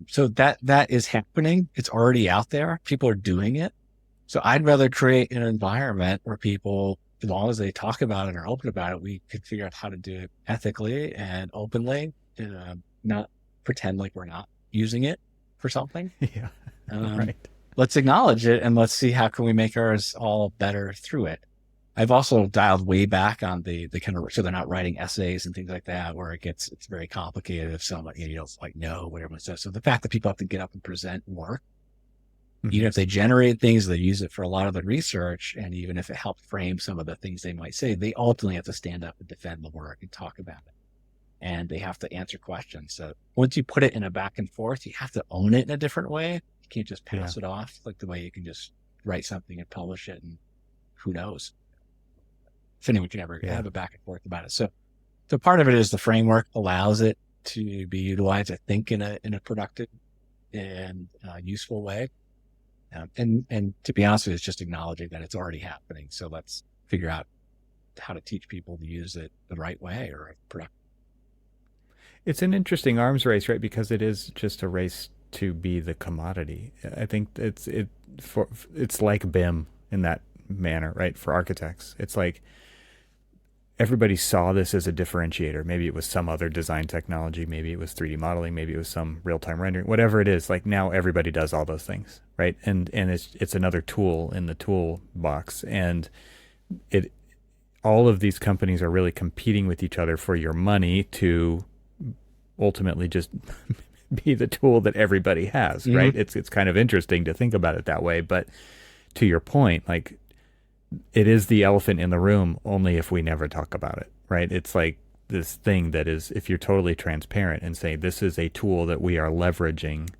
Speaker 2: So that is happening. It's already out there. People are doing it. So I'd rather create an environment where people, as long as they talk about it and are open about it, we could figure out how to do it ethically and openly, not pretend like we're not using it for something.
Speaker 1: Yeah. Right.
Speaker 2: Let's acknowledge it and let's see how can we make ours all better through it. I've also dialed way back on the kind of, so they're not writing essays and things like that, where it's very complicated if someone, you don't like know what everyone says. So the fact that people have to get up and present work, even if they generate things, they use it for a lot of the research. And even if it helped frame some of the things they might say, they ultimately have to stand up and defend the work and talk about it. And they have to answer questions. So once you put it in a back and forth, you have to own it in a different way. You can't just pass it off like the way you can just write something and publish it. And who knows if anyone can ever have a back and forth about it. So part of it is the framework allows it to be utilized, I think, in a productive and useful way. And to be honest with you, it's just acknowledging that it's already happening. So let's figure out how to teach people to use it the right way or productive.
Speaker 1: It's an interesting arms race, right? Because it is just a race to be the commodity. I think it's like BIM in that manner, right? For architects, it's like everybody saw this as a differentiator. Maybe it was some other design technology, maybe it was 3D modeling, maybe it was some real-time rendering, whatever it is. Like now everybody does all those things, right? And it's another tool in the toolbox, and all of these companies are really competing with each other for your money to ultimately just be the tool that everybody has, right? It's kind of interesting to think about it that way, but to your point, like it is the elephant in the room only if we never talk about it, right? It's like this thing that is, if you're totally transparent and say this is a tool that we are leveraging,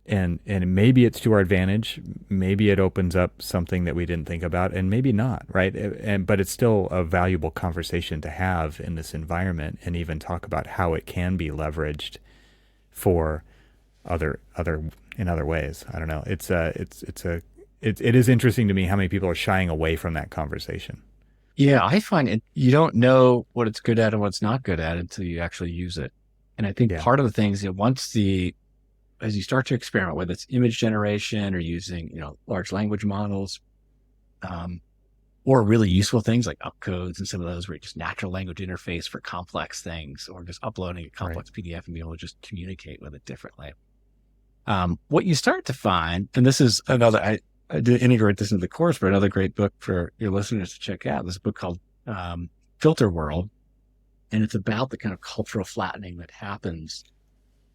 Speaker 1: and maybe it's to our advantage, maybe it opens up something that we didn't think about, and maybe not, right? But it's still a valuable conversation to have in this environment, and even talk about how it can be leveraged for other ways. I don't know. It is interesting to me how many people are shying away from that conversation.
Speaker 2: Yeah, I find it, you don't know what it's good at and what's not good at until you actually use it. And I think part of the things, as you start to experiment, whether it's image generation or using, large language models, or really useful things like upcodes and some of those where just natural language interface for complex things, or just uploading a complex PDF and be able to just communicate with it differently. What you start to find, and this is another, I did integrate this into the course, but another great book for your listeners to check out. There's a book called Filter World, and it's about the kind of cultural flattening that happens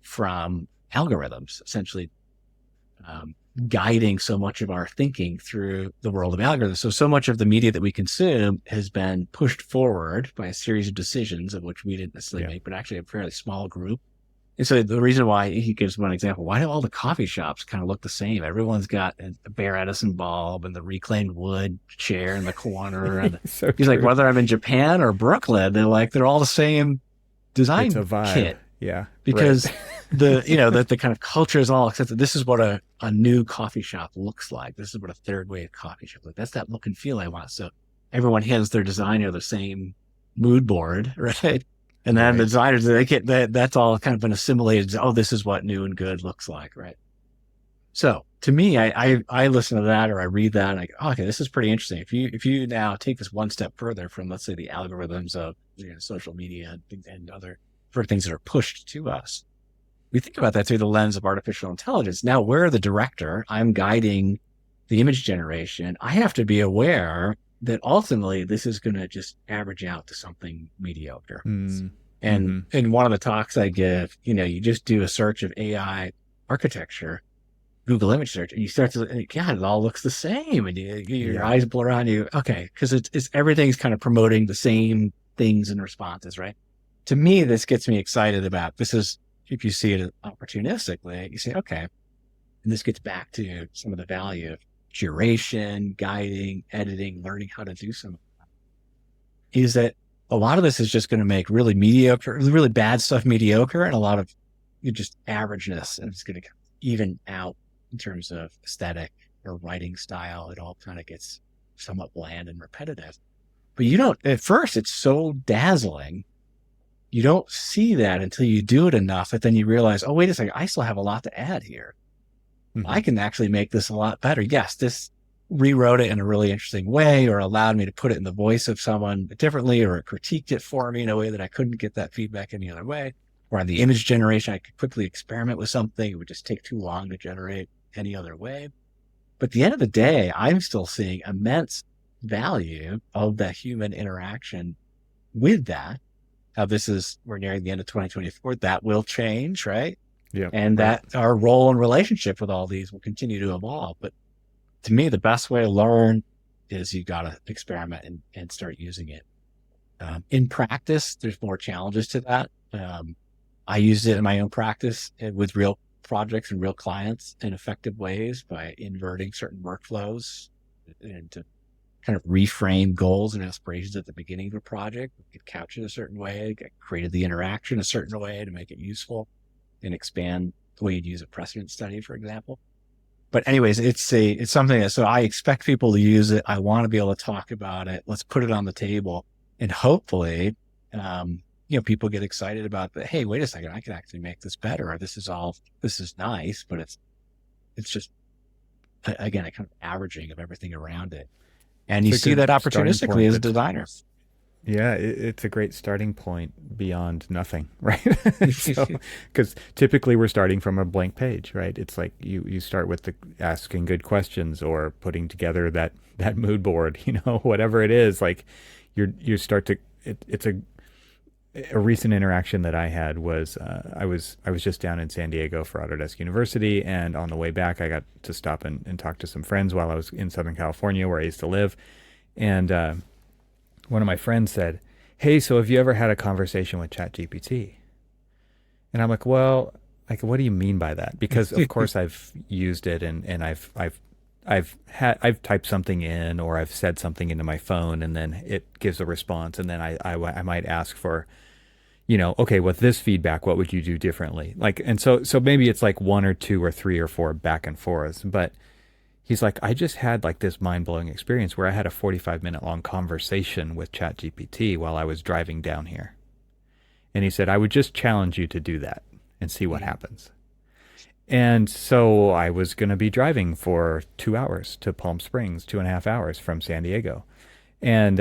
Speaker 2: from algorithms, essentially guiding so much of our thinking through the world of algorithms. So much of the media that we consume has been pushed forward by a series of decisions of which we didn't necessarily make, but actually a fairly small group. And so the reason why, he gives one example, why do all the coffee shops kind of look the same? Everyone's got a Bear Edison bulb and the reclaimed wood chair in the corner. And
Speaker 1: So
Speaker 2: he's like, whether I'm in Japan or Brooklyn, they're all the same design
Speaker 1: it's a vibe.
Speaker 2: kit.
Speaker 1: Yeah.
Speaker 2: Because the kind of culture is all accepted. This is what a new coffee shop looks like. This is what a third wave coffee shop looks like. That's that look and feel I want. So everyone has their designer, the same mood board, right? And then the designers, that's all kind of been assimilated. Oh, this is what new and good looks like, right? So to me, I listen to that or I read that and I go, oh, okay, this is pretty interesting. If you now take this one step further from, let's say, the algorithms of social media and other for things that are pushed to us, we think about that through the lens of artificial intelligence. Now we're the director. I'm guiding the image generation. I have to be aware that ultimately this is going to just average out to something mediocre. And in one of the talks I give, you just do a search of AI architecture, Google image search, and you start to, God, it all looks the same. And your eyes blur on you. Okay. Cause it's everything's kind of promoting the same things and responses, right? To me, this gets me excited about this is, if you see it opportunistically, you say, okay, and this gets back to some of the value of curation, guiding, editing, learning how to do some of that, is that a lot of this is just going to make really bad stuff mediocre, and a lot of just averageness, and it's going to even out in terms of aesthetic or writing style. It all kind of gets somewhat bland and repetitive. But at first it's so dazzling. You don't see that until you do it enough, but then you realize, oh, wait a second, I still have a lot to add here. I can actually make this a lot better. Yes, this rewrote it in a really interesting way, or allowed me to put it in the voice of someone differently, or it critiqued it for me in a way that I couldn't get that feedback any other way. or on the image generation, I could quickly experiment with something. It would just take too long to generate any other way. But at the end of the day, I'm still seeing immense value of that human interaction with that. Now we're nearing the end of 2024. That will change, right?
Speaker 1: Yeah.
Speaker 2: And that our role and relationship with all these will continue to evolve. But to me, the best way to learn is you got to experiment and start using it. In practice, there's more challenges to that. I used it in my own practice with real projects and real clients in effective ways by inverting certain workflows and to kind of reframe goals and aspirations at the beginning of a project. We could couch it a certain way, created the interaction a certain way to make it useful and expand the way you'd use a precedent study, for example. But anyways, it's something that, so I expect people to use it. I want to be able to talk about it. Let's put it on the table. And hopefully, people get excited about that. Hey, wait a second, I can actually make this better. Or this is nice, but it's just, again, a kind of averaging of everything around it. And you see that opportunistically as a designer.
Speaker 1: Yeah, it's a great starting point beyond nothing, right? Because typically we're starting from a blank page, right? It's like you start with asking good questions or putting together that mood board, whatever it is. Like you start to. It's a recent interaction that I had was I was just down in San Diego for Autodesk University, and on the way back I got to stop and talk to some friends while I was in Southern California where I used to live, and one of my friends said, "Hey, so have you ever had a conversation with ChatGPT?" And I'm like, "Well, like, what do you mean by that?" Because of course I've used it and I've typed something in, or I've said something into my phone, and then it gives a response, and then I might ask for, okay, with this feedback, what would you do differently? Like, and so maybe it's like 1 or 2 or 3 or 4 back and forths, but he's like, I just had like this mind-blowing experience where I had a 45-minute long conversation with ChatGPT while I was driving down here. And he said, I would just challenge you to do that and see what happens. And so I was going to be driving for 2 hours to Palm Springs, 2.5 hours from San Diego. And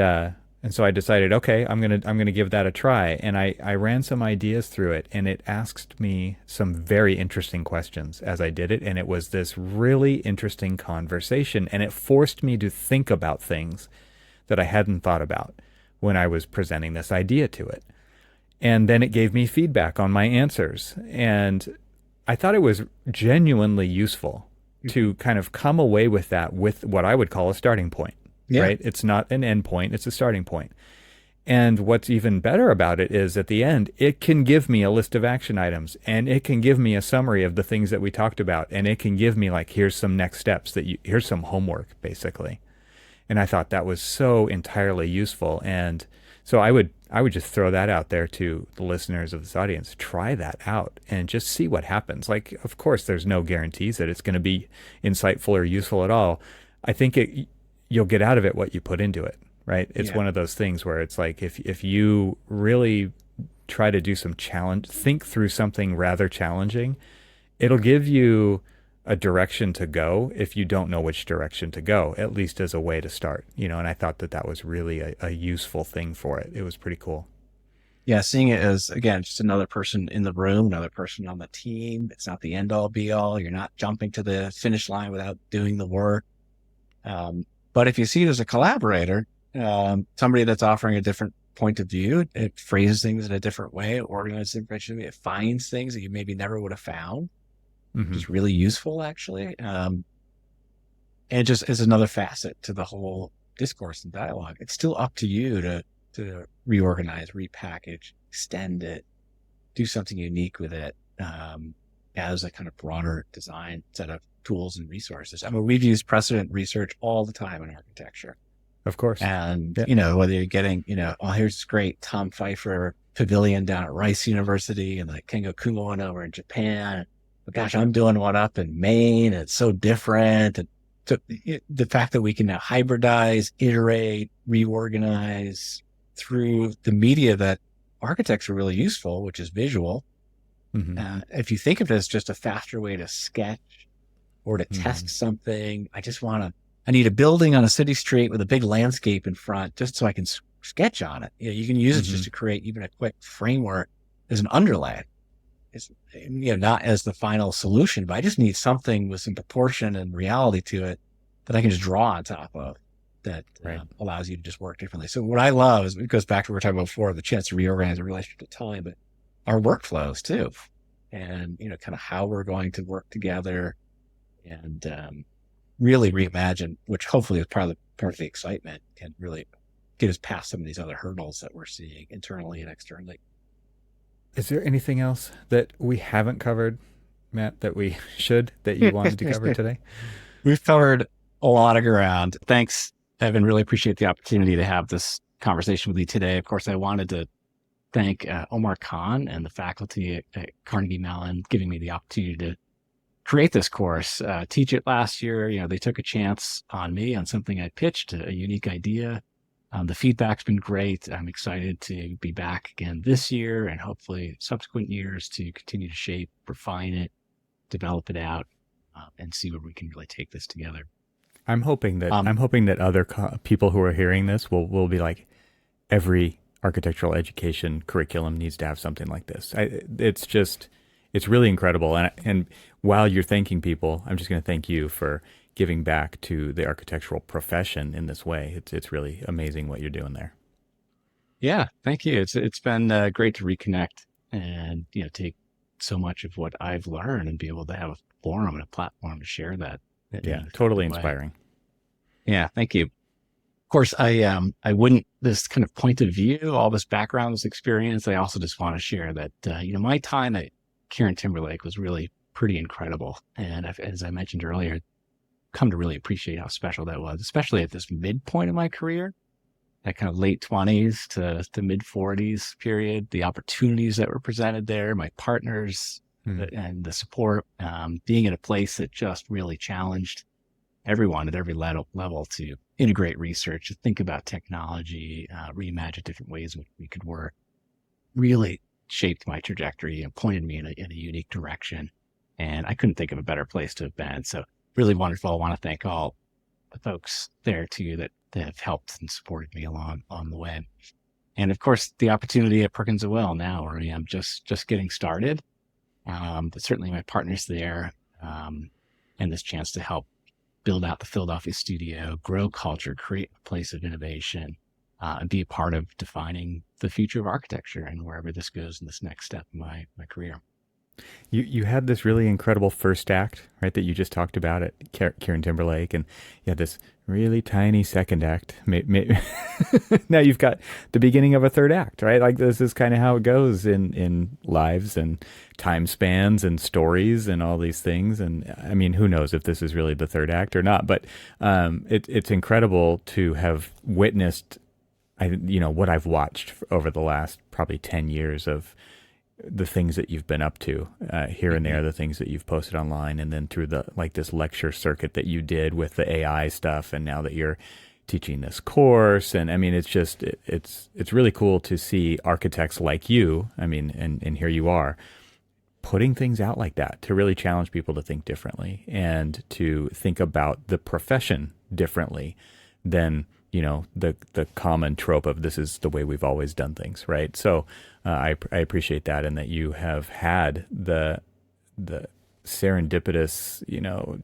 Speaker 1: so I decided, okay, I'm going to give that a try. And I ran some ideas through it, and it asked me some very interesting questions as I did it. And it was this really interesting conversation, and it forced me to think about things that I hadn't thought about when I was presenting this idea to it. And then it gave me feedback on my answers. And I thought it was genuinely useful to kind of come away with that with what I would call a starting point. Yeah. Right? It's not an end point, it's a starting point. And what's even better about it is at the end, it can give me a list of action items, and it can give me a summary of the things that we talked about, and it can give me like, here's some next steps here's some homework basically. And I thought that was so entirely useful. And so I would just throw that out there to the listeners of this audience. Try that out and just see what happens. Like, of course, there's no guarantees that it's going to be insightful or useful at all. I think you'll get out of it what you put into it, right? It's one of those things where it's like, if you really try to do some think through something rather challenging, it'll give you a direction to go if you don't know which direction to go, at least as a way to start, and I thought that was really a useful thing for it. It was pretty cool.
Speaker 2: Yeah, seeing it as, again, just another person in the room, another person on the team. It's not the end all be all. You're not jumping to the finish line without doing the work. But if you see it as a collaborator, somebody that's offering a different point of view, it phrases things in a different way, it organizes information, it finds things that you maybe never would have found, which is really useful, actually. And just as another facet to the whole discourse and dialogue. It's still up to you to reorganize, repackage, extend it, do something unique with it, as a kind of broader design set of tools and resources. I mean, we've used precedent research all the time in architecture.
Speaker 1: Of course.
Speaker 2: And, whether you're getting, here's this great Tom Pfeiffer pavilion down at Rice University and like Kengo Kumo over in Japan. But gosh, I'm doing one up in Maine. And it's so different. And so the fact that we can now hybridize, iterate, reorganize through the media that architects are really useful, which is visual. If you think of it as just a faster way to sketch or to test something, I need a building on a city street with a big landscape in front just so I can sketch on it. You can use it just to create even a quick framework as an underlay. is, not as the final solution, but I just need something with some proportion and reality to it that I can just draw on top of that
Speaker 1: Right.
Speaker 2: allows you to just work differently. So what I love is, it goes back to what we were talking about before, the chance to reorganize the relationship to time, but our workflows too. And, kind of how we're going to work together and really reimagine, which hopefully is part of the excitement, can really get us past some of these other hurdles that we're seeing internally and externally.
Speaker 1: Is there anything else that we haven't covered, Matt, that you wanted to cover today?
Speaker 2: We've covered a lot of ground. Thanks, Evan. Really appreciate the opportunity to have this conversation with you today. Of course, I wanted to thank Omar Khan and the faculty at Carnegie Mellon giving me the opportunity to create this course, teach it last year. They took a chance on me on something I pitched, a unique idea. The feedback's been great. I'm excited to be back again this year and hopefully subsequent years to continue to shape, refine it, develop it out, and see where we can really take this together.
Speaker 1: I'm hoping that other people who are hearing this will be like, every architectural education curriculum needs to have something like this. It's really incredible. And while you're thanking people, I'm just going to thank you for giving back to the architectural profession in this way. It's really amazing what you're doing there.
Speaker 2: Yeah, thank you. It's been great to reconnect and take so much of what I've learned and be able to have a forum and a platform to share that.
Speaker 1: Yeah, totally inspiring.
Speaker 2: Yeah, thank you. Of course, I wouldn't, this kind of point of view, all this background, this experience, I also just want to share that, my time at KieranTimberlake was really pretty incredible. And as I mentioned earlier, come to really appreciate how special that was, especially at this midpoint of my career, that kind of late 20s to mid 40s period, the opportunities that were presented there, my partners and the support, being in a place that just really challenged everyone at every level to integrate research, to think about technology, reimagine different ways in which we could work, really shaped my trajectory and pointed me in a unique direction. And I couldn't think of a better place to have been. So really wonderful. I want to thank all the folks there too that have helped and supported me along the way. And of course, the opportunity at Perkins&Will now, where I am just getting started. But certainly my partners there, and this chance to help build out the Philadelphia studio, grow culture, create a place of innovation, and be a part of defining the future of architecture and wherever this goes in this next step in my career.
Speaker 1: You had this really incredible first act, right, that you just talked about at KieranTimberlake, and you had this really tiny second act. Now you've got the beginning of a third act, right? Like, this is kind of how it goes in lives and time spans and stories and all these things. And I mean, who knows if this is really the third act or not? But it's incredible to have witnessed, what I've watched over the last probably 10 years of the things that you've been up to here and there, the things that you've posted online, and then through this lecture circuit that you did with the AI stuff, and now that you're teaching this course. And I mean, it's just it's really cool to see architects like you. I mean, and here you are putting things out like that to really challenge people to think differently and to think about the profession differently than the common trope of this is the way we've always done things, right? So I appreciate that, and that you have had the serendipitous,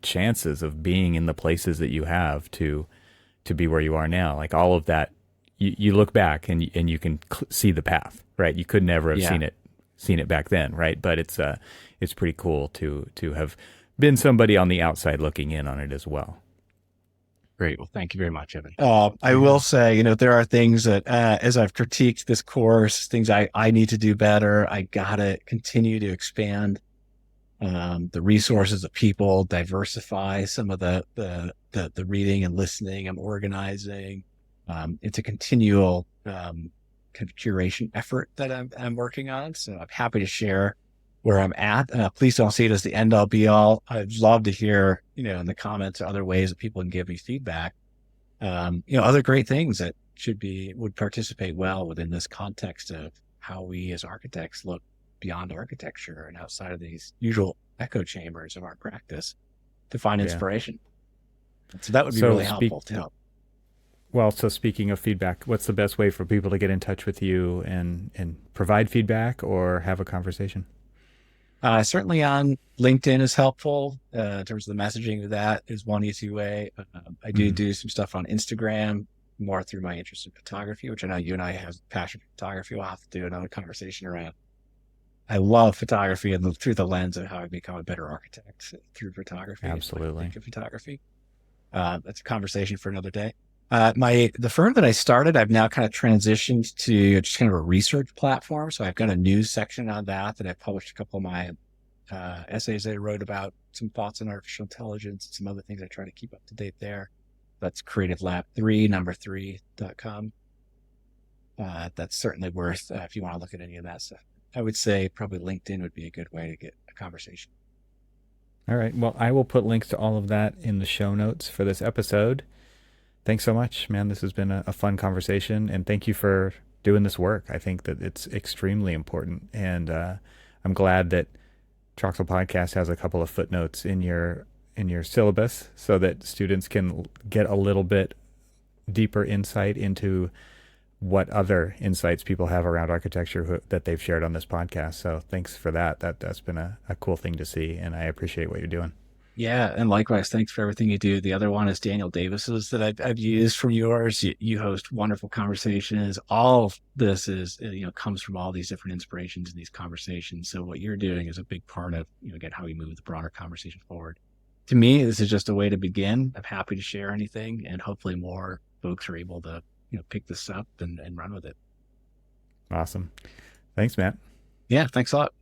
Speaker 1: chances of being in the places that you have to be where you are now. Like, all of that, you look back and you can see the path, right? You could never have seen it back then, right? But it's pretty cool to have been somebody on the outside looking in on it as well.
Speaker 2: Great. Well, thank you very much, Evan. I will say, there are things that, as I've critiqued this course, things I need to do better. I got to continue to expand the resources of people, diversify some of the reading and listening I'm organizing. It's a continual kind of curation effort that I'm working on. So I'm happy to share where I'm at. Please don't see it as the end all be all. I'd love to hear, in the comments or other ways that people can give me feedback. Other great things that would participate well within this context of how we as architects look beyond architecture and outside of these usual echo chambers of our practice to find inspiration. So that would be really helpful to help.
Speaker 1: Well, so speaking of feedback, what's the best way for people to get in touch with you and provide feedback or have a conversation?
Speaker 2: Certainly on LinkedIn is helpful in terms of the messaging. That is one easy way. I do some stuff on Instagram, more through my interest in photography, which I know you and I have passion for photography. We'll have to do another conversation around. I love photography and through the lens of how I become a better architect through photography.
Speaker 1: Absolutely.
Speaker 2: Think of photography. That's a conversation for another day. The firm that I started, I've now kind of transitioned to just kind of a research platform. So I've got a news section on that I published a couple of my essays I wrote about some thoughts on artificial intelligence and some other things I try to keep up to date there. That's creativelab3.com. That's certainly worth, if you want to look at any of that stuff. I would say probably LinkedIn would be a good way to get a conversation.
Speaker 1: All right. Well, I will put links to all of that in the show notes for this episode. Thanks so much, man. This has been a fun conversation, and thank you for doing this work. I think that it's extremely important, and I'm glad that Troxel Podcast has a couple of footnotes in your syllabus so that students can get a little bit deeper insight into what other insights people have around architecture that they've shared on this podcast. So thanks for that. That's been a cool thing to see, and I appreciate what you're doing.
Speaker 2: Yeah, and likewise, thanks for everything you do. The other one is Daniel Davis's that I've used from yours. You host wonderful conversations. All of this is, comes from all these different inspirations in these conversations. So what you're doing is a big part of, again, how we move the broader conversation forward. To me, this is just a way to begin. I'm happy to share anything, and hopefully more folks are able to, pick this up and run with it.
Speaker 1: Awesome. Thanks, Matt.
Speaker 2: Yeah, thanks a lot.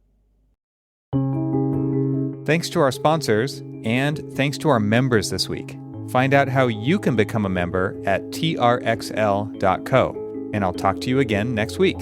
Speaker 1: Thanks to our sponsors, and thanks to our members this week. Find out how you can become a member at trxl.co, and I'll talk to you again next week.